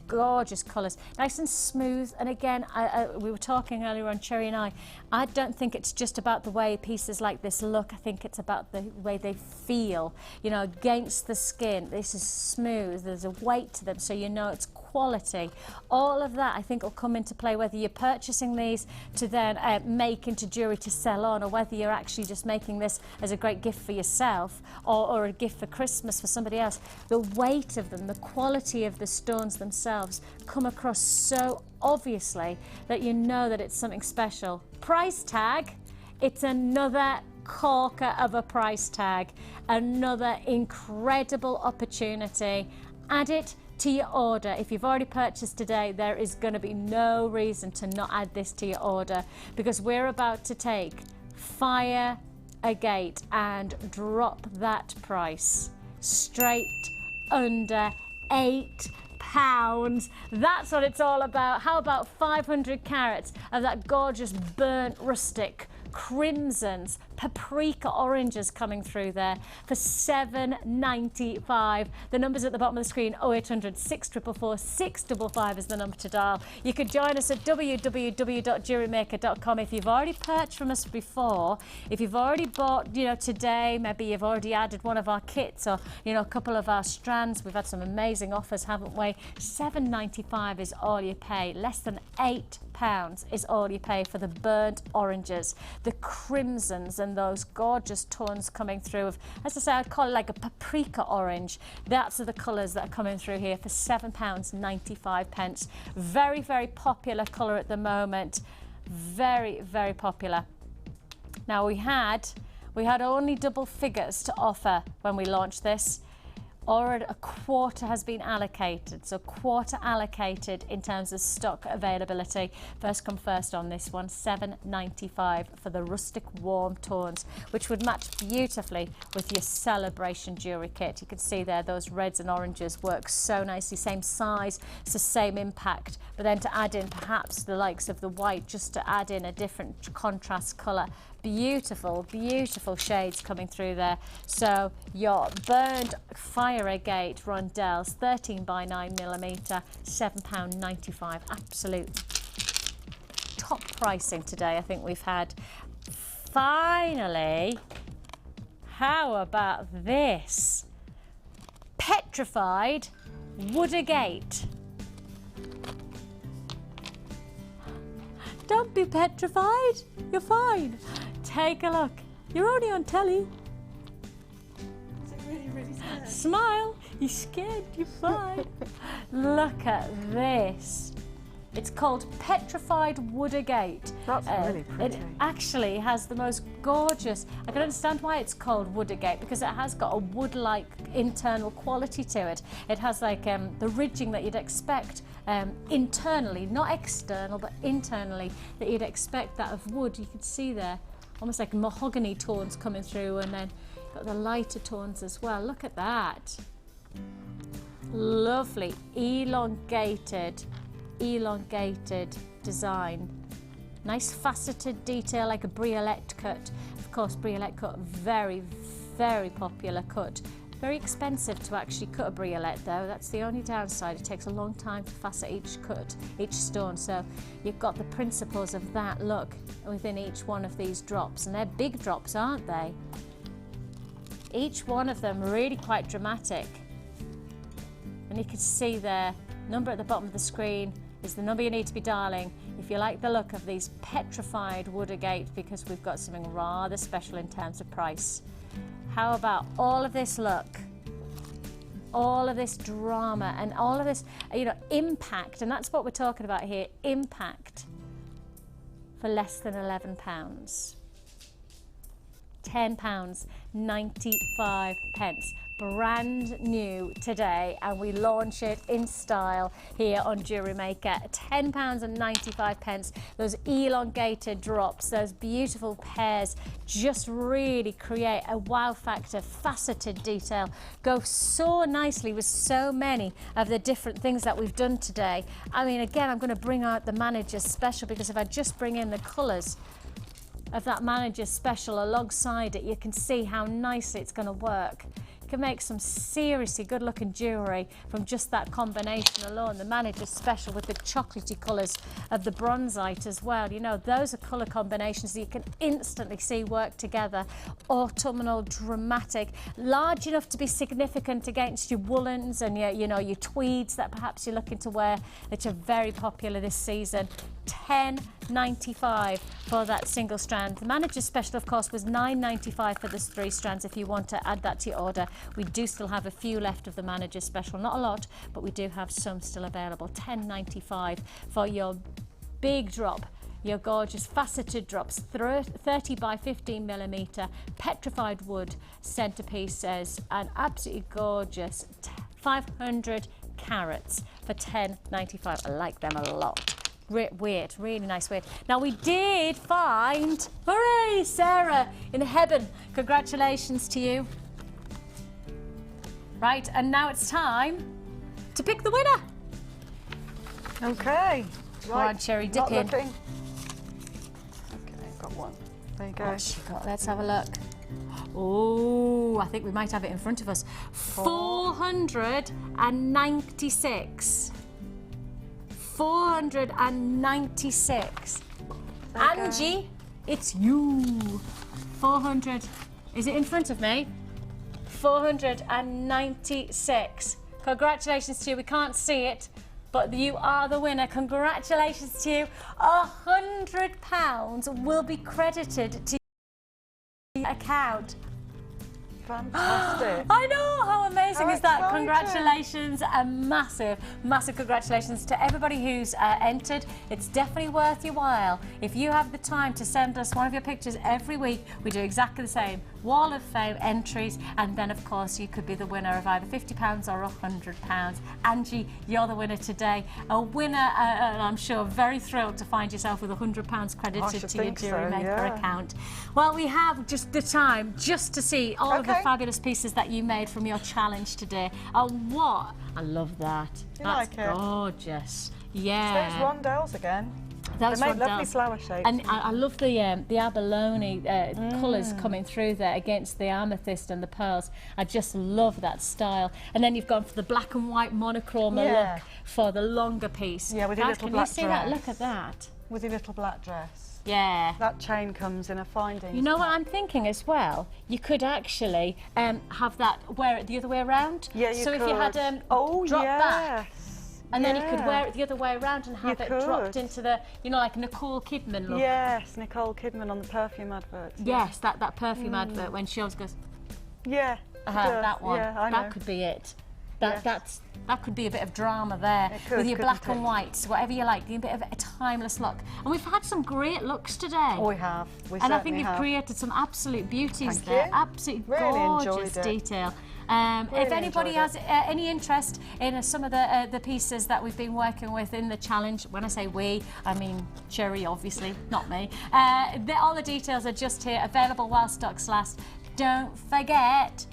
Gorgeous colours, nice and smooth. And again, we were talking earlier on, Cherry and I don't think it's just about the way pieces like this look. I think it's about the way they feel, you know, against the skin. This is smooth, there's a weight to them, so you know it's quality. All of that I think will come into play whether you're purchasing these to then make into jewellery to sell on, or whether you're actually just making this as a great gift for yourself, or a gift for Christmas for somebody else. The weight of them, the quality of the stones themselves come across so obviously that you know that it's something special. Price tag, it's another corker of a price tag, another incredible opportunity. Add it to your order. If you've already purchased today, there is going to be no reason to not add this to your order, because we're about to take fire agate and drop that price straight under £8. That's what it's all about. How about 500 carats of that gorgeous burnt rustic crimsons, paprika oranges coming through there for $7.95. The number's at the bottom of the screen, 0800 644 655 is the number to dial. You could join us at www.jewellerymaker.com. If you've already purchased from us before, if you've already bought, you know, today, maybe you've already added one of our kits, or, you know, a couple of our strands. We've had some amazing offers, haven't we? $7.95 is all you pay. Less than £8 is all you pay for the burnt oranges, the crimsons, and those gorgeous tones coming through of, as I say, I'd call it like a paprika orange. That's the colours that are coming through here for £7.95. Very, very popular colour at the moment. Very, very popular. Now we had only double figures to offer when we launched this. already a quarter has been allocated, so quarter allocated in terms of stock availability. First come first on this one, $7.95 for the rustic warm tones, which would match beautifully with your celebration jewellery kit. You can see there those reds and oranges work so nicely, same size, it's the same impact, but then to add in perhaps the likes of the white, just to add in a different contrast colour. Beautiful, beautiful shades coming through there. So your burned fire agate rondelles, 13 by 9mm, £7.95. Absolute top pricing today I think we've had. Finally, how about this? Petrified wood agate. Don't be petrified, you're fine. Take a look. You're only on telly. Is it really, really scared? Smile. You're scared, you're fine. Look at this. It's called Petrified Wood Agate. That's really pretty. It actually has the most gorgeous, I can understand why it's called wood agate, because it has got a wood-like internal quality to it. It has like the ridging that you'd expect internally, not external, but internally, that you'd expect that of wood. You can see there, almost like mahogany tones coming through, and then got the lighter tones as well. Look at that. Lovely, elongated design. Nice faceted detail like a briolette cut. Of course, briolette cut, very, very popular cut. Very expensive to actually cut a briolette though. That's the only downside. It takes a long time to facet each cut, each stone. So you've got the principles of that look within each one of these drops. And they're big drops, aren't they? Each one of them really quite dramatic. And you can see there, number at the bottom of the screen is the number you need to be dialing if you like the look of these petrified wood agate, because we've got something rather special in terms of price. How about all of this look, all of this drama and all of this, you know, impact, and that's what we're talking about here, impact, for less than £11. £10.95. Brand new today, and we launch it in style here on Jewellery Maker. £10.95. Those elongated drops, those beautiful pairs, just really create a wow factor. Faceted detail go so nicely with so many of the different things that we've done today. I mean, again, I'm going to bring out the manager's special, because if I just bring in the colours of that manager's special alongside it, you can see how nicely it's going to work. Can make some seriously good looking jewellery from just that combination alone. The manager's special with the chocolatey colours of the bronzite as well. You know, those are colour combinations that you can instantly see work together. Autumnal, dramatic, large enough to be significant against your woolens and your, you know, your tweeds that perhaps you're looking to wear, which are very popular this season. £10.95 for that single strand. The manager's special, of course, was £9.95 for the 3 strands. If you want to add that to your order, we do still have a few left of the manager's special. Not a lot, but we do have some still available. £10.95 for your big drop, your gorgeous faceted drops, 30 by 15mm petrified wood centerpieces, and absolutely gorgeous 500 carats for £10.95. I like them a lot. Weight, really nice weight. Now we did find, hooray, Sarah in heaven. Congratulations to you. Right, and now it's time to pick the winner. Okay. Come on, Cherry, dip in. Okay, got one. There you go. What's she got? Let's have a look. Oh, I think we might have it in front of us. 496. 496. Angie, it's you. 400. Is it in front of me? 496. Congratulations to you. We can't see it, but you are the winner. Congratulations to you. £100 will be credited to your account. Fantastic. I know, how amazing is that? Exciting. Congratulations, a massive, massive congratulations to everybody who's entered. It's definitely worth your while. If you have the time to send us one of your pictures every week, we do exactly the same. Wall of Fame entries, and then of course you could be the winner of either £50 or £100. Angie, you're the winner today. A winner, and I'm sure very thrilled to find yourself with £100 credited to your Jewellery Maker account. Well, we have just the time just to see all of the fabulous pieces that you made from your challenge today. What? I love that. That's gorgeous. Yeah. It's those rondelles again. Those they make rondelles. lovely flower shapes. And I love the abalone colours coming through there against the amethyst and the pearls. I just love that style. And then you've gone for the black and white monochrome look for the longer piece. Yeah, with your little black dress. Can you see that? Look at that. With your little black dress. Yeah. That chain comes in a finding. You know what I'm thinking as well? You could actually have that, wear it the other way around. Yeah, you could. So if you had drop back. And then you could wear it the other way around and have it dropped into the, you know, like Nicole Kidman look. Yes, Nicole Kidman on the perfume advert. Yes, that perfume advert when she always goes. Yeah. That one. Yeah, I know. That could be it. That could be a bit of drama there with your black and whites, whatever you like, a bit of a timeless look. And we've had some great looks today. Oh, we have. And I think you've created some absolute beauties there. Absolutely gorgeous detail. If anybody has any interest in some of the pieces that we've been working with in the challenge, when I say we, I mean Sherry, obviously, not me. All the details are just here, available while stocks last. Don't forget,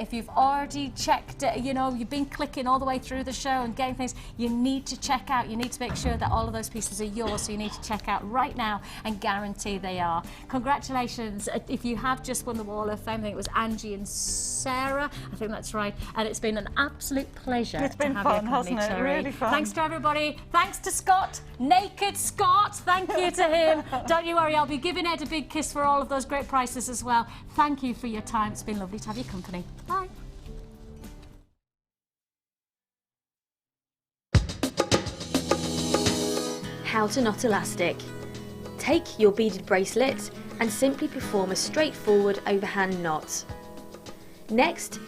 if you've already checked, you know, you've been clicking all the way through the show and getting things, you need to check out, you need to make sure that all of those pieces are yours, so you need to check out right now and guarantee they are. Congratulations, if you have just won the Wall of Fame. I think it was Angie and Sarah, I think that's right, and it's been an absolute pleasure It's been to have fun, your company, hasn't it? Terry. Really fun. Thanks to everybody, thanks to Scott, Naked Scott, thank you to him. Don't you worry, I'll be giving Ed a big kiss for all of those great prices as well. Thank you for your time, it's been lovely to have your company. Bye. How to knot elastic. Take your beaded bracelet and simply perform a straightforward overhand knot. Next,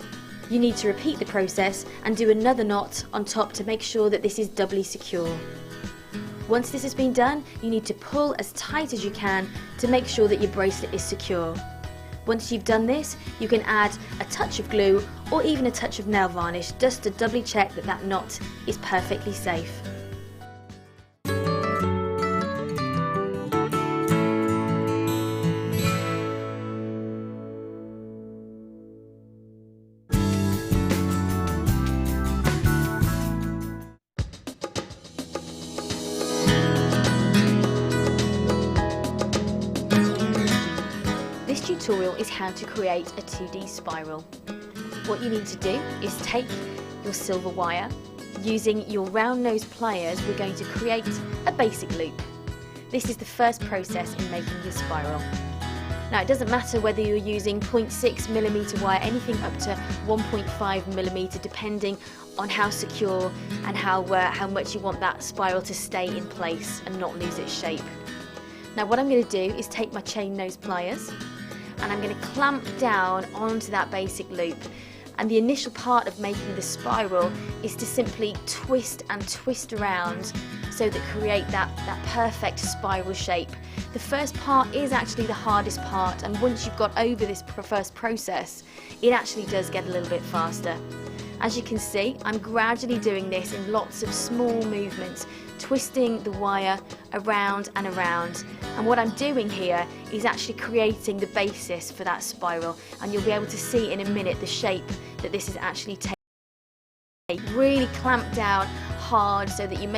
you need to repeat the process and do another knot on top to make sure that this is doubly secure. Once this has been done, you need to pull as tight as you can to make sure that your bracelet is secure. Once you've done this, you can add a touch of glue or even a touch of nail varnish just to doubly check that that knot is perfectly safe. This tutorial is how to create a 2D spiral. What you need to do is take your silver wire. Using your round nose pliers, we're going to create a basic loop. This is the first process in making your spiral. Now, it doesn't matter whether you're using 0.6mm wire, anything up to 1.5mm, depending on how secure and how much you want that spiral to stay in place and not lose its shape. Now, what I'm going to do is take my chain nose pliers and I'm going to clamp down onto that basic loop. And the initial part of making the spiral is to simply twist and twist around so that create that perfect spiral shape. The first part is actually the hardest part, and once you've got over this first process, it actually does get a little bit faster. As you can see, I'm gradually doing this in lots of small movements, twisting the wire around and around. And what I'm doing here is actually creating the basis for that spiral, and you'll be able to see in a minute the shape that this is actually taking. Really clamp down hard so that you make